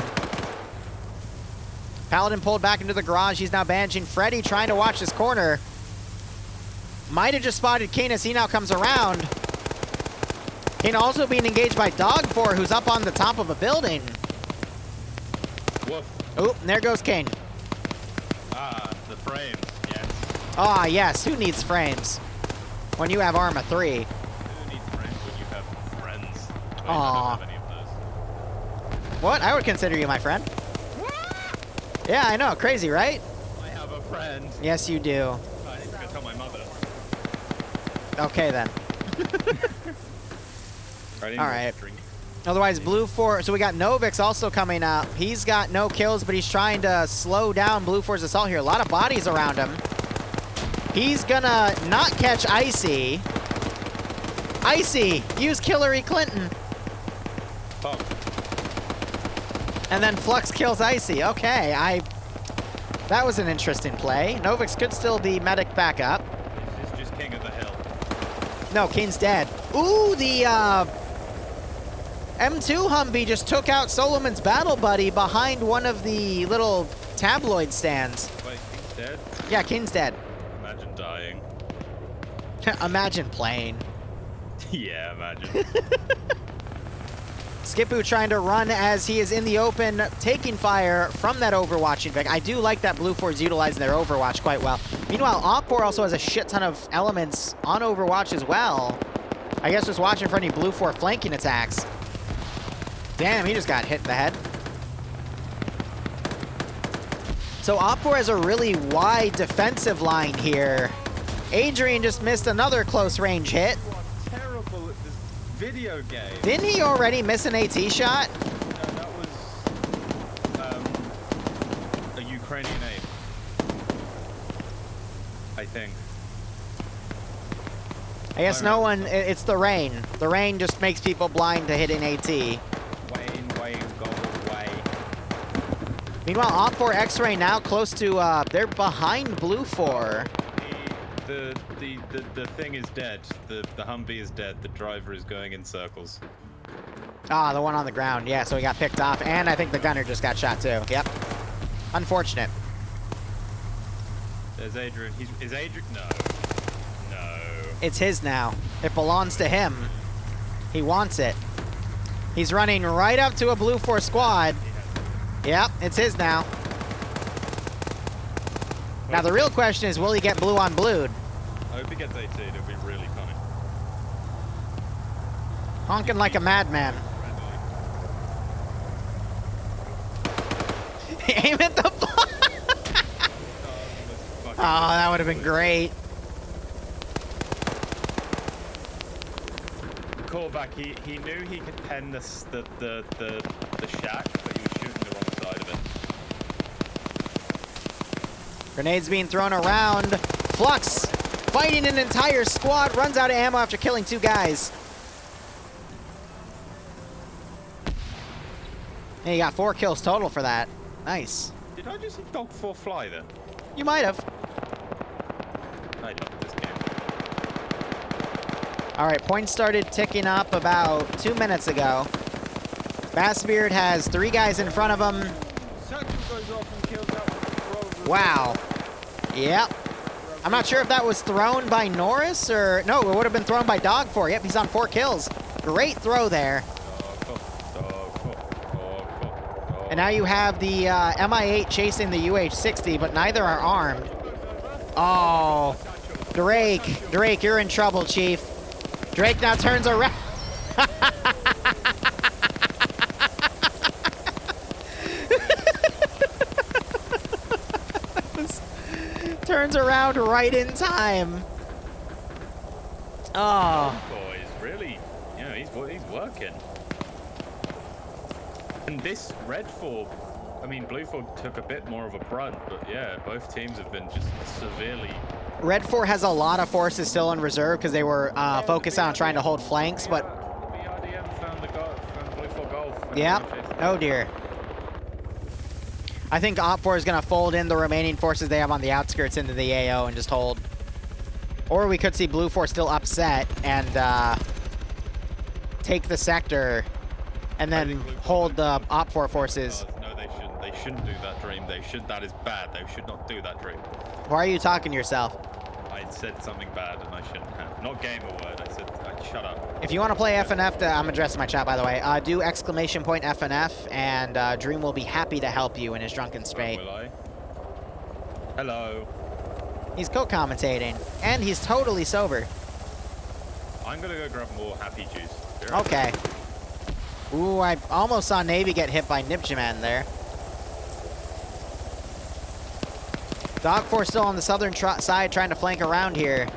Paladin pulled back into the garage. He's now bandaging. Freddy trying to watch his corner. Might have just spotted Kane as he now comes around. Kane also being engaged by Dog 4, who's up on the top of a building. Woof. Oh, and there goes Kane. Ah, the frames, yes. Ah, yes. Who needs frames when you have Arma 3? Who needs frames when you have friends? I Aw. don't have any of those. What? I would consider you my friend. Yeah, I know. Crazy, right? I have a friend. Yes, you do. I need to go tell my mother. Okay, then. All right. Otherwise, Blue 4. So we got Novix also coming up. He's got no kills, but he's trying to slow down Blue 4's assault here. A lot of bodies around him. He's gonna not catch Icy. Icy, use Hillary Clinton. Oh. And then Flux kills Icy. Okay, that was an interesting play. Novix could still be medic back up. This is just King of the Hill. No, King's dead. Ooh, the M2 Humvee just took out Solomon's battle buddy behind one of the little tabloid stands. Wait, King's dead? Yeah, King's dead. Imagine dying. Imagine playing. Yeah, imagine. Skipu trying to run as he is in the open, taking fire from that Overwatching Vic. I do like that Blue 4 is utilizing their Overwatch quite well. Meanwhile, Op4 also has a shit ton of elements on Overwatch as well. I guess just watching for any Blue 4 flanking attacks. Damn, he just got hit in the head. So Op4 has a really wide defensive line here. Adrian just missed another close range hit. Terrible at this video game. Didn't he already miss an AT shot? No, that was a Ukrainian aid. I think. I guess no one, it's the rain. The rain just makes people blind to hitting AT. Wayne, go away. Meanwhile, Op4 X-Ray now close to, they're behind Blue 4. The thing is dead. The Humvee is dead. The driver is going in circles. Ah, the one on the ground. Yeah, so he got picked off. And I think the gunner just got shot too. Yep. Unfortunate. There's Adrian. Is Adrian? No. No. It's his now. It belongs to him. He wants it. He's running right up to a Blue 4 squad. Yep, it's his now. Now the real question is, will he get blue on blued? I hope he gets 18. It'll be really funny. Honking like a madman. Aim at the ball. Oh, that would have been great. Callback. He knew he could pen the shack, but he was shooting the wrong side of it. Grenades being thrown around. Flux fighting an entire squad, runs out of ammo after killing 2 guys. And he got 4 kills total for that. Nice. Did I just see Dog 4 fly then? You might have. I love this game. All right, points started ticking up about 2 minutes ago. Bassbeard has 3 guys in front of him. Wow. Yep. I'm not sure if that was thrown by Norris or... No, it would have been thrown by Dog4. Yep, he's on 4 kills. Great throw there. And now you have the MI8 chasing the UH-60, but neither are armed. Oh. Drake, you're in trouble, Chief. Drake now turns around. Turns around right in time. Oh. Boy is really, you know, he's working. And this Red 4, I mean, Blue 4 took a bit more of a brunt, but yeah, both teams have been just severely. Red 4 has a lot of forces still in reserve because they were focused on trying to hold flanks, but. The BRDM found Blue 4 Golf. Yeah. Oh dear. I think Op4 is going to fold in the remaining forces they have on the outskirts into the AO and just hold. Or we could see Blue 4 still upset and take the sector and then hold the Op4 forces. No, they shouldn't. They shouldn't do that dream. That is bad. They should not do that dream. Why are you talking to yourself? I said something bad and I shouldn't have. Not gamer word. I said, shut up. If you want to play FNF, I'm addressing my chat, by the way. Do ! FNF, and Dream will be happy to help you in his drunken spate. Will I? Hello. He's co-commentating, and he's totally sober. I'm gonna go grab more happy juice. Okay. Ooh, I almost saw Navy get hit by Nibjaman there. Dog4 still on the southern side trying to flank around here.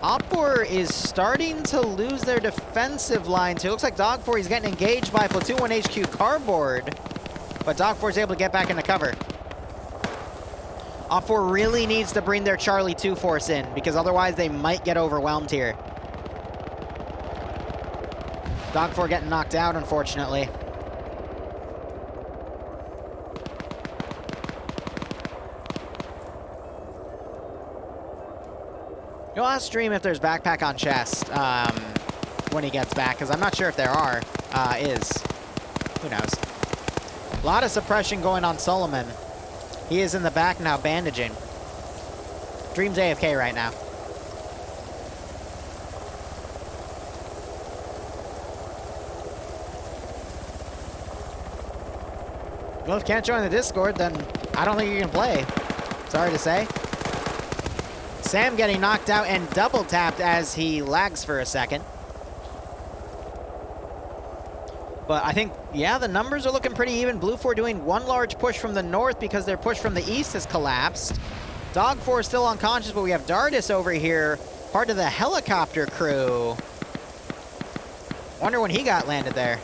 Op4 is starting to lose their defensive line too. It looks like Dog4 is getting engaged by Platoon 1 HQ Cardboard, but Dog4 is able to get back into cover. Op4 really needs to bring their Charlie 2 force in, because otherwise they might get overwhelmed here. Dog4 getting knocked out, unfortunately. You'll ask Stream if there's backpack on chest when he gets back, because I'm not sure if there is. Who knows? A lot of suppression going on Solomon. He is in the back now, bandaging. Dream's AFK right now. Well, if you can't join the Discord, then I don't think you can play. Sorry to say. Sam getting knocked out and double tapped as he lags for a second. But I think, yeah, the numbers are looking pretty even. Blue 4 doing one large push from the north because their push from the east has collapsed. Dog 4 is still unconscious, but we have Dardis over here, part of the helicopter crew. Wonder when he got landed there.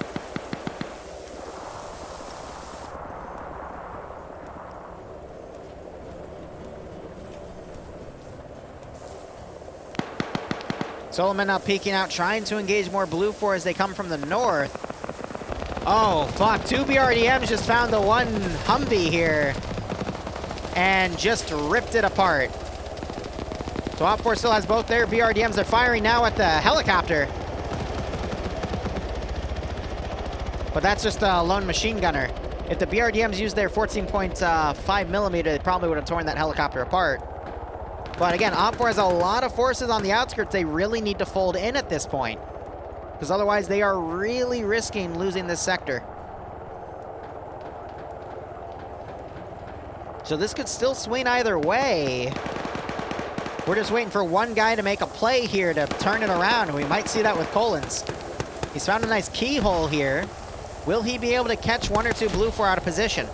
Solomon now peeking out, trying to engage more Blue 4 as they come from the north. Oh, fuck. 2 BRDMs just found the one Humvee here and just ripped it apart. So Op 4 still has both their BRDMs. They're firing now at the helicopter. But that's just a lone machine gunner. If the BRDMs used their 14.5 millimeter, they probably would have torn that helicopter apart. But again, Op 4 has a lot of forces on the outskirts. They really need to fold in at this point, because otherwise they are really risking losing this sector. So this could still swing either way. We're just waiting for one guy to make a play here to turn it around, and we might see that with Collins. He's found a nice keyhole here. Will he be able to catch one or two Blue 4 out of position?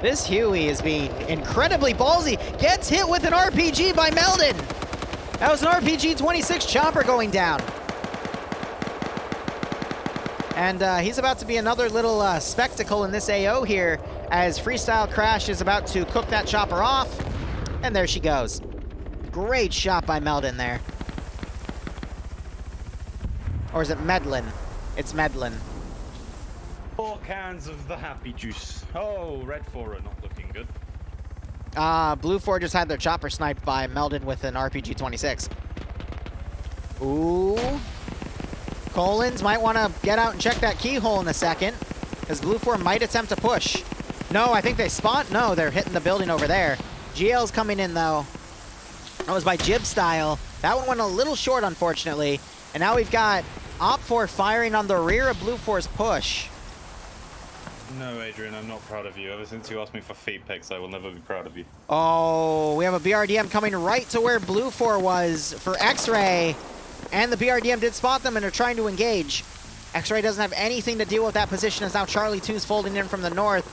This Huey is being incredibly ballsy. Gets hit with an RPG by Meldon. That was an RPG-26 chopper going down. And he's about to be another little spectacle in this AO here, as Freestyle Crash is about to cook that chopper off. And there she goes. Great shot by Meldon there. Or is it Medlin? It's Medlin. 4 cans of the happy juice. Oh, Red 4 are not looking good. Blue 4 just had their chopper sniped by Meldon with an RPG-26. Ooh. Collins might want to get out and check that keyhole in a second, because Blue 4 might attempt to push. No, I think they spot. No, they're hitting the building over there. GL's coming in, though. That was by Jib Style. That one went a little short, unfortunately. And now we've got Op 4 firing on the rear of Blue 4's push. No, Adrian, I'm not proud of you. Ever since you asked me for feet pics, I will never be proud of you. Oh, we have a BRDM coming right to where Blue 4 was for X-Ray. And the BRDM did spot them and are trying to engage. X-Ray doesn't have anything to deal with that position, as now Charlie 2's folding in from the north.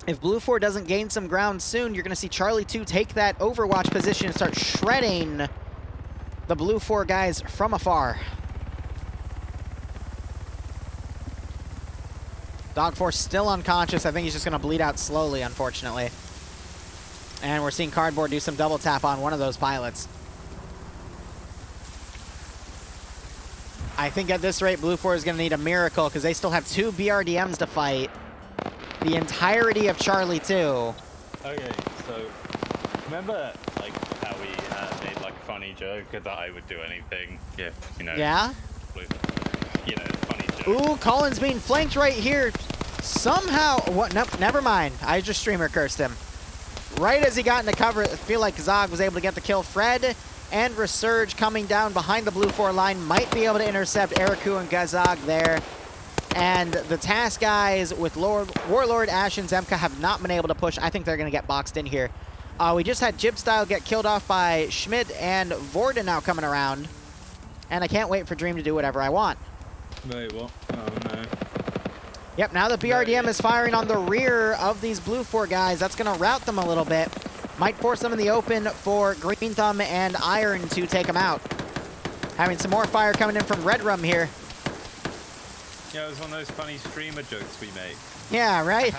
If Blue 4 doesn't gain some ground soon, you're going to see Charlie 2 take that Overwatch position and start shredding the Blue 4 guys from afar. Dog 4 still unconscious. I think he's just going to bleed out slowly, unfortunately. And we're seeing Cardboard do some double tap on one of those pilots. I think at this rate, Blue 4 is going to need a miracle, because they still have 2 BRDMs to fight the entirety of Charlie 2. Okay, so remember like how we made like a funny joke that I would do anything if, you know. Yeah? You know, funny joke. Ooh, Collins being flanked right here. Somehow, what? Nope, never mind. I just streamer cursed him. Right as he got into cover, I feel like Zog was able to get the kill. Fred and Resurge coming down behind the Blue 4 line might be able to intercept Eriku and Gazog there. And the task guys with Warlord, Ash, and Zemka have not been able to push. I think they're going to get boxed in here. We just had Jib Style get killed off by Schmidt, and Vorden now coming around. And I can't wait for Dream to do whatever I want. Wait, what? Oh, no. Yep, now the BRDM is firing on the rear of these Blue 4 guys. That's going to route them a little bit. Might force them in the open for Green Thumb and Iron to take them out. Having some more fire coming in from Red Rum here. Yeah, it was one of those funny streamer jokes we made. Yeah, right?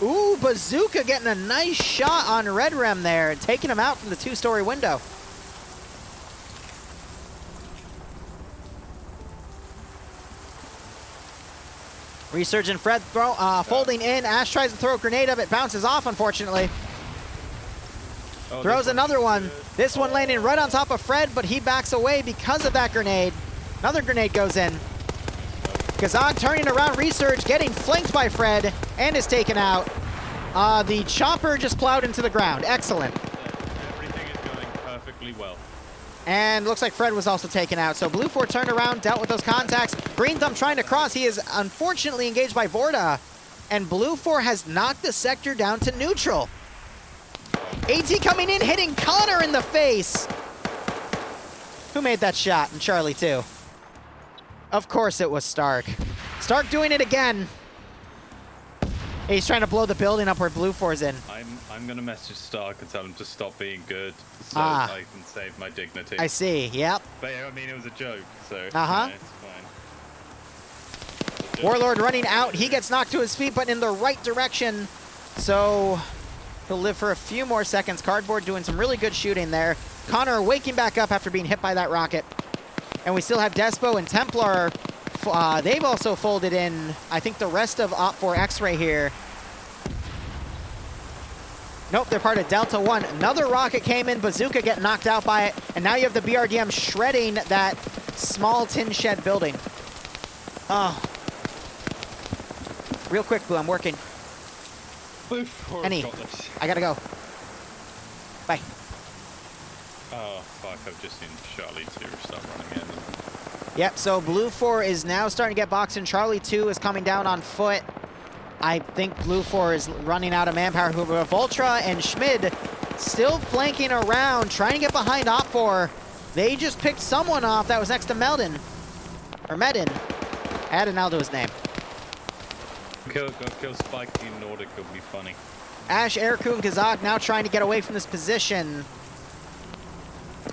Ooh, Bazooka getting a nice shot on Red Rum there, taking him out from the 2-story window. Resurgent Fred folding in. Ash tries to throw a grenade up. It bounces off, unfortunately. Oh, Throws another one. This one landing right on top of Fred, but he backs away because of that grenade. Another grenade goes in. Kazan turning around, Resurge, getting flanked by Fred, and is taken out. The chopper just plowed into the ground. Excellent. Everything is going perfectly well. And looks like Fred was also taken out. So Blue 4 turned around, dealt with those contacts. Green Thumb trying to cross. He is unfortunately engaged by Vorda. And Blue 4 has knocked the sector down to neutral. AT coming in, hitting Connor in the face. Who made that shot? And Charlie too. Of course it was Stark. Stark doing it again. He's trying to blow the building up where Blue 4's in. I'm gonna message Stark and tell him to stop being good so I can save my dignity. I see, yep. But I mean, it was a joke, so it's fine. Warlord running out. He gets knocked to his feet, but in the right direction. So he'll live for a few more seconds. Cardboard doing some really good shooting there. Connor waking back up after being hit by that rocket. And we still have Despo and Templar. They've also folded in, I think, the rest of Op4 X-Ray here. Nope, they're part of Delta 1. Another rocket came in. Bazooka getting knocked out by it. And now you have the BRDM shredding that small tin shed building. Oh. Real quick, Boo, I'm working. Any. I gotta go. Bye. Oh, fuck, I've just seen Charlie 2 start running in. Yep, so Blue 4 is now starting to get boxed in. Charlie 2 is coming down on foot. I think Blue 4 is running out of manpower. Voltra and Schmid still flanking around, trying to get behind Op4. They just picked someone off that was next to Meldon. Or Medin. Add an L to his name. Kill Spike in Nordic would be funny. Ash, Eriku, and Kazak now trying to get away from this position.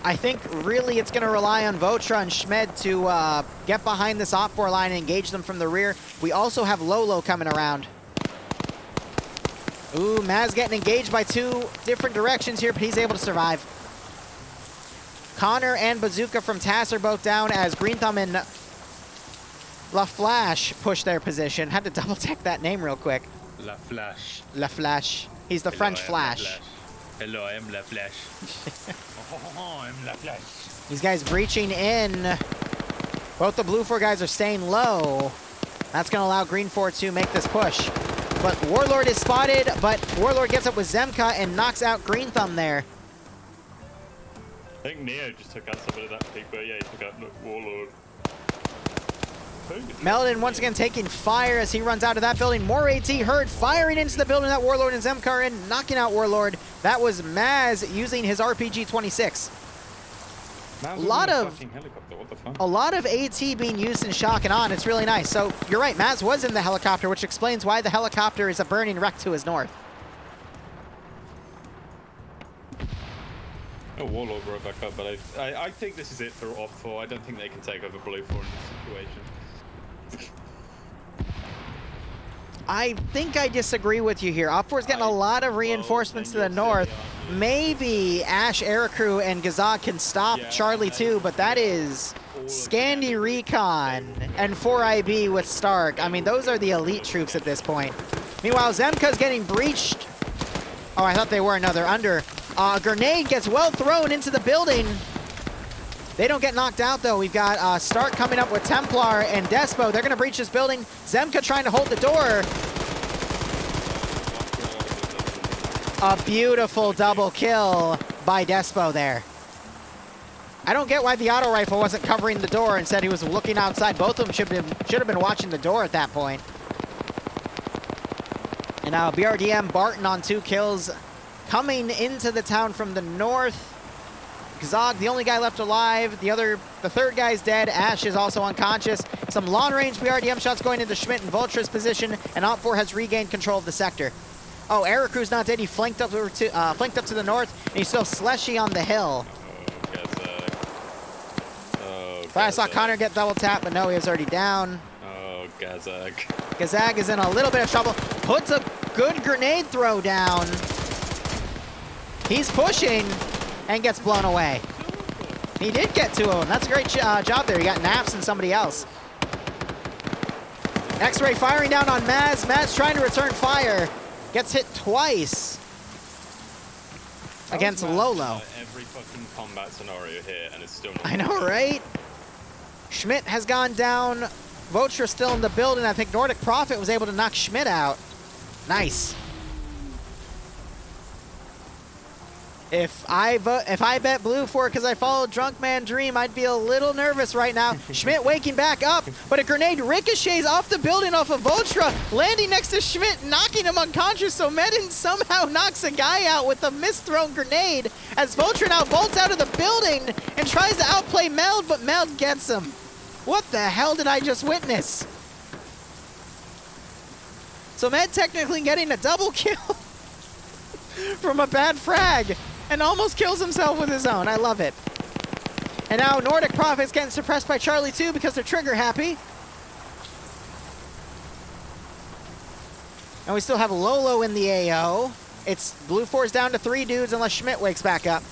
I think really it's going to rely on Votra and Schmed to get behind this Op4 line and engage them from the rear. We also have Lolo coming around. Ooh, Maz getting engaged by two different directions here, but he's able to survive. Connor and Bazooka from TAS are both down as Green Thumb and La Flash push their position. Had to double check that name real quick. La Flash. La Flash. He's the French Flash. Hello, I am La Flash. Oh, I'm La Flash. These guys breaching in. Both the Blue 4 guys are staying low. That's going to allow Green 4 to make this push. But Warlord is spotted, but Warlord gets up with Zemka and knocks out Green Thumb there. I think Neo just took out somebody that peak, but yeah, he took out Warlord. Meldon once again taking fire as he runs out of that building. More AT heard firing into the building that Warlord and Zemka are in, knocking out Warlord. That was Maz using his RPG-26. A lot of AT being used in Shock and On. It's really nice. So you're right, Maz was in the helicopter, which explains why the helicopter is a burning wreck to his north. Oh, Warlord brought back up, but I think this is it for Op4. I don't think they can take over Blue 4 in this situation. I think I disagree with you here. Op4's getting a lot of reinforcements to the north. Maybe Ash, Aircrew, and Gazak can stop Charlie too, but that is Scandi Recon and 4IB with Stark. I mean, those are the elite troops at this point. Meanwhile, Zemka's getting breached. Oh, I thought they were another under. Grenade gets well thrown into the building. They don't get knocked out, though. We've got Stark coming up with Templar and Despo. They're going to breach this building. Zemka trying to hold the door. A beautiful double kill by Despo there. I don't get why the auto rifle wasn't covering the door and said he was looking outside. Both of them should have been watching the door at that point. And now BRDM Barton on 2 kills. Coming into the town from the north. Zog, the only guy left alive. The third guy's dead. Ash is also unconscious. Some long-range BRDM shots going into Schmidt and Vultra's position, and Op4 has regained control of the sector. Oh, Ericru's not dead. He flanked up to the north, and he's still Slushy on the hill. I saw Connor get double tap, but no, he was already down. Oh, Gazag. Gazag is in a little bit of trouble. Puts a good grenade throw down. He's pushing and gets blown away. He did get to him. That's a great job there. He got naps and somebody else. X-Ray firing down on Maz. Maz trying to return fire. Gets hit twice against Lolo. Every fucking combat scenario here, and it's still not. I know, right? Schmidt has gone down. Votra still in the building. I think Nordic Prophet was able to knock Schmidt out. Nice. If I bet blue for it because I followed Drunk Man Dream, I'd be a little nervous right now. Schmidt waking back up, but a grenade ricochets off the building off of Voltra, landing next to Schmidt, knocking him unconscious, so Medin somehow knocks a guy out with a misthrown grenade as Voltra now bolts out of the building and tries to outplay Meld, but Meld gets him. What the hell did I just witness? So Med technically getting a double kill from a bad frag. And almost kills himself with his own. I love it. And now Nordic Prophet's getting suppressed by Charlie too because they're trigger happy. And we still have Lolo in the AO. It's Blue 4's down to 3 dudes unless Schmidt wakes back up.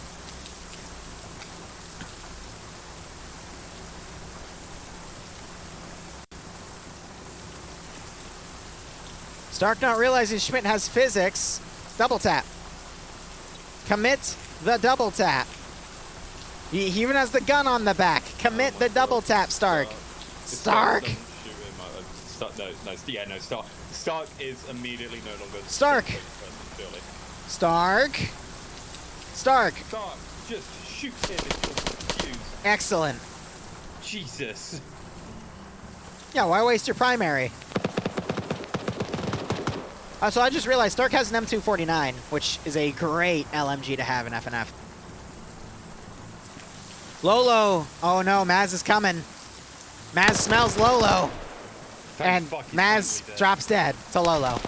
Stark not realizing Schmidt has physics. Double tap. Commit the double tap. He even has the gun on the back. Commit the double tap, Stark. Stark. Stark is immediately no longer. Stark. Stark. Stark. Stark just shoots him until confused. Excellent. Jesus. Yeah, why waste your primary? So I just realized Stark has an M249, which is a great LMG to have in FNF. Lolo. Oh no, Maz is coming. Maz smells Lolo. And Maz drops dead to Lolo.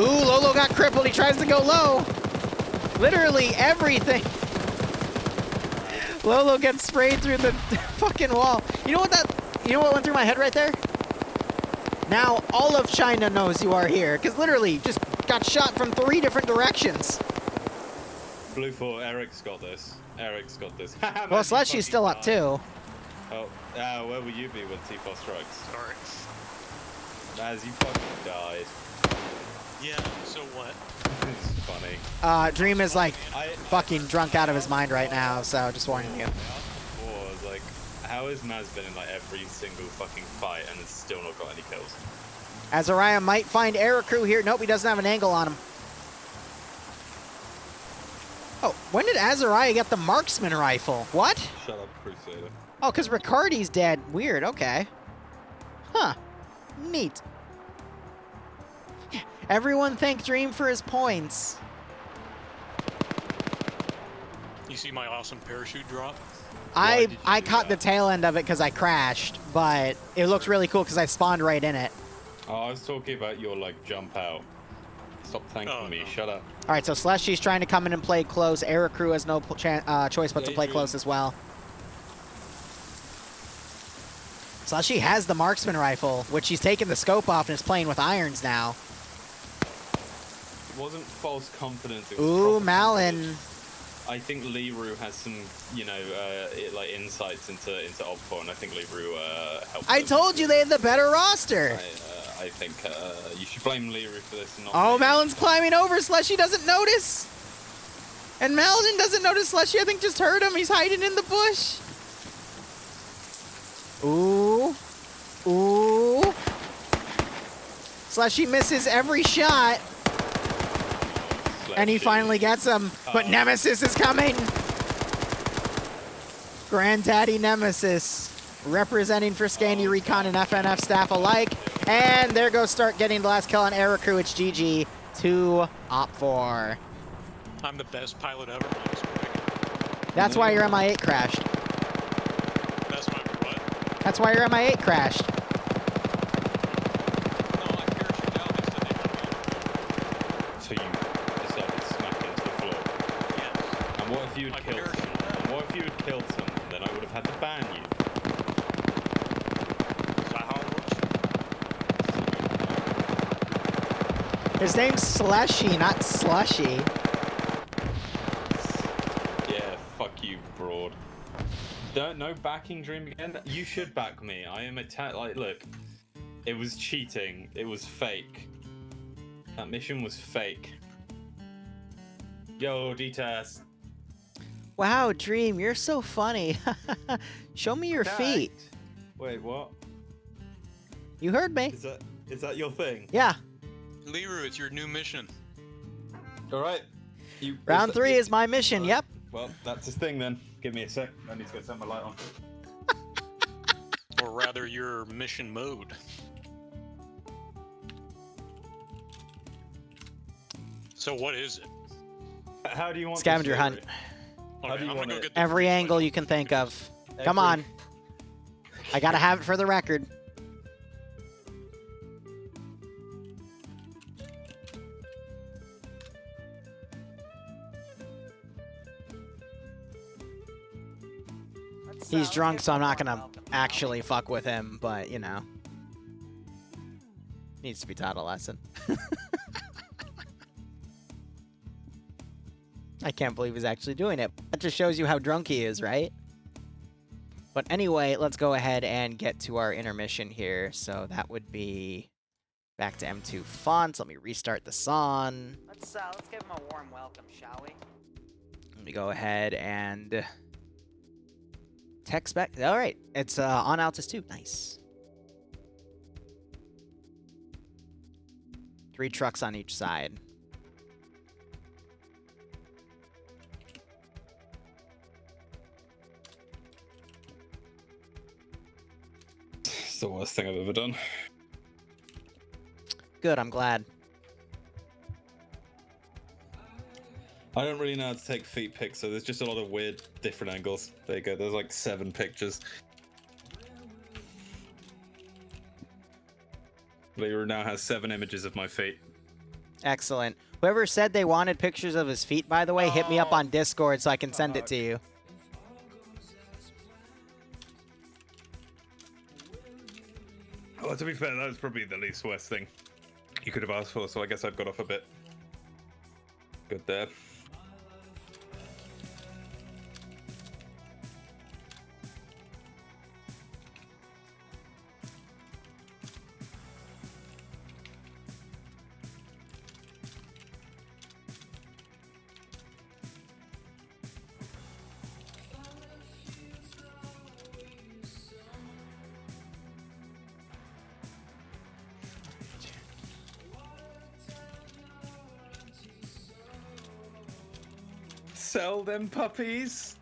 Ooh, Lolo got crippled. He tries to go low. Literally everything. Lolo gets sprayed through the fucking wall. You know what went through my head right there? Now all of China knows you are here, because literally just got shot from 3 different directions. Blue 4, Eric's got this. Eric's got this. Well, Slushy's still up too. Oh, where will you be when T4 strikes? Sorry. As you fucking died. Yeah, so what? It's funny. Dream is like fucking drunk out of his mind right now, so just warning you. Like, how has Maz been in like every single fucking fight and has still not got any kills? Azariah might find Ericru here. Nope, he doesn't have an angle on him. Oh, when did Azariah get the marksman rifle? What? Shut up, Crusader. Oh, because Riccardi's dead. Weird, okay. Huh. Neat. Everyone thank Dream for his points. You see my awesome parachute drop? I caught the tail end of it because I crashed, but it looks really cool because I spawned right in it. Oh, I was talking about your like jump out. Stop thanking me. No. Shut up. All right, so Slushy's trying to come in and play close. Ericru has no choice but to play close as well. Slushy has the marksman rifle, which he's taken the scope off and is playing with irons now. It wasn't false confidence. It was ooh, Malin. I think Liru has some, you know, like insights into Op4, and I think Liru helped. I told you they had the better roster. I think you should blame Liru for this. And not oh, Malin's climbing over. Slushy doesn't notice. And Malin doesn't notice Slushy. I think just heard him. He's hiding in the bush. Ooh. Ooh. Slushy misses every shot. And he finally gets him. But Nemesis is coming. Granddaddy Nemesis. Representing for Scandi Recon and FNF staff alike. And there goes Stark getting the last kill on Ericru. It's GG to Op4. I'm the best pilot ever. That's why your MI8 crashed. That's my what? That's why your MI8 crashed. No, I parachuted down next to the So you decided to smack into the floor. Yes. And what if you had killed someone? And what if you had killed someone? Then I would have had to ban you. Is that how it works? His name's Slushy, not Slushy. Yeah, fuck you, broad. No backing Dream again. You should back me. I am like, look, it was cheating. It was fake. That mission was fake. Yo, D-Test. Wow, Dream, you're so funny. Show me your feet. Wait, what? You heard me. Is that your thing? Yeah. Liru, it's your new mission. All right. Round 3 is my mission, yep. Well, that's his thing then. Give me a sec. I need to go turn my light on. Or rather, your mission mode. So what is it? How do you want Scavenger hunt. How do you I'm want gonna go it? get the Every brief angle right you can think of. Come on. I gotta have it for the record. He's drunk, so I'm not gonna actually fuck with him, but you know. Needs to be taught a lesson. I can't believe he's actually doing it. That just shows you how drunk he is, right? But anyway, let's go ahead and get to our intermission here. So that would be back to M2 fonts. Let me restart the song. Let's give him a warm welcome, shall we? Let me go ahead and text back. All right, it's on Altus 2. Nice. 3 trucks on each side. It's the worst thing I've ever done. Good, I'm glad. I don't really know how to take feet pics, so there's just a lot of weird, different angles. There you go, there's like 7 pictures. Liru now has 7 images of my feet. Excellent. Whoever said they wanted pictures of his feet, by the way, hit me up on Discord so I can send it to you. Well, to be fair, that was probably the least worst thing you could have asked for, so I guess I've got off a bit. Good there. Sell them puppies.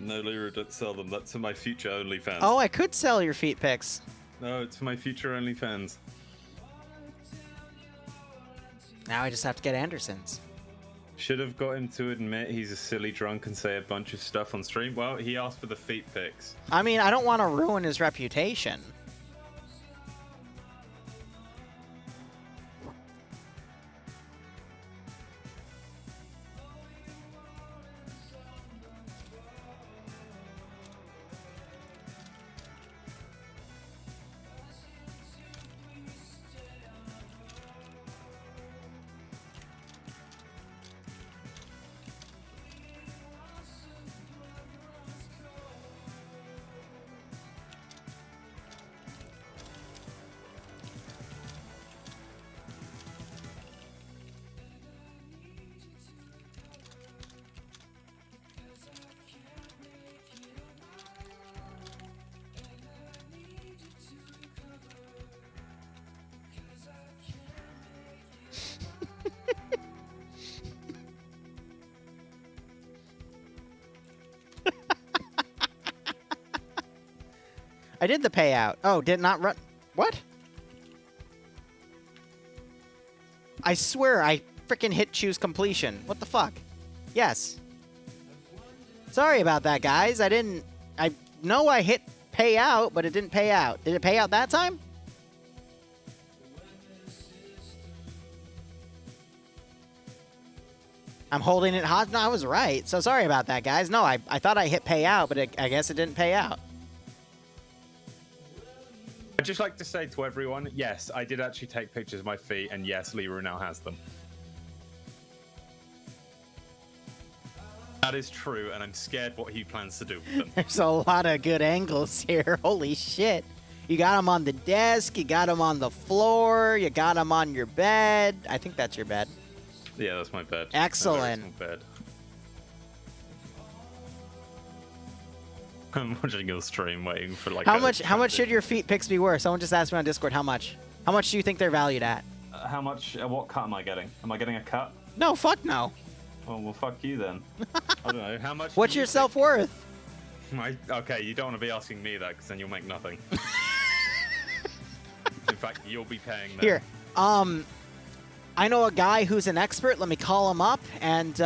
No, Liru, don't sell them. That's for my future OnlyFans. Oh, I could sell your feet pics. No, it's for my future OnlyFans. Now I just have to get Anderson's. Should have got him to admit he's a silly drunk and say a bunch of stuff on stream. Well, he asked for the feet pics. I mean, I don't want to ruin his reputation. I did the payout. Oh, did not run. What? I swear I freaking hit choose completion. What the fuck? Yes. Sorry about that, guys. I know I hit pay out, but it didn't pay out. Did it pay out that time? I'm holding it hot. No, I was right. So sorry about that, guys. No, I thought I hit pay out, but I guess it didn't pay out. I'd just like to say to everyone, yes, I did actually take pictures of my feet, and yes, Liru now has them. That is true, and I'm scared what he plans to do with them. There's a lot of good angles here. Holy shit. You got them on the desk. You got them on the floor. You got them on your bed. I think that's your bed. Yeah, that's my bed. Excellent. My bed. I'm watching your stream, waiting for like. How much should your feet pics be worth? Someone just asked me on Discord how much. How much do you think they're valued at? How much? What cut am I getting? Am I getting a cut? No, fuck no. Oh well, fuck you then. I don't know how much. What's your self-worth? Okay, you don't want to be asking me that because then you'll make nothing. In fact, you'll be paying them. Here, I know a guy who's an expert. Let me call him up, and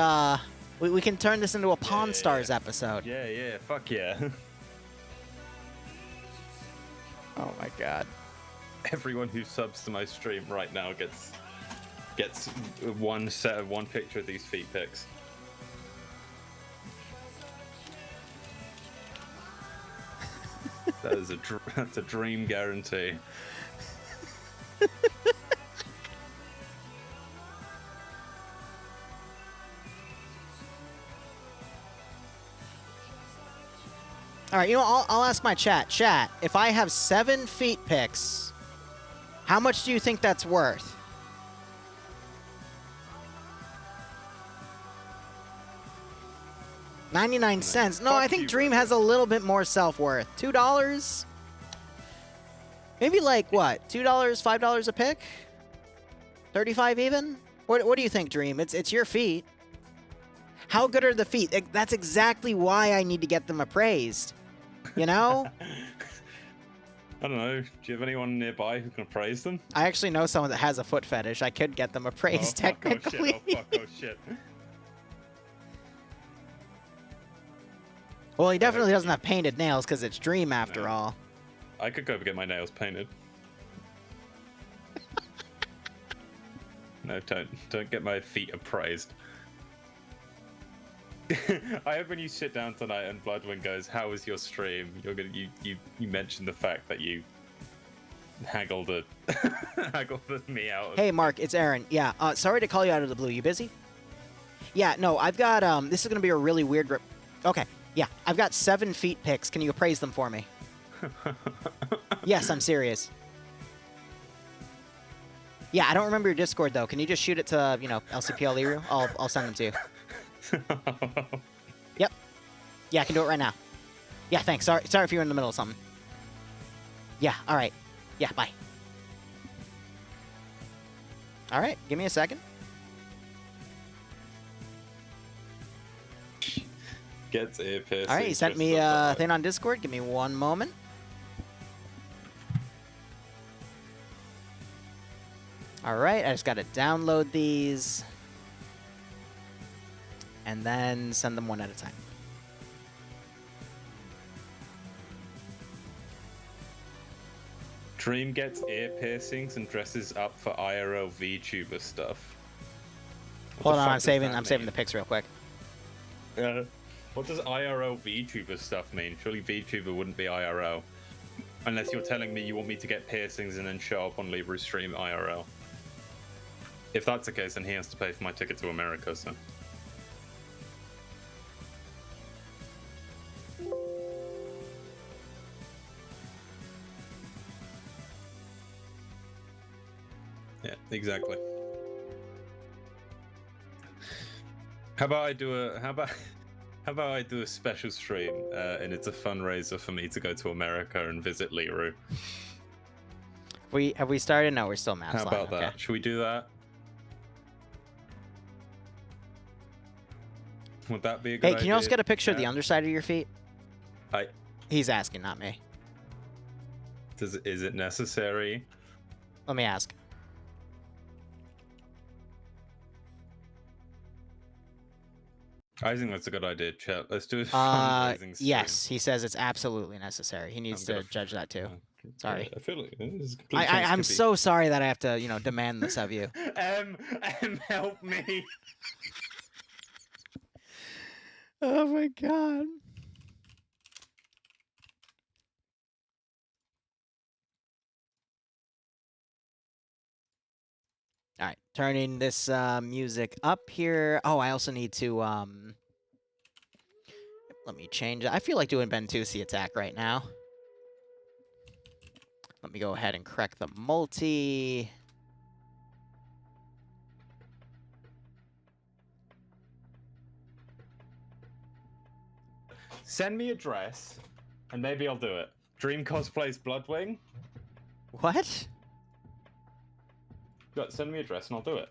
we can turn this into a Pawn Stars episode. Yeah, fuck yeah. Oh my god. Everyone who subs to my stream right now gets one picture of these feet pics. That's a dream guarantee. All right, you know, I'll ask my chat. Chat, if I have 7 feet pics, how much do you think that's worth? $0.99. No, I think Dream has a little bit more self-worth. $2? Maybe like what? $2, $5 a pic? 35 even? What do you think, Dream? It's your feet. How good are the feet? That's exactly why I need to get them appraised. You know? I don't know. Do you have anyone nearby who can appraise them? I actually know someone that has a foot fetish. I could get them appraised, technically. Oh shit. Well, he definitely doesn't have painted nails because it's Dream after all. I could go get my nails painted. No, don't get my feet appraised. I hope when you sit down tonight and Bloodwind goes, "How was your stream?" You mention the fact that you haggled me out. Hey, Mark, it's Aaron. Yeah, sorry to call you out of the blue. You busy? Yeah, no, I've got this is gonna be a really weird. Okay, yeah, I've got 7 feet pics. Can you appraise them for me? Yes, I'm serious. Yeah, I don't remember your Discord though. Can you just shoot it to LCPL Liru? I'll send them to you. Yep. Yeah, I can do it right now. Yeah, thanks. Sorry if you were in the middle of something. Yeah, all right. Yeah, bye. All right, give me a second. Gets ear piercing. All right, you sent me a thing on Discord. Give me one moment. All right, I just got to download these and then send them one at a time. Dream gets ear piercings and dresses up for IRL VTuber stuff. Hold on, I'm saving the pics real quick. What does IRL VTuber stuff mean? Surely VTuber wouldn't be IRL. Unless you're telling me you want me to get piercings and then show up on Liru's stream IRL. If that's the case, then he has to pay for my ticket to America, so. Yeah, exactly. How about I do a special stream and it's a fundraiser for me to go to America and visit Liru. Have we started? No, we're still maps. How about that? Okay. Should we do that? Would that be a good idea? Hey, can you also get a picture of the underside of your feet? I. He's asking, not me. Is it necessary? Let me ask. I think that's a good idea, chat. Let's do a fundraising stream. Yes, he says it's absolutely necessary. He needs to judge that too. Sorry. I feel like there's a complete chance I'm to be. so sorry that I have to, demand this of you. Help me. Oh my god. All right, turning this music up here. Oh, I also need to let me change it. I feel like doing Bentusi attack right now. Let me go ahead and correct the multi. Send me a dress, and maybe I'll do it. Dream cosplays Bloodwing. What? Send me a dress, and I'll do it.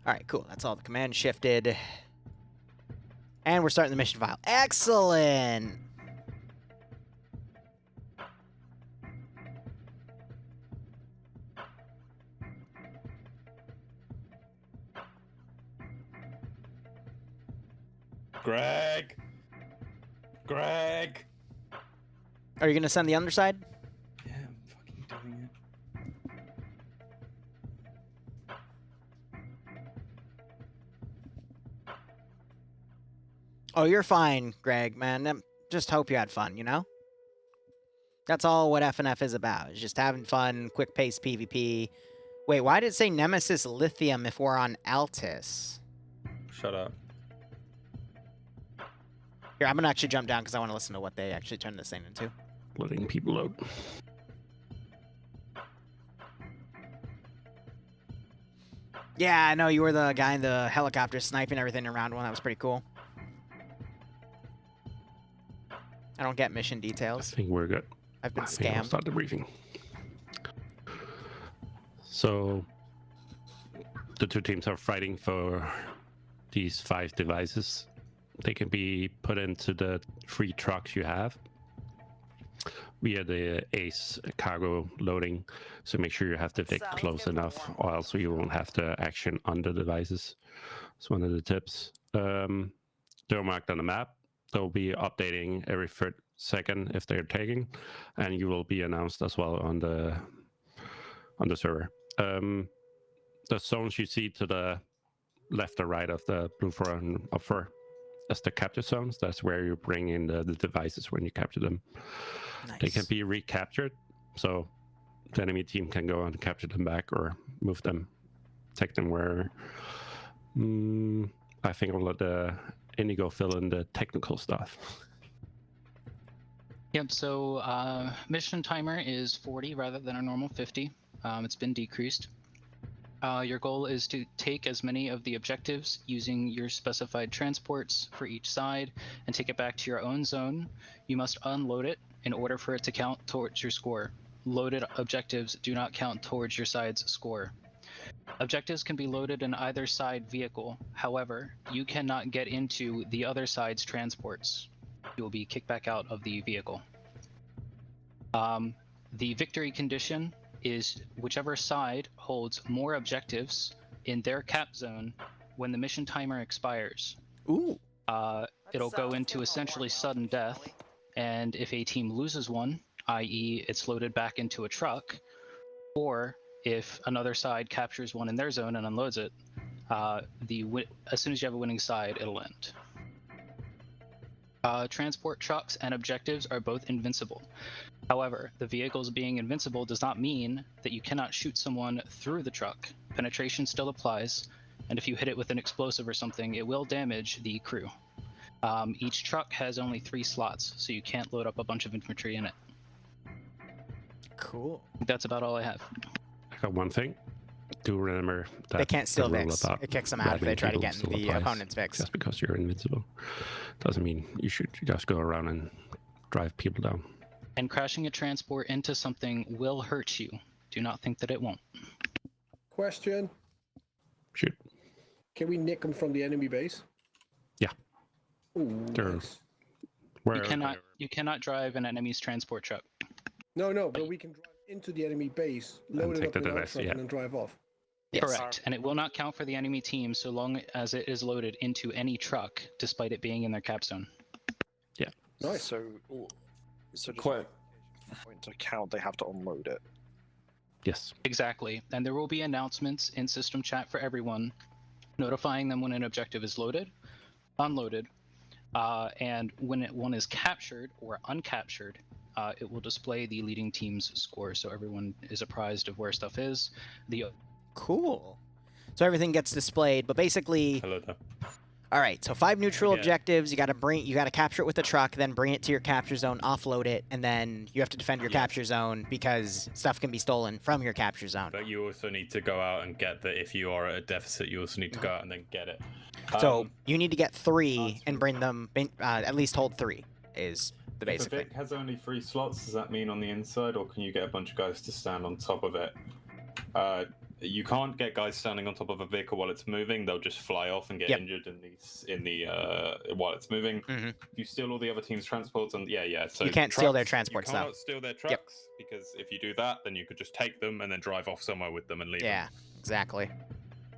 All right, cool. That's all the command shifted. And we're starting the mission file. Excellent! Greg! Greg! Are you going to send the underside? Yeah, I'm fucking doing it. Oh, you're fine, Greg, man. Just hope you had fun, That's all what FNF is about. It's just having fun, quick-paced PvP. Wait, why did it say Nemesis Lithium if we're on Altis? Shut up. Here, I'm going to actually jump down because I want to listen to what they actually turned this thing into. Letting people out. Yeah, I know you were the guy in the helicopter sniping everything around one. That was pretty cool. I don't get mission details. I think we're good. I've been I'll scammed. start the briefing. So, the two teams are fighting for these 5 devices. They can be put into the 3 trucks you have via the ACE cargo loading. So make sure you have the Vic close enough, or else you won't have the action on the devices. It's one of the tips. They're marked on the map. They'll be updating every 3rd second if they're tagging, and you will be announced as well on the server. The zones you see to the left or right of the blue and upper, that's the capture zones. That's where you bring in the devices when you capture them. Nice. They can be recaptured, so the enemy team can go and capture them back or move them, take them where. I think I'll let the Indigo fill in the technical stuff. Yep, so mission timer is 40 rather than our normal 50. It's been decreased. Your goal is to take as many of the objectives using your specified transports for each side and take it back to your own zone. You must unload it in order for it to count towards your score. Loaded objectives do not count towards your side's score. Objectives can be loaded in either side vehicle. However, you cannot get into the other side's transports. You will be kicked back out of the vehicle. The victory condition is whichever side holds more objectives in their cap zone when the mission timer expires. Ooh. It'll go into essentially sudden death, and if a team loses one, i.e. it's loaded back into a truck, or if another side captures one in their zone and unloads it, as soon as you have a winning side, it'll end. Transport trucks and objectives are both invincible. However, the vehicles being invincible does not mean that you cannot shoot someone through the truck. Penetration still applies, and if you hit it with an explosive or something, it will damage the crew. Each truck has only 3 slots, so you can't load up a bunch of infantry in it. Cool. That's about all I have. I got one thing. Do remember that they can't steal the rule Vix. about It kicks them out if they try to get in the applies. opponent's Vix. Just because you're invincible doesn't mean you should just go around and drive people down. And crashing a transport into something will hurt you. Do not think that it won't. Question. Shoot. Can we nick them from the enemy base? Yeah. Ooh, nice. You cannot drive an enemy's transport truck. No, but we can drive into the enemy base, load it up in our truck, and then drive off. Yes. Correct, and it will not count for the enemy team so long as it is loaded into any truck, despite it being in their capstone. Yeah. Nice. So just Quite. point to count, they have to unload it. Yes. Exactly, and there will be announcements in system chat for everyone, notifying them when an objective is loaded, unloaded, and when one is captured or uncaptured, it will display the leading team's score, so everyone is apprised of where stuff is. Cool. So everything gets displayed, but basically, Hello there. all right. So 5 neutral Yeah. objectives. You gotta capture it with the truck, then bring it to your capture zone, offload it, and then you have to defend your capture zone because stuff can be stolen from your capture zone. But you also need to go out and get if you are at a deficit, you also need to go out and then get it. So you need to get 3 and bring them. At least hold 3 is the If basic a thing. Vic has only 3 slots, does that mean on the inside, or can you get a bunch of guys to stand on top of it? You can't get guys standing on top of a vehicle while it's moving. They'll just fly off and get injured in the while it's moving. You steal all the other team's transports, and so you can't steal their transports, you though. cannot steal their trucks because if you do that, then you could just take them and then drive off somewhere with them and leave Yeah, them. exactly.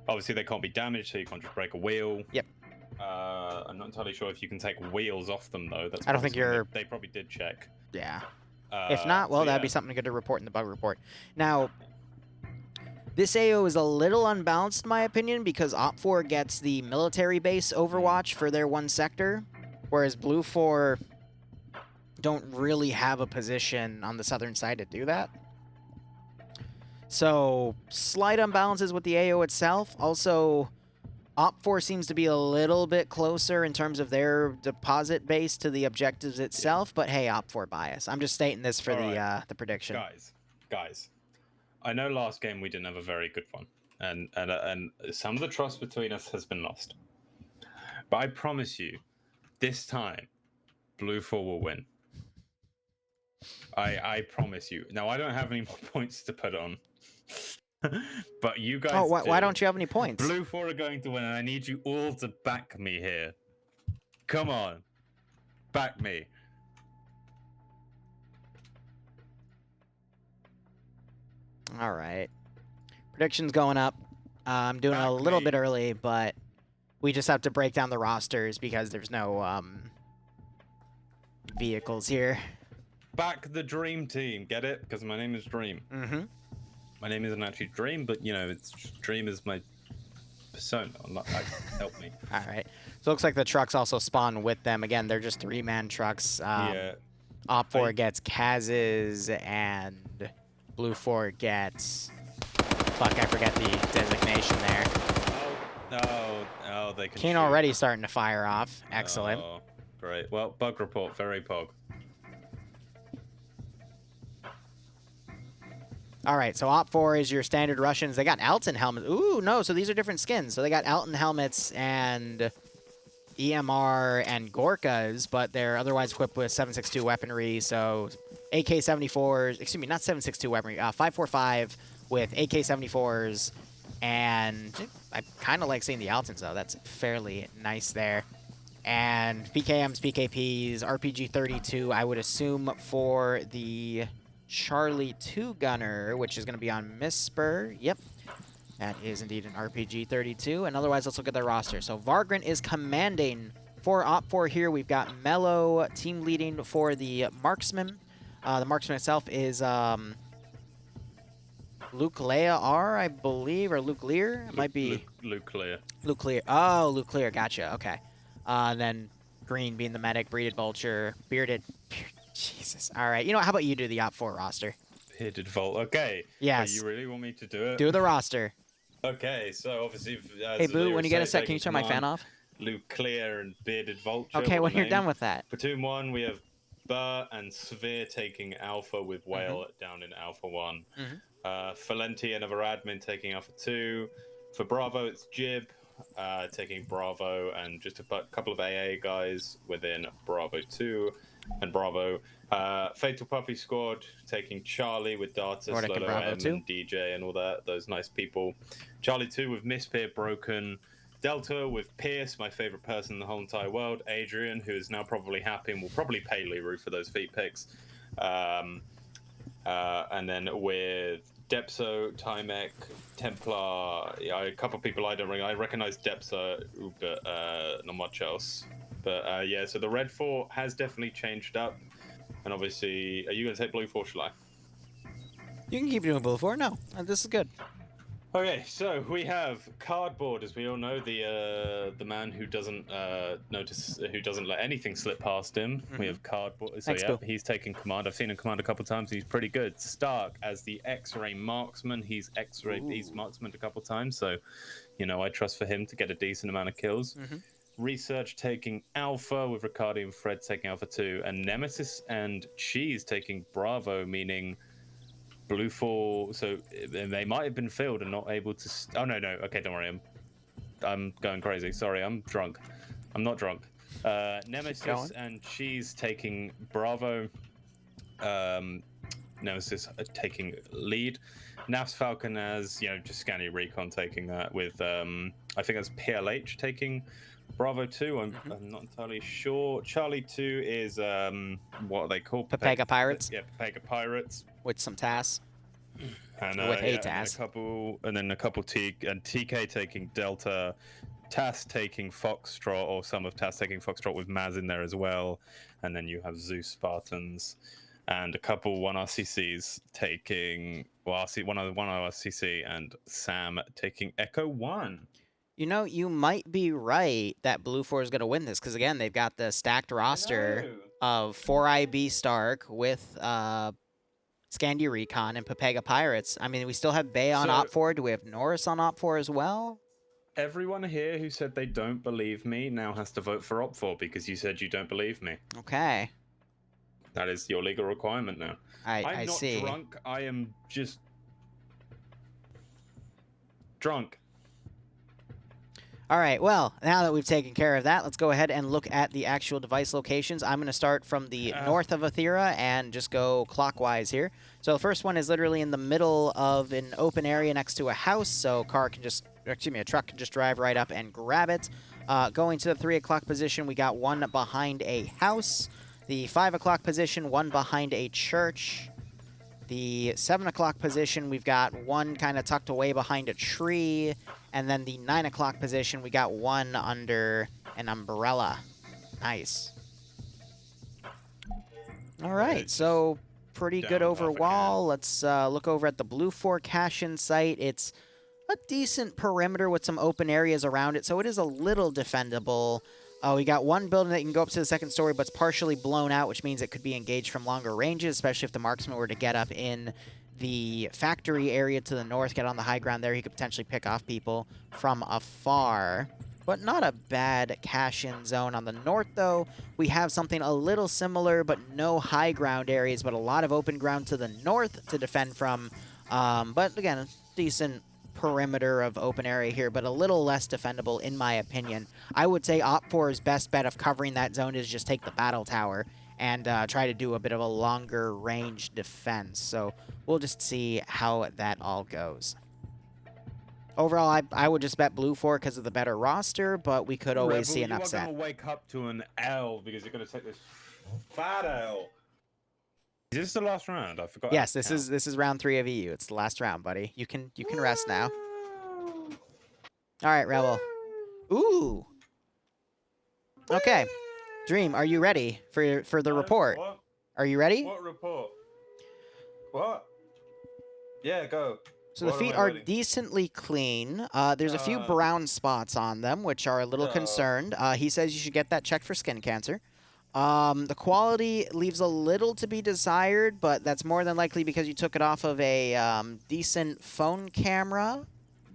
Obviously, they can't be damaged, so you can't just break a wheel. Yep. I'm not entirely sure if you can take wheels off them though. That's I don't think you're. They probably did check. Yeah. If not, well, so that'd be something good to report in the bug report. Now, this AO is a little unbalanced, in my opinion, because Op4 gets the military base Overwatch for their one sector, whereas Blue 4 don't really have a position on the southern side to do that. So, slight imbalances with the AO itself. Also, Op4 seems to be a little bit closer in terms of their deposit base to the objectives itself, but hey, Op4 bias. I'm just stating this for the prediction. Guys, I know last game we didn't have a very good one, and some of the trust between us has been lost. But I promise you, this time, Blue 4 will win. I promise you. Now, I don't have any more points to put on. But you guys why don't you have any points? Blue 4 are going to win, and I need you all to back me here. Come on. Back me. All right. Predictions going up. I'm doing a little bit early, but we just have to break down the rosters because there's no vehicles here. Back the Dream Team. Get it? Because my name is Dream. Mm-hmm. My name isn't actually Dream, but, you know, it's Dream is my persona. Help me. All right. So it looks like the trucks also spawn with them. Again, they're just 3-man trucks. Yeah. Op4 gets Kaz's, and Blue 4 gets... Fuck, I forget the designation there. Oh, they can Keen shoot. already starting to fire off. Excellent. Oh, great. Well, bug report. Very pog. All right, so Op4 is your standard Russians. They got Alton helmets. Ooh, no, so these are different skins. So they got Alton helmets and EMR and Gorkas, but they're otherwise equipped with 7.62 weaponry. So AK-74s, excuse me, not 7.62 weaponry, 5.45 with AK-74s. And I kind of like seeing the Altons, though. That's fairly nice there. And PKMs, PKPs, RPG-32, I would assume for the Charlie 2 gunner, which is going to be on Misper. Yep, that is indeed an RPG-32. And otherwise, let's look at their roster. So Vargrant is commanding for Op4 here. We've got Mello team leading for the Marksman. The Marksman itself is Luke Lear, I believe, or Luke Lear. It might be Luke Lear. Luke Lear. Oh, Luke Lear. Gotcha. Okay. Then Green being the medic, Bearded Vulture, Bearded. Jesus. All right. You know what? How about you do the Op4 roster? Bearded Vault. Okay. Yes. You really want me to do it? Do the roster. Okay. So obviously, hey Boo, when you get a sec, can you turn my fan off? Luke Clear and Bearded Vulture. Okay, when you're done with that. Platoon 1, we have Burr and Sphere taking Alpha with Whale down in Alpha 1. Valenti, another admin, taking Alpha 2. For Bravo, it's Jib taking Bravo, and just a couple of AA guys within Bravo 2 and Bravo. Fatal Puppy Squad taking Charlie with Dartus, Lolo M, and DJ, and all that. Those nice people. Charlie 2 with Mispeer, Broken. Delta with Pierce, my favorite person in the whole entire world. Adrian, who is now probably happy and will probably pay Liru for those feet picks. And then with Depso, Timek, Templar. Yeah, a couple people I don't I recognize Depso, but not much else. But yeah, so the red 4 has definitely changed up. And obviously, are you going to take blue 4, shall I? You can keep doing blue 4. No, this is good. Okay, so we have Cardboard, as we all know, the man who doesn't who doesn't let anything slip past him. We have Cardboard. So Thanks, yeah, Bill. he's taken command. I've seen him command a couple times. He's pretty good. Stark as the X-ray marksman. He's marksman a couple times. So, you know, I trust for him to get a decent amount of kills. Research taking Alpha with Ricardi and Fred taking Alpha 2, and Nemesis and Cheese taking Bravo, meaning blue 4, so they might have been filled and not able to. Oh no, okay, don't worry. I'm going crazy. Sorry, I'm drunk. I'm not drunk. Nemesis and Cheese taking Bravo. Nemesis taking lead. Nafs Falcon as just Scanny Recon taking that with I think that's PLH taking Bravo 2. I'm not entirely sure. Charlie 2 is what are they called? Pepega Pirates. Yeah, Pepega Pirates. With some TAS. And with a yeah, TAS. and then a couple TK taking Delta, TAS taking Foxtrot, or some of TAS taking Foxtrot with Maz in there as well. And then you have Zeus Spartans and a couple 1RCCs taking one RCC and Sam taking Echo 1. You know, you might be right that Blue 4 is going to win this, because, again, they've got the stacked roster of 4IB Stark with Scandy Recon and Pepega Pirates. I mean, we still have Bay on Op 4. Do we have Norris on Op 4 as well? Everyone here who said they don't believe me now has to vote for Op 4 because you said you don't believe me. Okay. That is your legal requirement now. I see. I'm not drunk. I am just drunk. All right, well, now that we've taken care of that, let's go ahead and look at the actual device locations. I'm going to start from the north of Athera and just go clockwise here. So the first one is literally in the middle of an open area next to a house, so a truck can just drive right up and grab it. Going to the 3 o'clock position, we got one behind a house. The 5 o'clock position, one behind a church. The 7 o'clock position, we've got one kind of tucked away behind a tree. And then the 9 o'clock position, we got one under an umbrella. Nice. All right, so pretty good overall. Let's look over at the Blue 4 cash-in site. It's a decent perimeter with some open areas around it, so it is a little defendable. We got one building that can go up to the 2nd story, but it's partially blown out, which means it could be engaged from longer ranges, especially if the marksman were to get up in the factory area to the north, get on the high ground there. He could potentially pick off people from afar. But not a bad cash-in zone. On the north, though, we have something a little similar, but no high ground areas, but a lot of open ground to the north to defend from. But again, a decent perimeter of open area here, but a little less defendable in my opinion. I would say Op 4's best bet of covering that zone is just take the battle tower and try to do a bit of a longer range defense. So we'll just see how that all goes. Overall, I would just bet Blue 4 because of the better roster, but we could always see an upset. You're going to wake up to an L because you're going to take this fat L. Is this the last round? I forgot. Yes, this is round 3 of EU. It's the last round, buddy. You can rest now. All right, Rebel. Ooh. Okay. Dream, are you ready for the report? What? Are you ready? What report? What? Yeah, go. So the feet are decently clean. There's a few brown spots on them, which are a little concerned. He says you should get that checked for skin cancer. The quality leaves a little to be desired, but that's more than likely because you took it off of a decent phone camera.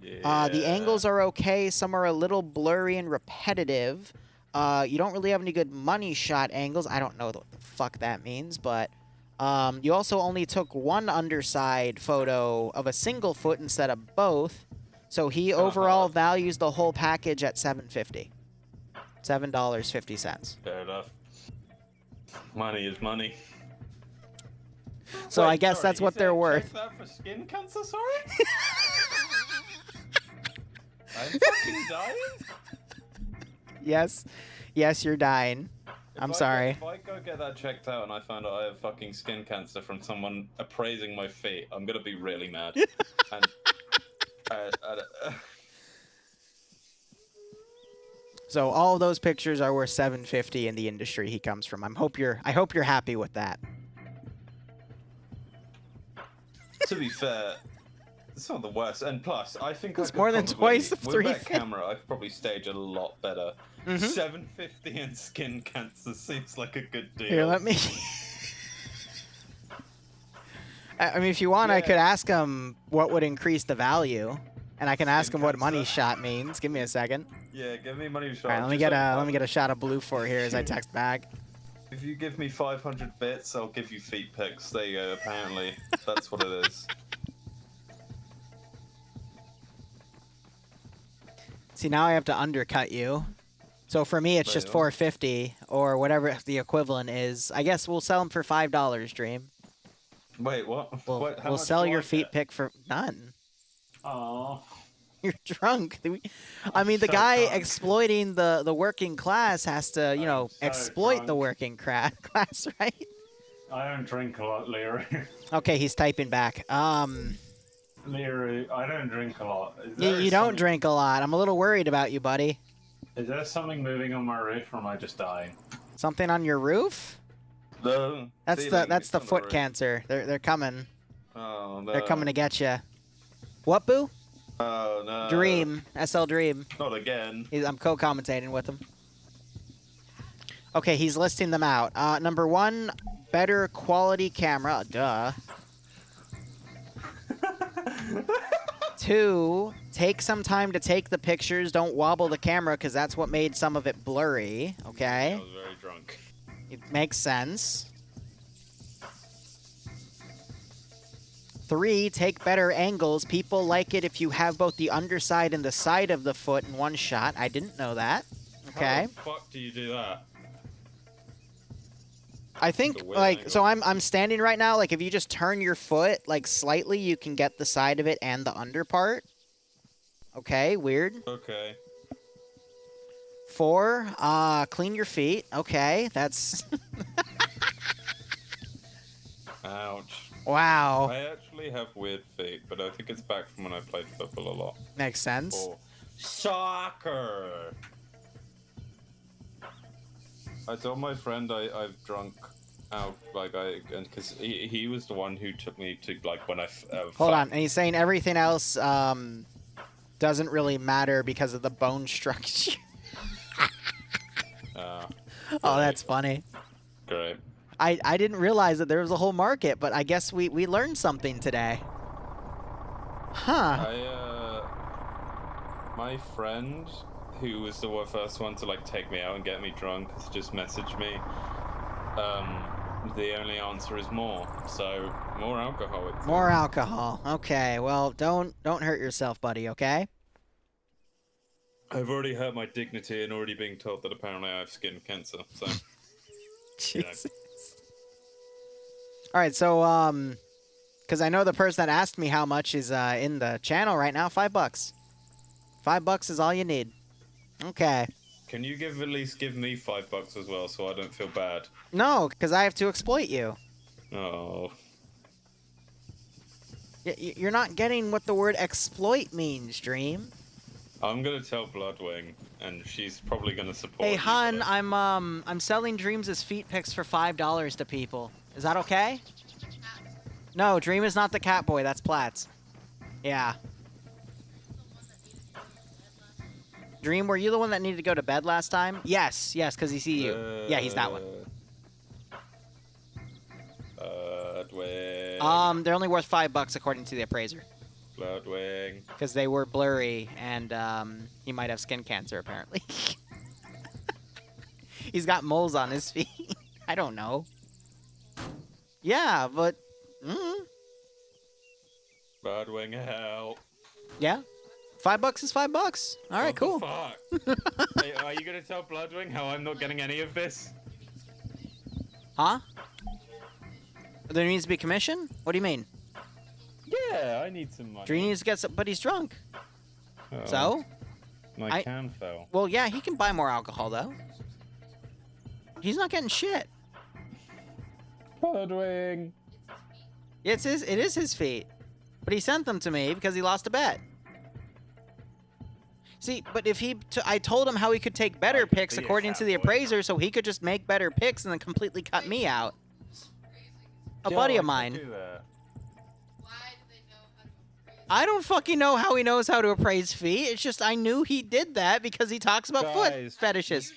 Yeah. The angles are okay. Some are a little blurry and repetitive. You don't really have any good money shot angles. I don't know what the fuck that means, but you also only took one underside photo of a single foot instead of both. So he overall values the whole package at $7.50. $7.50. Fair enough. Money is money. So wait, I guess that's what they're worth. That for skin cancer, sorry? I'm fucking dying? Yes, you're dying. I'm sorry. If I go get that checked out and I find out I have fucking skin cancer from someone appraising my feet, I'm gonna be really mad. And, So all of those pictures are worth $750 in the industry he comes from. I hope you're happy with that. to be fair, it's not the worst. And plus, I think it's I could more than twice the with that $350. camera, I could probably stage a lot better. $750 in skin cancer seems like a good deal. Here, let me. I mean, if you want, I could ask him what would increase the value, and I can ask him what money shot means. Give me a second. Yeah, give me money shot. All right, let me get a shot of blue for here as I text back. If you give me 500 bits, I'll give you feet pics. There you go. Apparently, that's what it is. See, now I have to undercut you. So for me, it's just $450 or whatever the equivalent is. I guess we'll sell them for $5, Dream. Wait, what? We'll sell your feet pic for none. Oh. You're drunk. I mean, the guy exploiting the working class has to, you know, exploit the working class, right? I don't drink a lot, Liru. Okay, he's typing back. Liru, I don't drink a lot. You don't drink a lot. I'm a little worried about you, buddy. Is there something moving on my roof, or am I just dying? Something on your roof? No. That's the foot cancer. They're coming. Oh no. They're coming to get you. What, boo? Oh no. Dream. SL Dream. Not again. I'm co-commentating with him. Okay, he's listing them out. Number 1, better quality camera. Duh. 2, take some time to take the pictures. Don't wobble the camera because that's what made some of it blurry. Okay. I was very drunk. It makes sense. 3, take better angles. People like it if you have both the underside and the side of the foot in one shot. I didn't know that. Okay. How the fuck do you do that? I think, like, so I'm standing right now. Like, if you just turn your foot, like, slightly, you can get the side of it and the under part. Okay, weird. Okay. 4, clean your feet. Okay, that's... Ouch. Wow. I actually have weird feet, but I think it's back from when I played football a lot. Makes sense. Or soccer. I told my friend I've drunk out, like, because he was the one who took me to, like, when I... Hold on, and he's saying everything else doesn't really matter because of the bone structure. Oh, that's funny. Great. I didn't realize that there was a whole market, but I guess we learned something today. Huh. My friend, who was the first one to, like, take me out and get me drunk, has just messaged me. The only answer is more. So, more alcohol. More alcohol. Okay, well, don't hurt yourself, buddy, okay? I've already hurt my dignity and already being told that apparently I have skin cancer, so... Jesus. All right, so, because I know the person that asked me how much is in the channel right now, $5. $5 is all you need. Okay. Can you at least give me $5 as well, so I don't feel bad? No, because I have to exploit you. Oh. You're not getting what the word exploit means, Dream. I'm gonna tell Bloodwing, and she's probably gonna support. Hey, you, hun, I'm selling Dreams as feet pics for $5 to people. Is that okay? No, Dream is not the cat boy. That's Platts. Yeah. Dream, were you the one that needed to go to bed last time? Yes, because he see you. Yeah, he's that one. Bloodwing. They're only worth $5 according to the appraiser. Bloodwing. Because they were blurry, and he might have skin cancer, apparently. He's got moles on his feet. I don't know. Yeah, but... Bloodwing, help. Yeah? $5 is $5. All right, cool. Fuck. Hey, are you gonna tell Bloodwing how I'm not getting any of this? Huh? There needs to be commission? What do you mean? Yeah, I need some money. Dream needs to get some, but he's drunk. Oh, So? My can fell. Well, yeah, he can buy more alcohol, though. He's not getting shit. Bloodwing. It is his feet. But he sent them to me because he lost a bet. See, but if I told him how he could take better picks according to the appraiser, so he could just make better picks and then completely cut me out. A buddy of mine. I don't fucking know how he knows how to appraise feet. It's just I knew he did that because he talks about foot fetishes.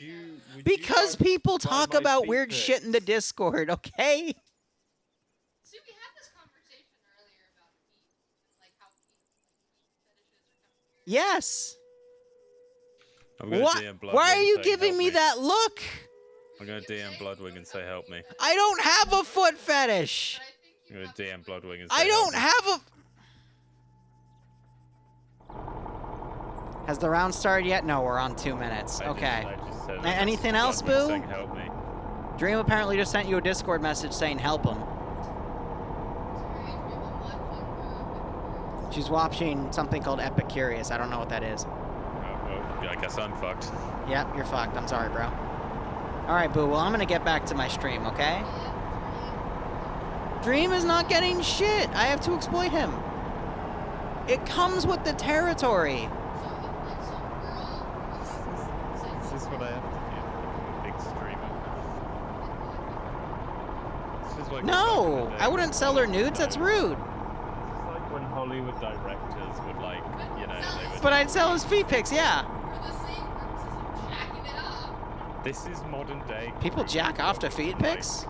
Because people talk about weird shit in the Discord, okay? See, we had this conversation earlier about feet and like how feet fetishes are kind of weird. Yes. What? Why are you giving me that look? I'm gonna DM Bloodwing and say help me. I don't have a foot fetish. I'm gonna DM Bloodwing and say I don't help me. have a... Has the round started yet? No, we're on 2 minutes. Okay. I just said Anything else, Bloodwing Boo? saying help me. Dream apparently just sent you a Discord message saying help him. She's watching something called Epicurious. I don't know what that is. Well, I guess I'm fucked. Yep, you're fucked. I'm sorry, bro. Alright, Boo. Well, I'm gonna get back to my stream, okay? Dream is not getting shit. I have to exploit him. It comes with the territory. Is this what I have to do to become a big streamer? This is like No! I wouldn't sell her nudes. That's rude. This is like when Hollywood directors would like, you know, they would... But I'd sell his feet pics, yeah. This is modern day. People jack off to feet pics?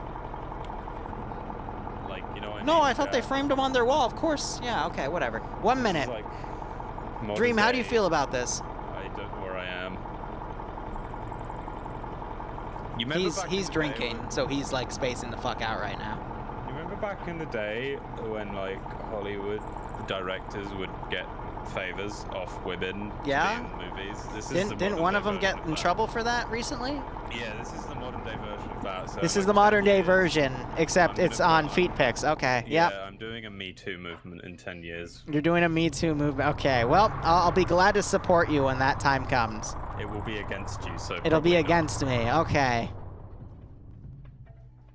Like, you know what I mean? No, I thought they framed them on their wall. Of course. Yeah, okay, whatever. 1 minute. Like Dream, how do you feel about this? I don't know where I am. He's drinking, so he's like spacing the fuck out right now. You remember back in the day when like Hollywood directors would get favors off women to be in movies? This is Didn't one of them get in trouble for that recently? Yeah, this is the modern day version of that. So This is the modern day version, except it's on feet pics. Okay, yeah, yep. I'm doing a Me Too movement in 10 years. You're doing a Me Too movement. Okay, well, I'll be glad to support you when that time comes. It will be against you, so It'll be probably not. against me. Okay.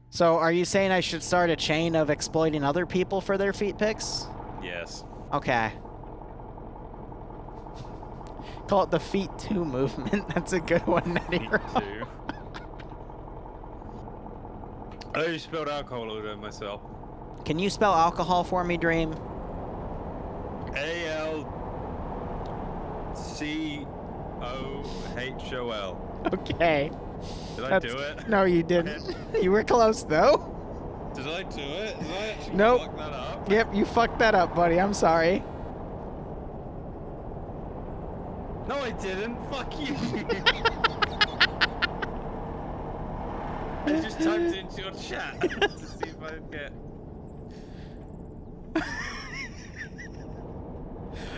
So, are you saying I should start a chain of exploiting other people for their feet pics? Yes. Okay. Call it the Feet 2 movement. That's a good one, Nettie. I just spilled alcohol all over myself. Can you spell alcohol for me, Dream? A-L-C-O-H-O-L. Okay. Did I do it? No, you didn't. You were close, though. Did I do it? Did I actually Nope. fuck that up? Yep, you fucked that up, buddy. I'm sorry. No, I didn't. Fuck you. I just typed it into your chat to see if I get...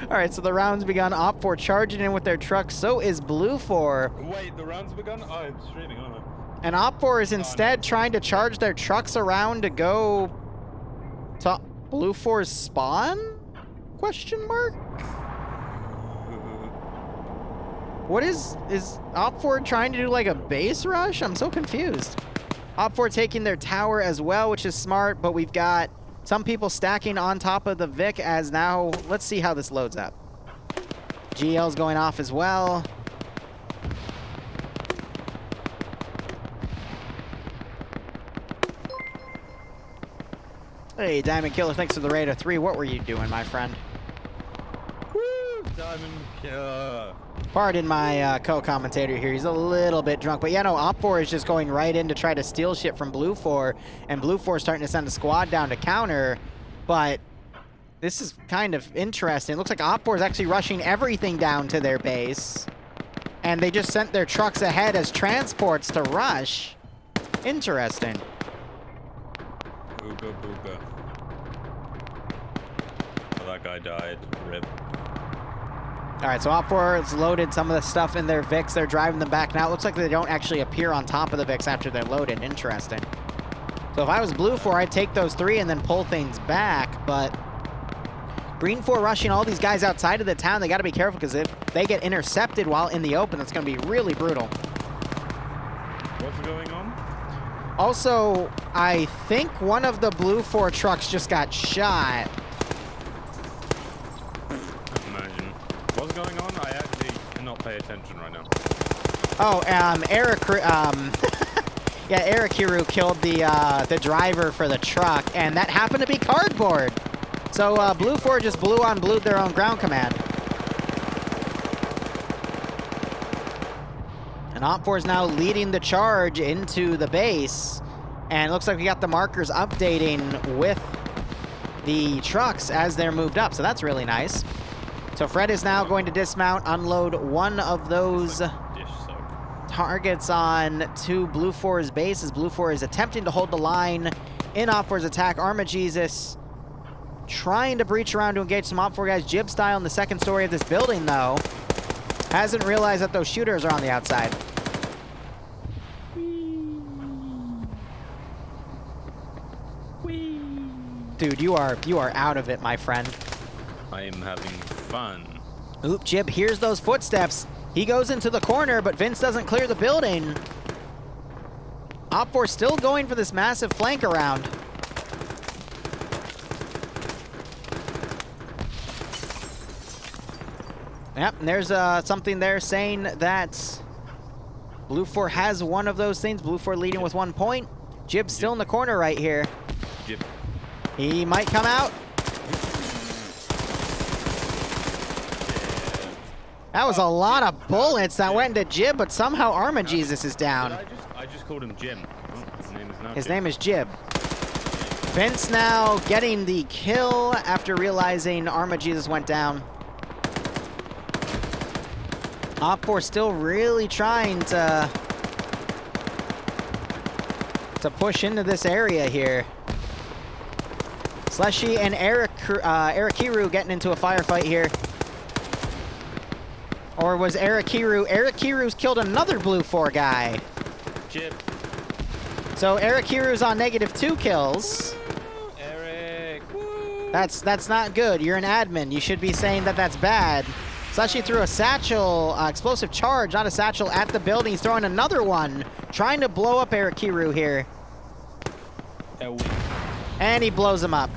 Alright, so the round's begun. Op4 charging in with their truck. So is Blue4. Wait, the round's begun? Oh, I'm streaming, aren't I? And Op4 is instead trying to charge their trucks around to go to Blue4's spawn? Question mark? What is Op4 trying to do, like a base rush? I'm so confused. Op4 taking their tower as well, which is smart, but we've got some people stacking on top of the Vic as now, let's see how this loads up. GL's going off as well. Hey, Diamond Killer, thanks for the raid of 3. What were you doing, my friend? Woo! Diamond Killer. Pardon my co-commentator here. He's a little bit drunk. But yeah, no, Op4 is just going right in to try to steal shit from Blue4. And Blue4 is starting to send a squad down to counter. But this is kind of interesting. It looks like Op4 is actually rushing everything down to their base. And they just sent their trucks ahead as transports to rush. Interesting. Booga booga. Oh, that guy died. Rip. All right, so Op4 has loaded some of the stuff in their Vics. They're driving them back now. It looks like they don't actually appear on top of the Vics after they're loaded. Interesting. So if I was Blue4, I'd take those 3 and then pull things back, but Green4 rushing all these guys outside of the town. They got to be careful because if they get intercepted while in the open, that's going to be really brutal. What's going on? Also, I think one of the Blue 4 trucks just got shot. Imagine. What's going on? I actually cannot pay attention right now. Oh, Eric, yeah, Eric Hiru killed the driver for the truck, and that happened to be cardboard. So Blue 4 just blued their own ground command. And Op4 is now leading the charge into the base, and it looks like we got the markers updating with the trucks as they're moved up, so that's really nice. So Fred is now going to dismount, unload one of those targets on to Blue 4's base as Blue 4 is attempting to hold the line in Op4's attack. Armagesus trying to breach around to engage some Op4 guys, Jib style in the second story of this building, though. Hasn't realized that those shooters are on the outside. Dude, you are out of it, my friend. I am having fun. Oop, Jib hears those footsteps. He goes into the corner, but Vince doesn't clear the building. Op4 still going for this massive flank around. Yep, and there's something there saying that Blue 4 has one of those things. Blue 4 leading with 1 point. Jib's still in the corner right here. Jib. He might come out. That was a lot of bullets that went into Jib, but somehow Armagesus is down. I just called him Jim. Oh, his name is now His Jim. name is Jib. Vince now getting the kill after realizing Armagesus went down. Op4 still really trying to push into this area here. Slushy and Eric Hiru getting into a firefight here. Or was Eric Hiru? Eric Hiru's killed another Blue 4 guy. Jib. So Eric Hiru's on -2 kills. Eric. That's not good. You're an admin. You should be saying that that's bad. Slushy threw a satchel, explosive charge, not a satchel, at the building. He's throwing another one, trying to blow up Eric Hiru here. And he blows him up.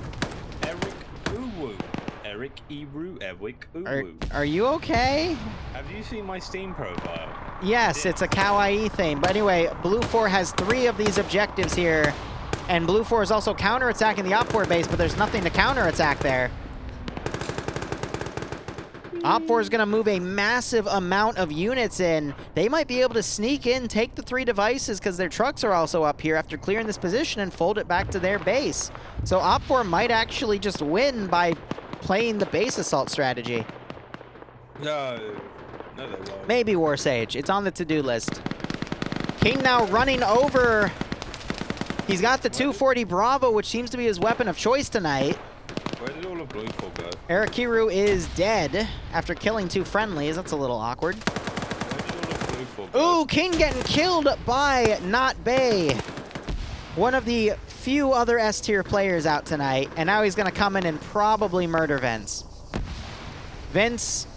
Eric Hiru, Eric Uwu. Are you okay? Have you seen my Steam profile? Yes, it's a kawaii thing. But anyway, Blue 4 has 3 of these objectives here. And Blue 4 is also counterattacking the Op4 base, but there's nothing to counterattack there. Op4 is going to move a massive amount of units in. They might be able to sneak in, take the 3 devices because their trucks are also up here after clearing this position and fold it back to their base. So Op4 might actually just win by playing the base assault strategy. No they won't. Maybe War Sage. It's on the to-do list. King now running over. He's got the 240 Bravo, which seems to be his weapon of choice tonight. Where did all the Blue 4 go? Eric Hiru is dead after killing 2 friendlies. That's a little awkward. Where did all the Blue 4 go? Ooh, King getting killed by Not Bay. One of the few other S-tier players out tonight, and now he's going to come in and probably murder Vince. Vince.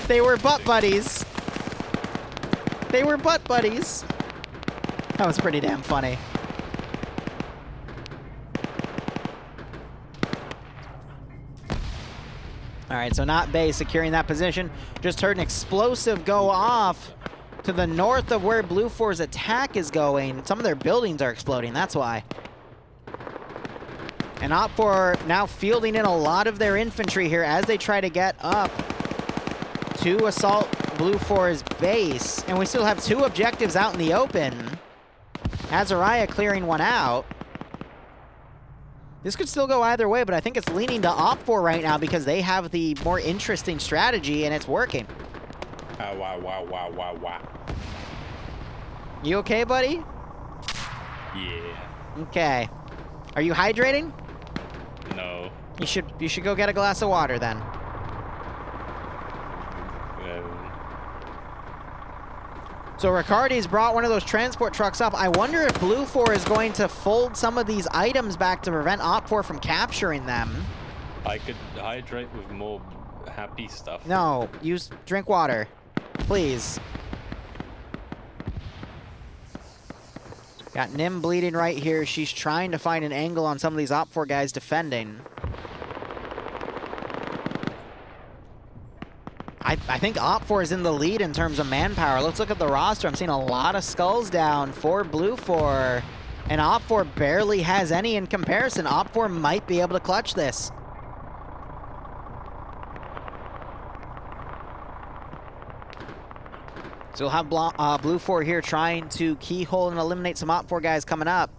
They were butt buddies. They were butt buddies. That was pretty damn funny. All right, so Not Bay securing that position. Just heard an explosive go off to the north of where Blue 4's attack is going. Some of their buildings are exploding, that's why. And Op4 now fielding in a lot of their infantry here as they try to get up to assault Blue 4's base. And we still have 2 objectives out in the open. Azariah clearing one out. This could still go either way, but I think it's leaning to Op4 right now because they have the more interesting strategy and it's working. Wow. You okay, buddy? Yeah. Okay. Are you hydrating? No. You should go get a glass of water then. So Riccardi's brought one of those transport trucks up. I wonder if Blue 4 is going to fold some of these items back to prevent Op4 from capturing them. I could hydrate with more happy stuff. No, drink water. Please. Got Nim bleeding right here. She's trying to find an angle on some of these Op 4 guys defending. I think Op 4 is in the lead in terms of manpower. Let's look at the roster. I'm seeing a lot of skulls down for Blue 4. And Op 4 barely has any in comparison. Op 4 might be able to clutch this. So we'll have Blue 4 here trying to keyhole and eliminate some Op 4 guys coming up.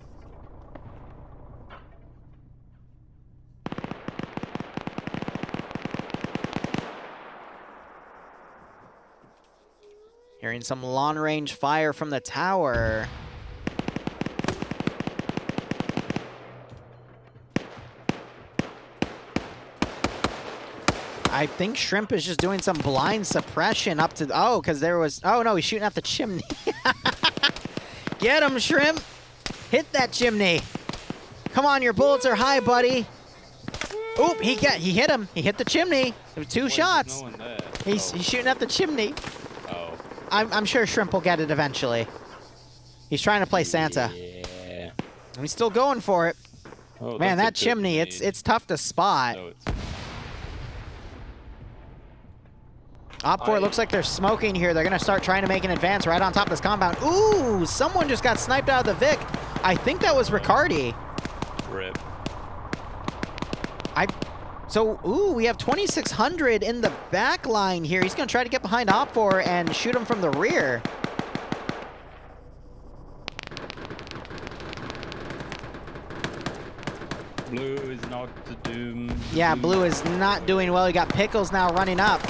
Hearing some long-range fire from the tower. I think Shrimp is just doing some blind suppression up to... Oh, because there was... Oh, no, he's shooting at the chimney. Get him, Shrimp. Hit that chimney. Come on, your bullets are high, buddy. Oop, he hit him. He hit the chimney. There were 2 shots. No one there. He's shooting at the chimney. Oh. I'm sure Shrimp will get it eventually. He's trying to play Santa. Yeah. And he's still going for it. Oh, Man, that that's a good chimney, nade. it's tough to spot. No, it's... Op 4 looks like they're smoking here. They're going to start trying to make an advance right on top of this compound. Ooh, someone just got sniped out of the Vic. I think that was Riccardi. Rip. Ooh, we have 2600 in the back line here. He's going to try to get behind Op 4 and shoot him from the rear. Blue is not the doom. Yeah, Blue is not doing well. You got Pickles now running up.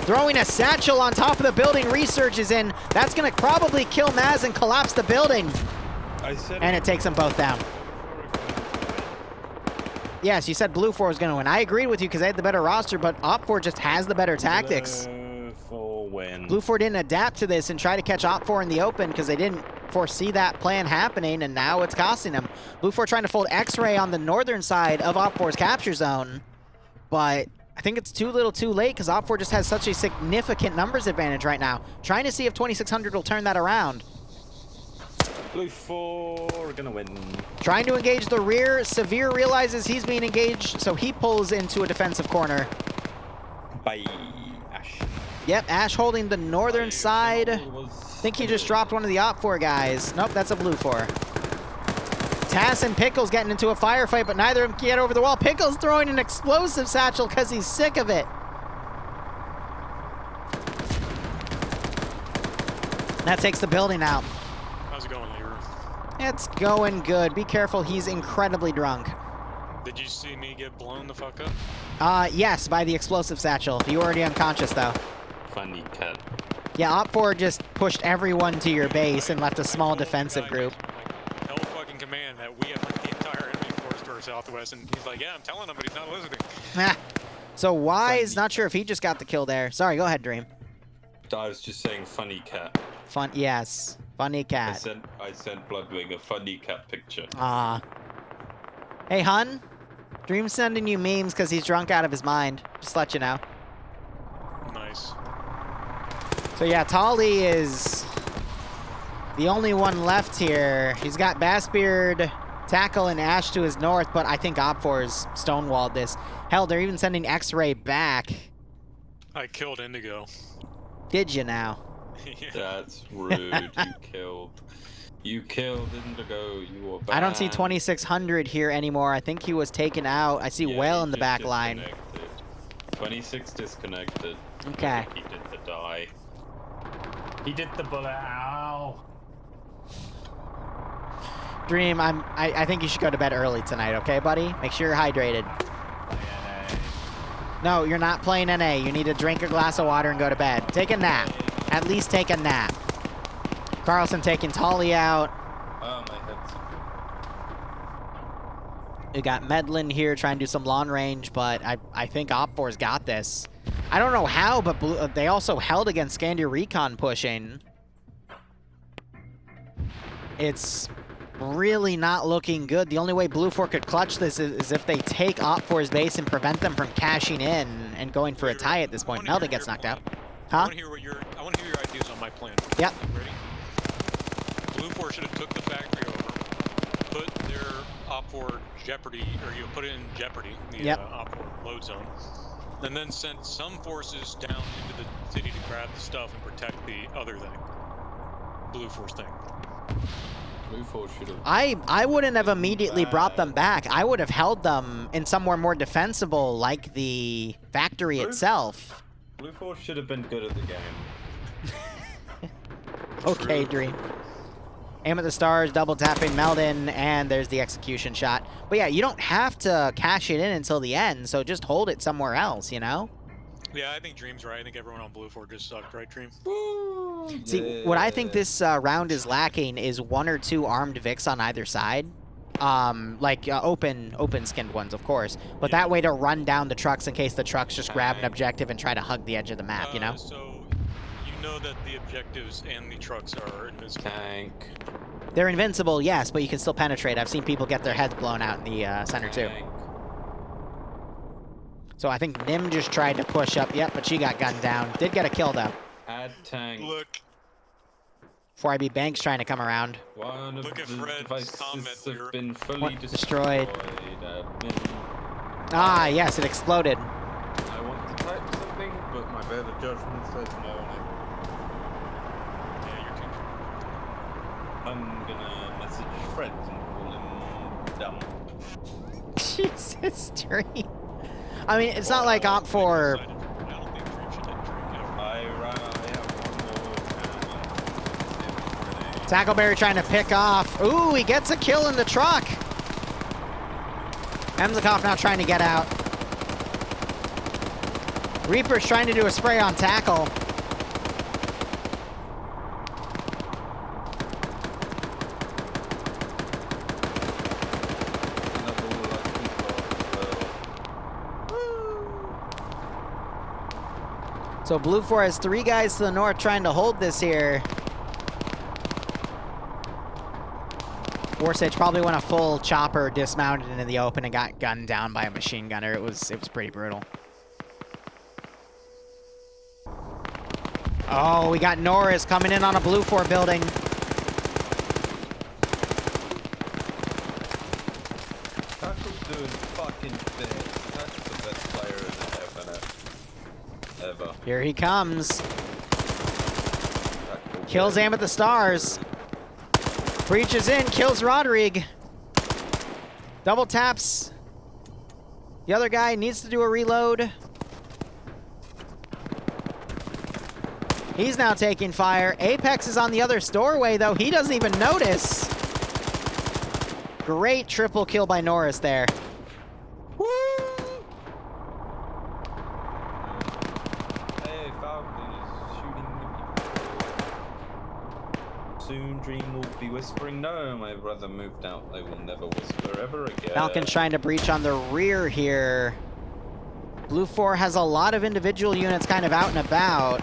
Throwing a satchel on top of the building. Research is in. That's going to probably kill Maz and collapse the building. And it takes them both down. Yes, you said Blue 4 was going to win. I agreed with you because they had the better roster, but Op 4 just has the better tactics. Blue 4 win. Blue 4 didn't adapt to this and try to catch Op 4 in the open because they didn't foresee that plan happening, and now it's costing them. Blue 4 trying to fold X-Ray on the northern side of Op 4's capture zone, but I think it's too little too late because Op 4 just has such a significant numbers advantage right now. Trying to see if 2600 will turn that around. Blue 4 are gonna win. Trying to engage the rear. Severe realizes he's being engaged, so he pulls into a defensive corner. Bye, Ash. Yep, Ash holding the northern side. I think he just dropped one of the Op 4 guys. Nope, that's a Blue 4. Tass and Pickles getting into a firefight, but neither of them can get over the wall. Pickles throwing an explosive satchel because he's sick of it. That takes the building out. How's it going, Liru? It's going good. Be careful, he's incredibly drunk. Did you see me get blown the fuck up? Yes, by the explosive satchel. You were already unconscious, though. Funny cat. Yeah, Op 4 just pushed everyone to your base and left a small defensive group. Like, hell fucking command that we have like the entire enemy force to our southwest, and he's like, yeah, I'm telling him, but he's not listening. So Wise, not sure if he just got the kill there. Sorry, go ahead, Dream. I was just saying funny cat. Yes, funny cat. I sent Bloodwing a funny cat picture. Ah. Hey, Hun. Dream's sending you memes because he's drunk out of his mind. Just let you know. Nice. So yeah, Tolly is the only one left here. He's got Bassbeard, Tackle, and Ash to his north, but I think Op 4's stonewalled this. Hell, they're even sending X-Ray back. I killed Indigo. Did you now? Yeah. That's rude. You killed Indigo. You were bad. I don't see 2600 here anymore. I think he was taken out. I see Well in the back line. 26 disconnected. Okay. I think he did the die. He did the bullet. Ow. Dream, I think you should go to bed early tonight, okay, buddy? Make sure you're hydrated. No, you're not playing NA. You need to drink a glass of water and go to bed. Take a nap. At least take a nap. Carlson taking Tolly out. Oh, my head's... We got Medlin here trying to do some long range, but I think Op 4's got this. I don't know how, but they also held against Scandia Recon pushing. It's really not looking good. The only way Blue 4 could clutch this is if they take Op 4's base and prevent them from cashing in and going for a tie at this point. Melda gets knocked out. Huh? I want to hear your ideas on my plan. Yep. Ready? Blue 4 should have took the factory over, put their Op4 jeopardy, or put it in jeopardy, the Op4 load zone, and then sent some forces down into the city to grab the stuff and protect the other thing. Blue 4's thing. Blue 4 should have. I wouldn't have immediately brought them back. I would have held them in somewhere more defensible, like the factory itself. Blue 4 should have been good at the game. Okay, Dream. Aim at the stars, double tapping Meldon, and there's the execution shot. But yeah, you don't have to cash it in until the end, so just hold it somewhere else, you know? Yeah, I think Dream's right. I think everyone on Blue 4 just sucked, right, Dream? See, what I think this round is lacking is 1 or 2 armed Vics on either side. Like open-skinned ones, of course. But that way to run down the trucks in case the trucks just grab an objective and try to hug the edge of the map, you know? So you know that the objectives and the trucks are invincible. Tank. They're invincible, yes, but you can still penetrate. I've seen people get their heads blown out in the center, too. So I think Nim just tried to push up. Yep, but she got gunned down. Did get a kill, though. Add tank. Look. 4IB Banks trying to come around. One of Look at the Fred's devices comment, have been fully Destroyed. Admin. Ah, yes, it exploded. I want to type something, but my better judgment says no. Yeah, you're too. I'm gonna message Fred and call him dumb. Jesus, Dream. I mean, it's not like Op4... I don't think Dream should hit Drink ever. I have one more. Tackleberry trying to pick off. Ooh, he gets a kill in the truck. Emzikov now trying to get out. Reaper's trying to do a spray on Tackle. So Blue 4 has 3 guys to the north trying to hold this here. Warsage probably went a full chopper, dismounted into the open, and got gunned down by a machine gunner. It was pretty brutal. Oh, we got Norris coming in on a Blue 4 building. Tackle's doing fucking things. That's the best player in the ever. Here he comes. Tackle Kills Am at the Stars. Breaches in, kills Rodrigue. Double taps. The other guy needs to do a reload. He's now taking fire. Apex is on the other doorway, though. He doesn't even notice. Great triple kill by Norris there. Woo! Hey, Falcon is shooting the people. Soon Dream will be whispering, no, my brother moved out. They will never whisper ever again. Falcon's trying to breach on the rear here. Blue 4 has a lot of individual units kind of out and about.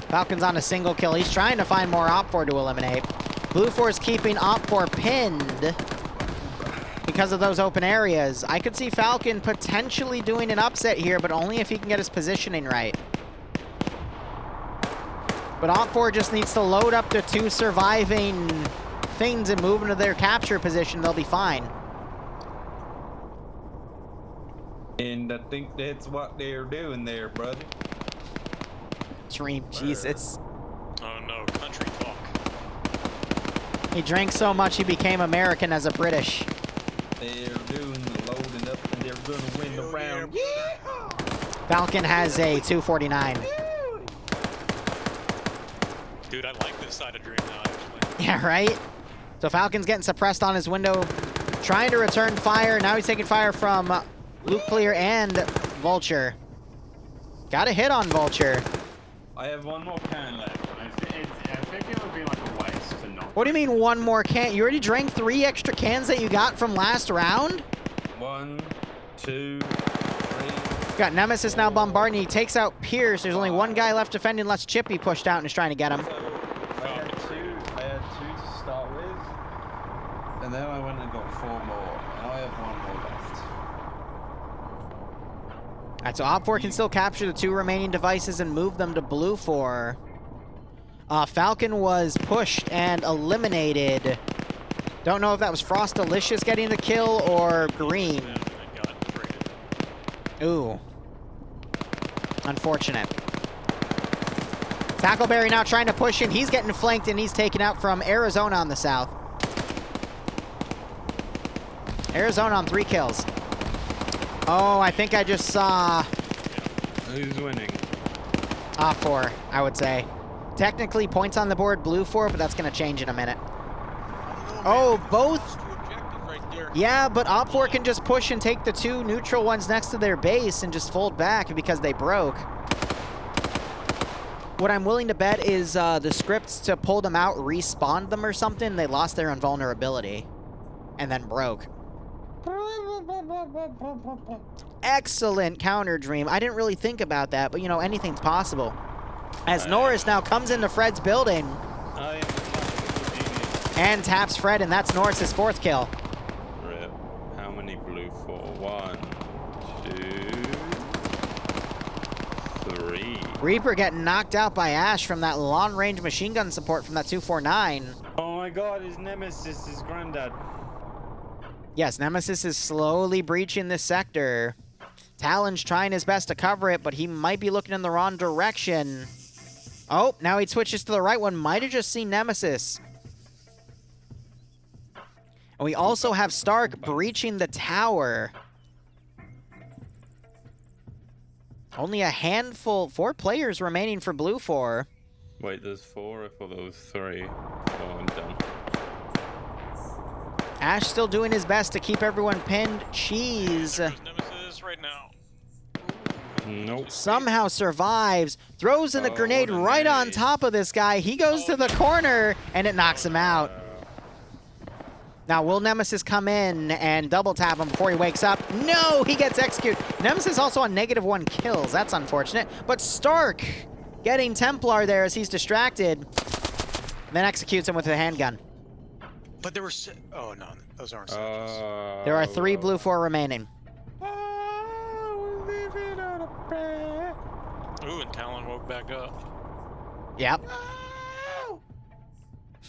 Falcon's on a single kill. He's trying to find more Op4 to eliminate. Blue 4's keeping Op4 pinned because of those open areas. I could see Falcon potentially doing an upset here, but only if he can get his positioning right. But Op4 just needs to load up the 2 surviving things and move into their capture position. They'll be fine. And I think that's what they're doing there, brother. Dream, Jesus. Oh no, country talk. He drank so much he became American as a British. They're doing the loading up and they're gonna win the round. Yeah! Falcon has a 249. Dude, I like this side of Dream now, actually. Yeah, right? So Falcon's getting suppressed on his window, trying to return fire. Now he's taking fire from Luke Clear and Vulture. Got a hit on Vulture. I have one more can left. I think it would be like a waste to not. What do you mean 1 more can? You already drank 3 extra cans that you got from last round? 1, 2, 3. Got Nemesis now bombarding. He takes out Pierce. There's only 1 guy left defending unless Chippy pushed out and is trying to get him. So, I had two to start with, and then I went and got 4 more. Now I have 1 more left. Alright, so Op4 can still capture the 2 remaining devices and move them to Blue 4. Falcon was pushed and eliminated. Don't know if that was Frostalicious getting the kill or Green. Ooh. Unfortunate. Tackleberry now trying to push in. He's getting flanked and he's taken out from Arizona on the south. Arizona on 3 kills. Oh, I think I just saw... Who's winning? Op4, I would say. Technically, points on the board, blue 4, but that's going to change in a minute. Oh, both... Yeah, but Op4 can just push and take the 2 neutral ones next to their base and just fold back because they broke. What I'm willing to bet is the scripts to pull them out respawned them or something. They lost their invulnerability and then broke. Excellent counter, Dream. I didn't really think about that, but, you know, anything's possible. As Norris now comes into Fred's building and taps Fred, and that's Norris's 4th kill. Rip. How many blue for? 1, 2, 3. Reaper getting knocked out by Ash from that long-range machine gun support from that 249. Oh my god, his nemesis is Granddad. Yes, Nemesis is slowly breaching this sector. Talon's trying his best to cover it, but he might be looking in the wrong direction. Oh, now he switches to the right one. Might have just seen Nemesis. And we also have Stark breaching the tower. Only a handful, 4 players remaining for blue 4. Wait, there's 4? I thought there was 3. Oh, I'm done. Ash still doing his best to keep everyone pinned. Cheese. Nemesis right now. Nope. Somehow survives. Throws in a grenade right on top of this guy. He goes to the corner, and it knocks him out. Now, will Nemesis come in and double tap him before he wakes up? No, he gets executed. Nemesis also on -1 kills. That's unfortunate. But Stark getting Templar there as he's distracted. Then executes him with a handgun. But there were... Oh, no. Those aren't savages. There are 3 blue 4 remaining. Ooh, and Talon woke back up. Yep.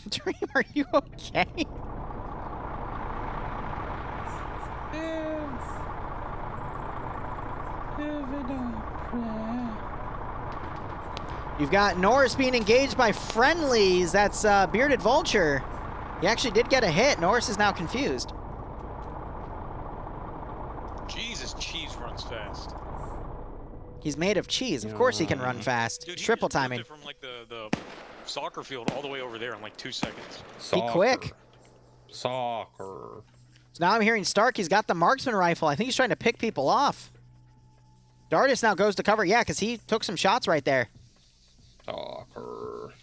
Dream, are you okay? You've got Norris being engaged by friendlies. That's Bearded Vulture. He actually did get a hit. Norris is now confused. Jesus, Cheese runs fast. He's made of cheese. Of course he can run fast. Dude, Triple timing. From like the soccer field all the way over there in like 2 seconds. Be quick. Soccer. So now I'm hearing Stark. He's got the marksman rifle. I think he's trying to pick people off. Dardis now goes to cover. Yeah, because he took some shots right there. Soccer.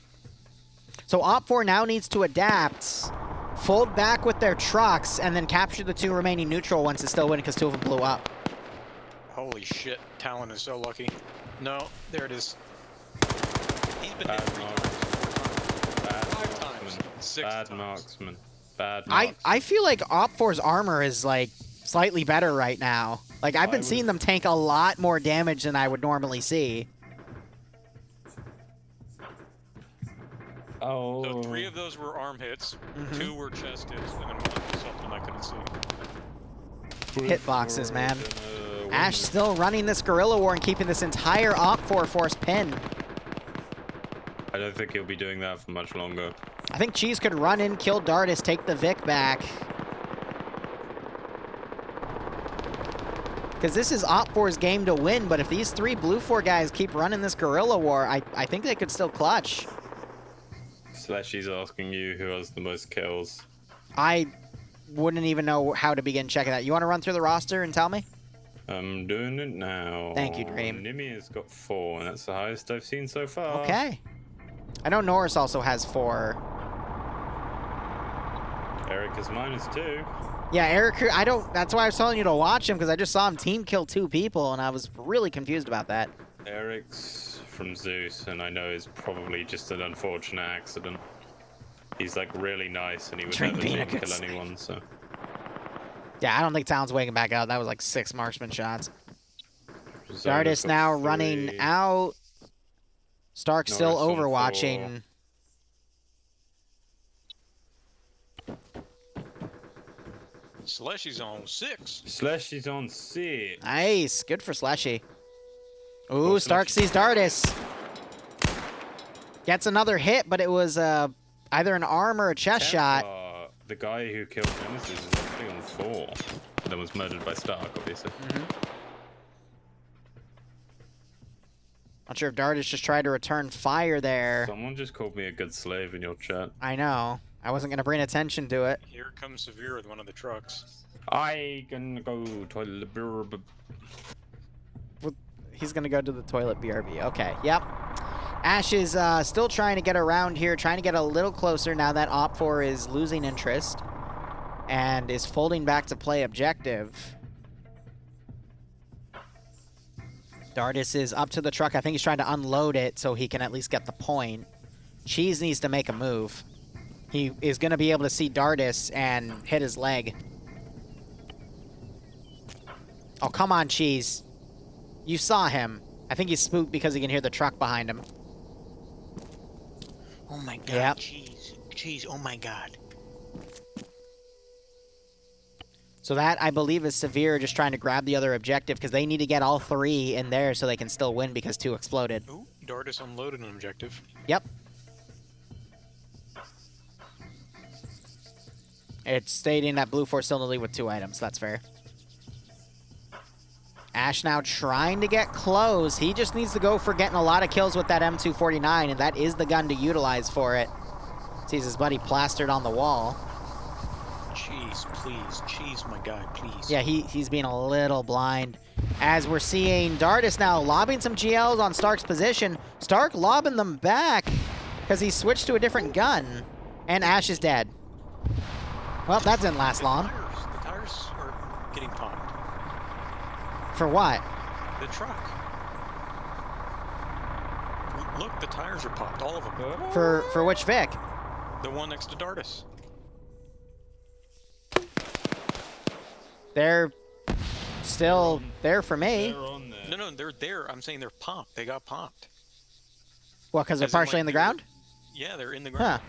So Op4 now needs to adapt, fold back with their trucks, and then capture the 2 remaining neutral ones to still win because 2 of them blew up. Holy shit, Talon is so lucky. No, there it is. He's been Bad hit 3 times. 5 times. 6 Bad times. marksman. Bad marksman. I feel like Op4's armor is like slightly better right now. Like I've been seeing them tank a lot more damage than I would normally see. Oh. So 3 of those were arm hits, 2 were chest hits, and then 1 was something I couldn't see. Hitboxes, man. Ash still running this guerrilla war and keeping this entire Op4 force pinned. I don't think he'll be doing that for much longer. I think Cheese could run in, kill Dardis, take the Vic back. Because this is Op4's game to win, but if these 3 blue 4 guys keep running this guerrilla war, I think they could still clutch. Slashy's asking you who has the most kills. I wouldn't even know how to begin checking that. You want to run through the roster and tell me? I'm doing it now. Thank you, Dream. Nimi has got 4, and that's the highest I've seen so far. Okay. I know Norris also has 4. Eric is -2. Yeah, Eric, that's why I was telling you to watch him, because I just saw him team kill 2 people, and I was really confused about that. Eric's from Zeus, and I know is probably just an unfortunate accident. He's like really nice, and he would never kill anyone, so. Yeah, I don't think Talon's waking back up. That was like 6 marksman shots. Dardis now running out. Stark still overwatching. Slushy's on 6. Slushy's on 6. Nice. Good for Slushy. Ooh, Stark sees Dardis. Gets another hit, but it was either an arm or a chest shot. The guy who killed Nemesis is actually on 4. That was murdered by Stark, obviously. Not sure if Dardis just tried to return fire there. Someone just called me a good slave in your chat. I know. I wasn't going to bring attention to it. Here comes Severe with one of the trucks. I can go toilet. He's going to go to the toilet BRB. Okay, yep. Ash is still trying to get around here, trying to get a little closer now that Op4 is losing interest and is folding back to play objective. Dardis is up to the truck. I think he's trying to unload it so he can at least get the point. Cheese needs to make a move. He is going to be able to see Dardis and hit his leg. Oh, come on, Cheese. You saw him. I think he's spooked because he can hear the truck behind him. Oh my god, Yep. Cheese, oh my god. So that, I believe, is Severe just trying to grab the other objective because they need to get all 3 in there so they can still win because 2 exploded. Ooh, Dardis unloaded an objective. Yep. It's stating that Blue Force still in the lead with 2 items. That's fair. Ash now trying to get close. He just needs to go for getting a lot of kills with that M249, and that is the gun to utilize for it. Sees his buddy plastered on the wall. Cheese, please. Cheese, my guy, please. Yeah, he's being a little blind. As we're seeing Dardis now lobbing some GLs on Stark's position. Stark lobbing them back because he switched to a different gun. And Ash is dead. Well, that didn't last long. The tires are getting popped. For what? The truck. Look, the tires are popped, all of them. For which Vic? The one next to Dardis. They're still there for me. No, they're there. I'm saying they're popped. They got popped. What, because they're As in, partially like, in the ground? Yeah, they're in the ground. Huh.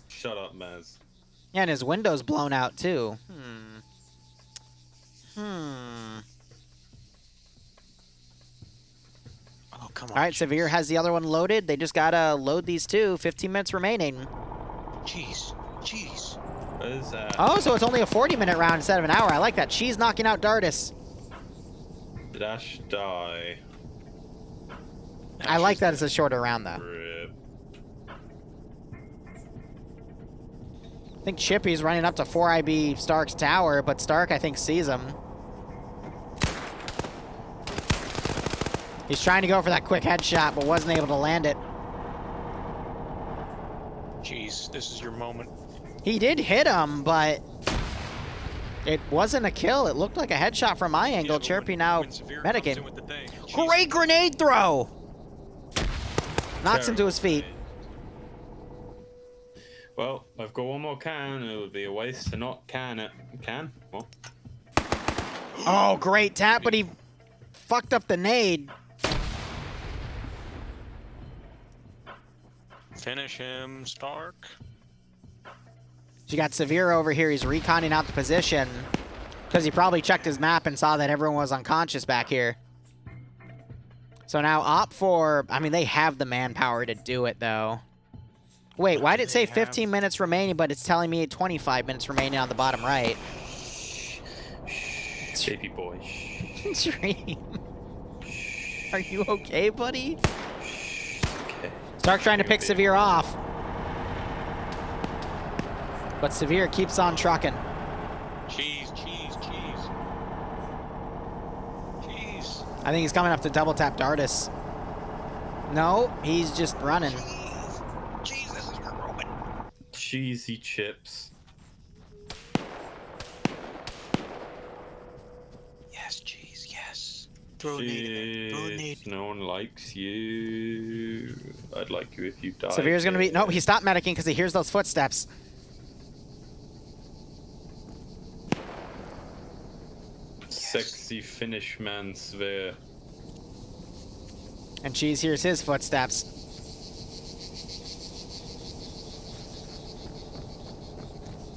Shut up, Maz. Yeah, and his window's blown out, too. Oh, come on. All right, Severe has the other one loaded. They just got to load these 2. 15 minutes remaining. Jeez. What is that? Oh, so it's only a 40-minute round instead of an hour. I like that. She's knocking out Dardis. Did Ash die? I like that it's a shorter round, though. Rip. I think Chippy's running up to 4IB Stark's tower, but Stark, I think, sees him. He's trying to go for that quick headshot, but wasn't able to land it. Jeez, this is your moment. He did hit him, but it wasn't a kill. It looked like a headshot from my angle. Chirpy now medicing. Great grenade throw! Knocks him to his feet. Well, I've got one more can. It would be a waste to not can it. Can? What? Oh, great tap, but he fucked up the nade. Finish him, Stark. You got Severe over here. He's reconning out the position because he probably checked his map and saw that everyone was unconscious back here. So now Op4, I mean, they have the manpower to do it, though. Wait, why did it say 15 minutes remaining, but it's telling me 25 minutes remaining on the bottom right? Baby boy. Dream. Are you okay, buddy? Okay. Stark trying to pick Severe off. But Severe keeps on trucking. Cheese. I think he's coming up to double tap Dardis. No, he's just running. Cheese, this is your moment. Cheesy chips. Yes, cheese, yes. Throw a nade. No one likes you. I'd like you if you died. Severe's gonna be... No, he stopped medicing because he hears those footsteps. Sexy Finnish man, Svea. And Cheese hears his footsteps.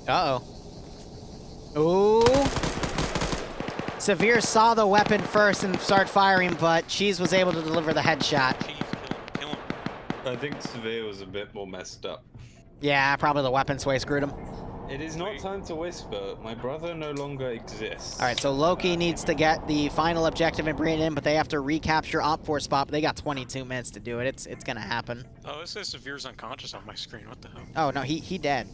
Uh-oh. Ooh. Severe saw the weapon first and started firing, but Cheese was able to deliver the headshot. Cheese, kill him. I think Severe was a bit more messed up. Yeah, probably the weapon sway screwed him. It is not time to whisper. My brother no longer exists. All right, so Loki needs to get the final objective and bring it in, but they have to recapture Op 4 spot. But they got 22 minutes to do it. It's gonna happen. Oh, it says Severe's unconscious on my screen. What the hell? Oh no, he dead.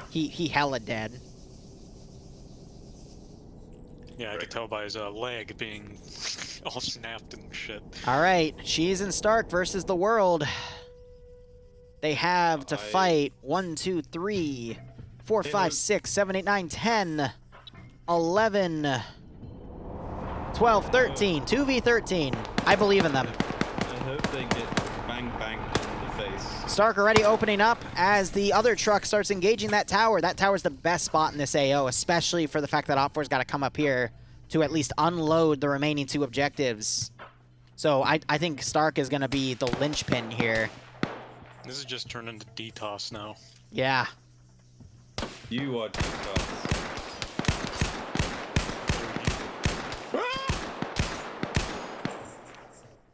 He hella dead. Yeah, I could tell by his leg being all snapped and shit. All right, Cheese and Stark versus the world. They have to fight 1, 2, 3, 4, 5, 6, 7, 8, 9, 10, 11, 12, 13, 2v13. I believe in them. I hope they get bang bang in the face. Stark already opening up as the other truck starts engaging that tower. That tower's the best spot in this AO, especially for the fact that Op 4's got to come up here to at least unload the remaining 2 objectives. So I think Stark is going to be the linchpin here. This is just turned into DTOS now. Yeah. You are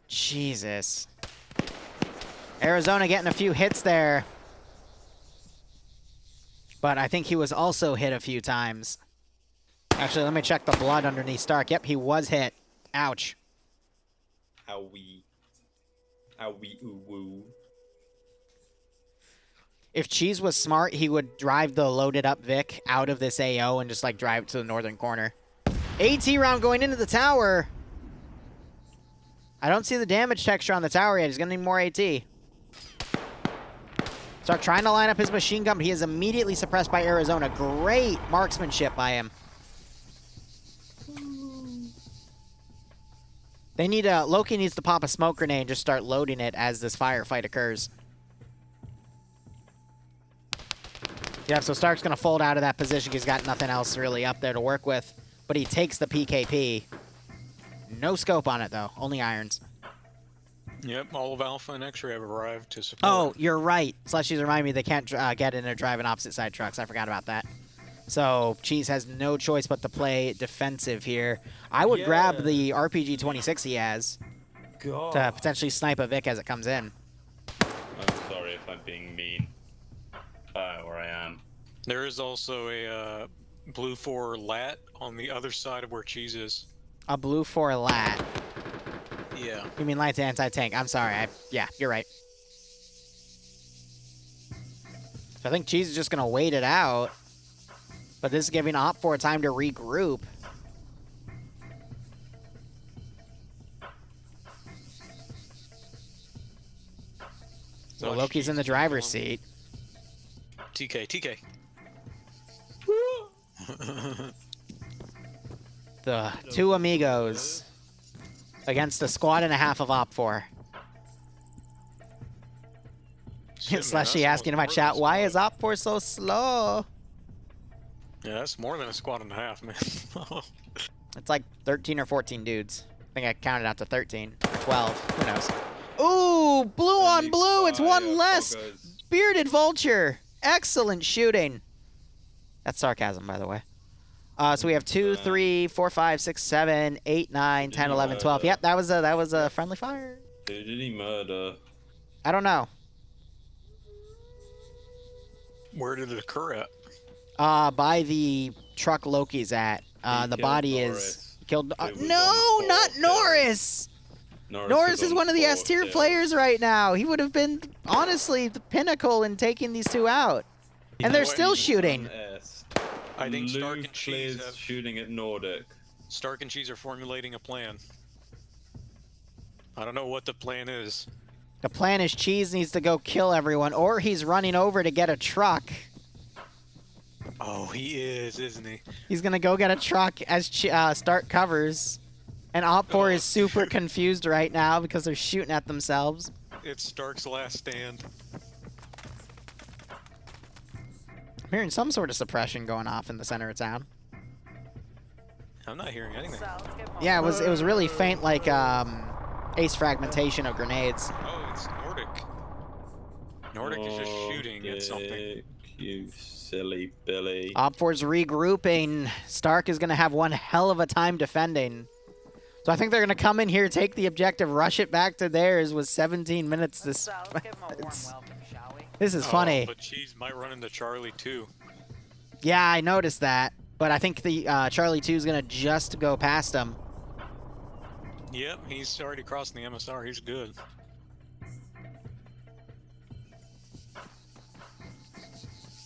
Jesus. Arizona getting a few hits there. But I think he was also hit a few times. Actually, let me check the blood underneath Stark. Yep, he was hit. Ouch. Owie. Owie ooh woo. If Cheese was smart, he would drive the loaded up Vic out of this AO and just like drive it to the northern corner. AT round going into the tower. I don't see the damage texture on the tower yet. He's going to need more AT. Stark trying to line up his machine gun, but he is immediately suppressed by Arizona. Great marksmanship by him. They need Loki needs to pop a smoke grenade and just start loading it as this firefight occurs. Yeah, so Stark's going to fold out of that position. He's got nothing else really up there to work with. But he takes the PKP. No scope on it, though. Only irons. Yep, all of Alpha and X-Ray have arrived to support. Oh, you're right. Slushies remind me they can't get in or drive in opposite side trucks. I forgot about that. So Cheese has no choice but to play defensive here. I would grab the RPG-26 he has to potentially snipe a Vic as it comes in. I'm sorry if I'm being mean. Where I am. There is also a Blue 4 lat on the other side of where Cheese is. A Blue 4 lat. Yeah. You mean light to anti-tank? I'm sorry. Yeah, you're right. So I think Cheese is just going to wait it out. But this is giving Op 4 time to regroup. So Loki's in the driver's seat. TK. The 2 amigos against a squad and a half of Op 4. Slushy asking in my chat, why is Op 4 so slow? Yeah, that's more than a squad and a half, man. It's like 13 or 14 dudes. I think I counted out to 13 or 12. Who knows? Ooh, blue on blue. It's one less. Bearded Vulture. Excellent shooting. That's sarcasm, by the way. So we have 2, 3, 4, 5, 6, 7, 8, 9, 10, 11, 12. Yep, that was a friendly fire. Who did he murder? I don't know. Where did it occur at? By the truck Loki's at. The body is killed. No, not Norris. Norris is one of the S tier players right now. He would have been, honestly, the pinnacle in taking these 2 out. And they're still shooting. I think Stark and Cheese have... shooting at Nordic. Stark and Cheese are formulating a plan. I don't know what the plan is. The plan is Cheese needs to go kill everyone, or he's running over to get a truck. Oh, he is, isn't he? He's going to go get a truck as Stark covers. And Op 4 is super confused right now because they're shooting at themselves. It's Stark's last stand. I'm hearing some sort of suppression going off in the center of town. I'm not hearing anything. Yeah, it was really faint, like ace fragmentation of grenades. Oh, it's Nordic. Nordic is just shooting at something. You silly Billy. Op4's regrouping. Stark is going to have one hell of a time defending. So I think they're going to come in here, take the objective, rush it back to theirs with 17 minutes. This is funny. But Cheese might run into Charlie too. Yeah, I noticed that. But I think the Charlie 2 is going to just go past him. Yep, he's already crossing the MSR. He's good.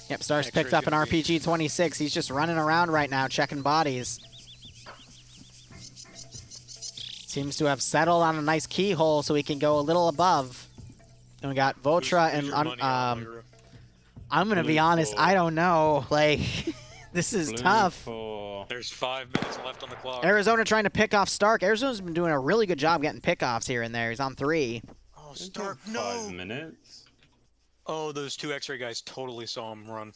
Yep, Star's picked up an RPG-26. He's just running around right now, checking bodies. Seems to have settled on a nice keyhole so he can go a little above. And we got Votra and... I'm going to be honest, I don't know. Like, this is tough. There's 5 minutes left on the clock. Arizona trying to pick off Stark. Arizona's been doing a really good job getting pickoffs here and there. He's on 3. Oh, Stark, no! 5 minutes. Oh, those 2 X-ray guys totally saw him run.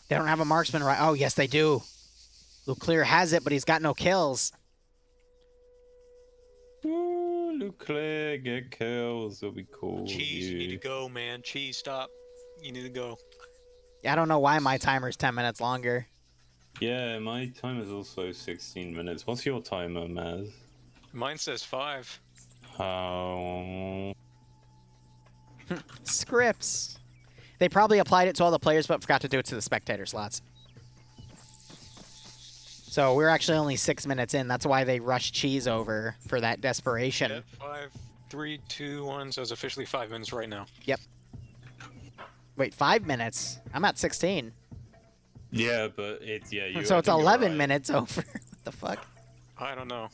They don't have a marksman, right? Oh, yes, they do. Lukelir has it, but he's got no kills. Ooh, Lukelir, get kills. It'll be cool. Cheese, you need to go, man. Cheese, stop. You need to go. Yeah, I don't know why my timer's 10 minutes longer. Yeah, my timer's also 16 minutes. What's your timer, Maz? Mine says 5. Oh. Scripts. They probably applied it to all the players, but forgot to do it to the spectator slots. So we're actually only 6 minutes in. That's why they rushed Cheese over for that desperation. Yep, 5, 3, 2, 1. So it's officially 5 minutes right now. Yep. Wait, 5 minutes? I'm at 16. Yeah, but it's You so it's 11 right. minutes over. What the fuck? I don't know.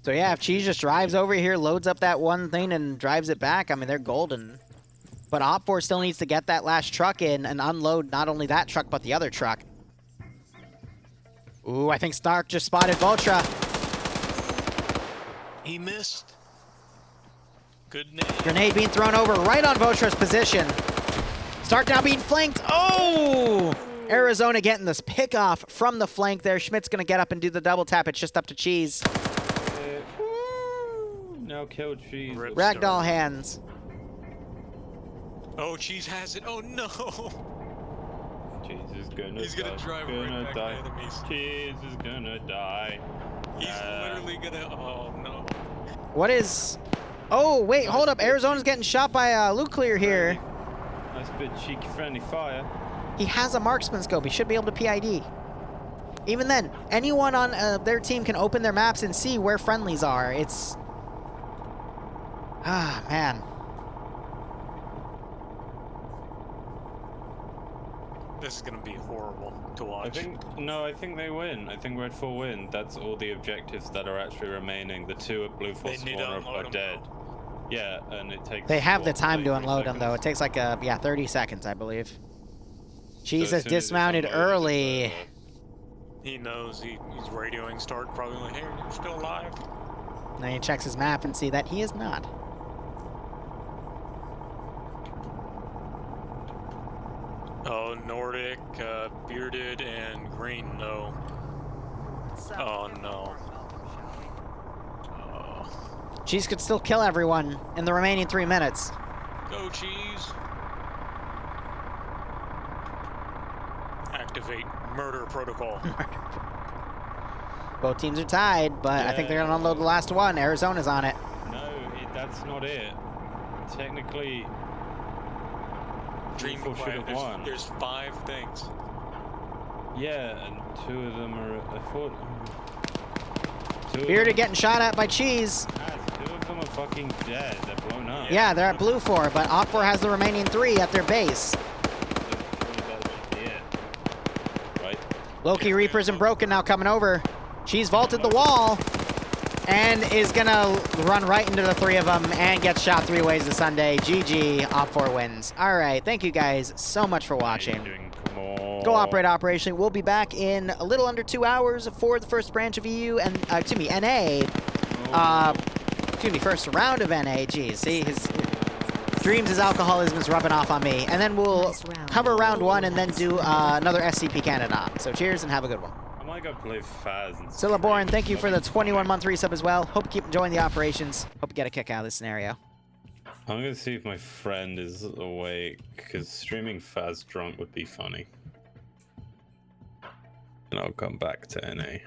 So yeah, if Cheese just drives over here, loads up that one thing, and drives it back, I mean, they're golden. But Op4 still needs to get that last truck in and unload not only that truck, but the other truck. Ooh, I think Stark just spotted Votra. He missed. Good name. Grenade being thrown over right on Votra's position. Stark now being flanked. Oh! Arizona getting this pick off from the flank there. Schmidt's going to get up and do the double tap. It's just up to Cheese. Now kill Cheese. Ragdoll hands. Oh, Cheese has it. Oh, no. Cheese is gonna He's gonna drive right back to enemies. Cheese is gonna die. He's literally gonna... Oh, no. What is... Oh, wait, hold up. Arizona's getting shot by Lukelir here. Nice bit cheeky friendly fire. He has a marksman scope. He should be able to PID. Even then, anyone on their team can open their maps and see where friendlies are. It's... Ah, man. This is gonna be horrible to watch. I think they win. I think Red 4 win. That's all the objectives that are actually remaining. The 2 at Blue 4 spawn are dead. Yeah, and it takes... They have the time to unload them, though. It takes like, 30 seconds, I believe. Cheese is dismounted early. He knows. He's radioing Stark, probably like, hey, you're still alive. And then he checks his map and see that he is not. Oh, Nordic, Bearded, and Green, no. Oh, no. Oh. Cheese could still kill everyone in the remaining 3 minutes. Go, Cheese. Activate murder protocol. Both teams are tied, but I think they're going to unload the last one. Arizona's on it. No, that's not it. Technically... Dream should have won. There's 5 things. Yeah, and 2 of them are... I thought... Bearded getting shot at by Cheese. Guys, 2 of them are fucking dead. They're blown up. Yeah, they're at Blue 4, but Op4 has the remaining 3 at their base. Right. Loki, Reapers, and Broken now coming over. Cheese vaulted the wall and is going to run right into the 3 of them and get shot 3 ways to Sunday. GG, Op4 wins. All right, thank you guys so much for watching. Go Operate Operation. We'll be back in a little under 2 hours for the first branch of EU and, NA. First round of NA. Geez, see, his dreams, his alcoholism is rubbing off on me. And then we'll cover round 1 and then do another SCP Canada. So cheers and have a good one. I might go play Faz. Sillaboran, thank you for the 21-month resub as well. Hope you keep enjoying the operations. Hope you get a kick out of this scenario. I'm gonna see if my friend is awake, because streaming Faz drunk would be funny. And I'll come back to NA.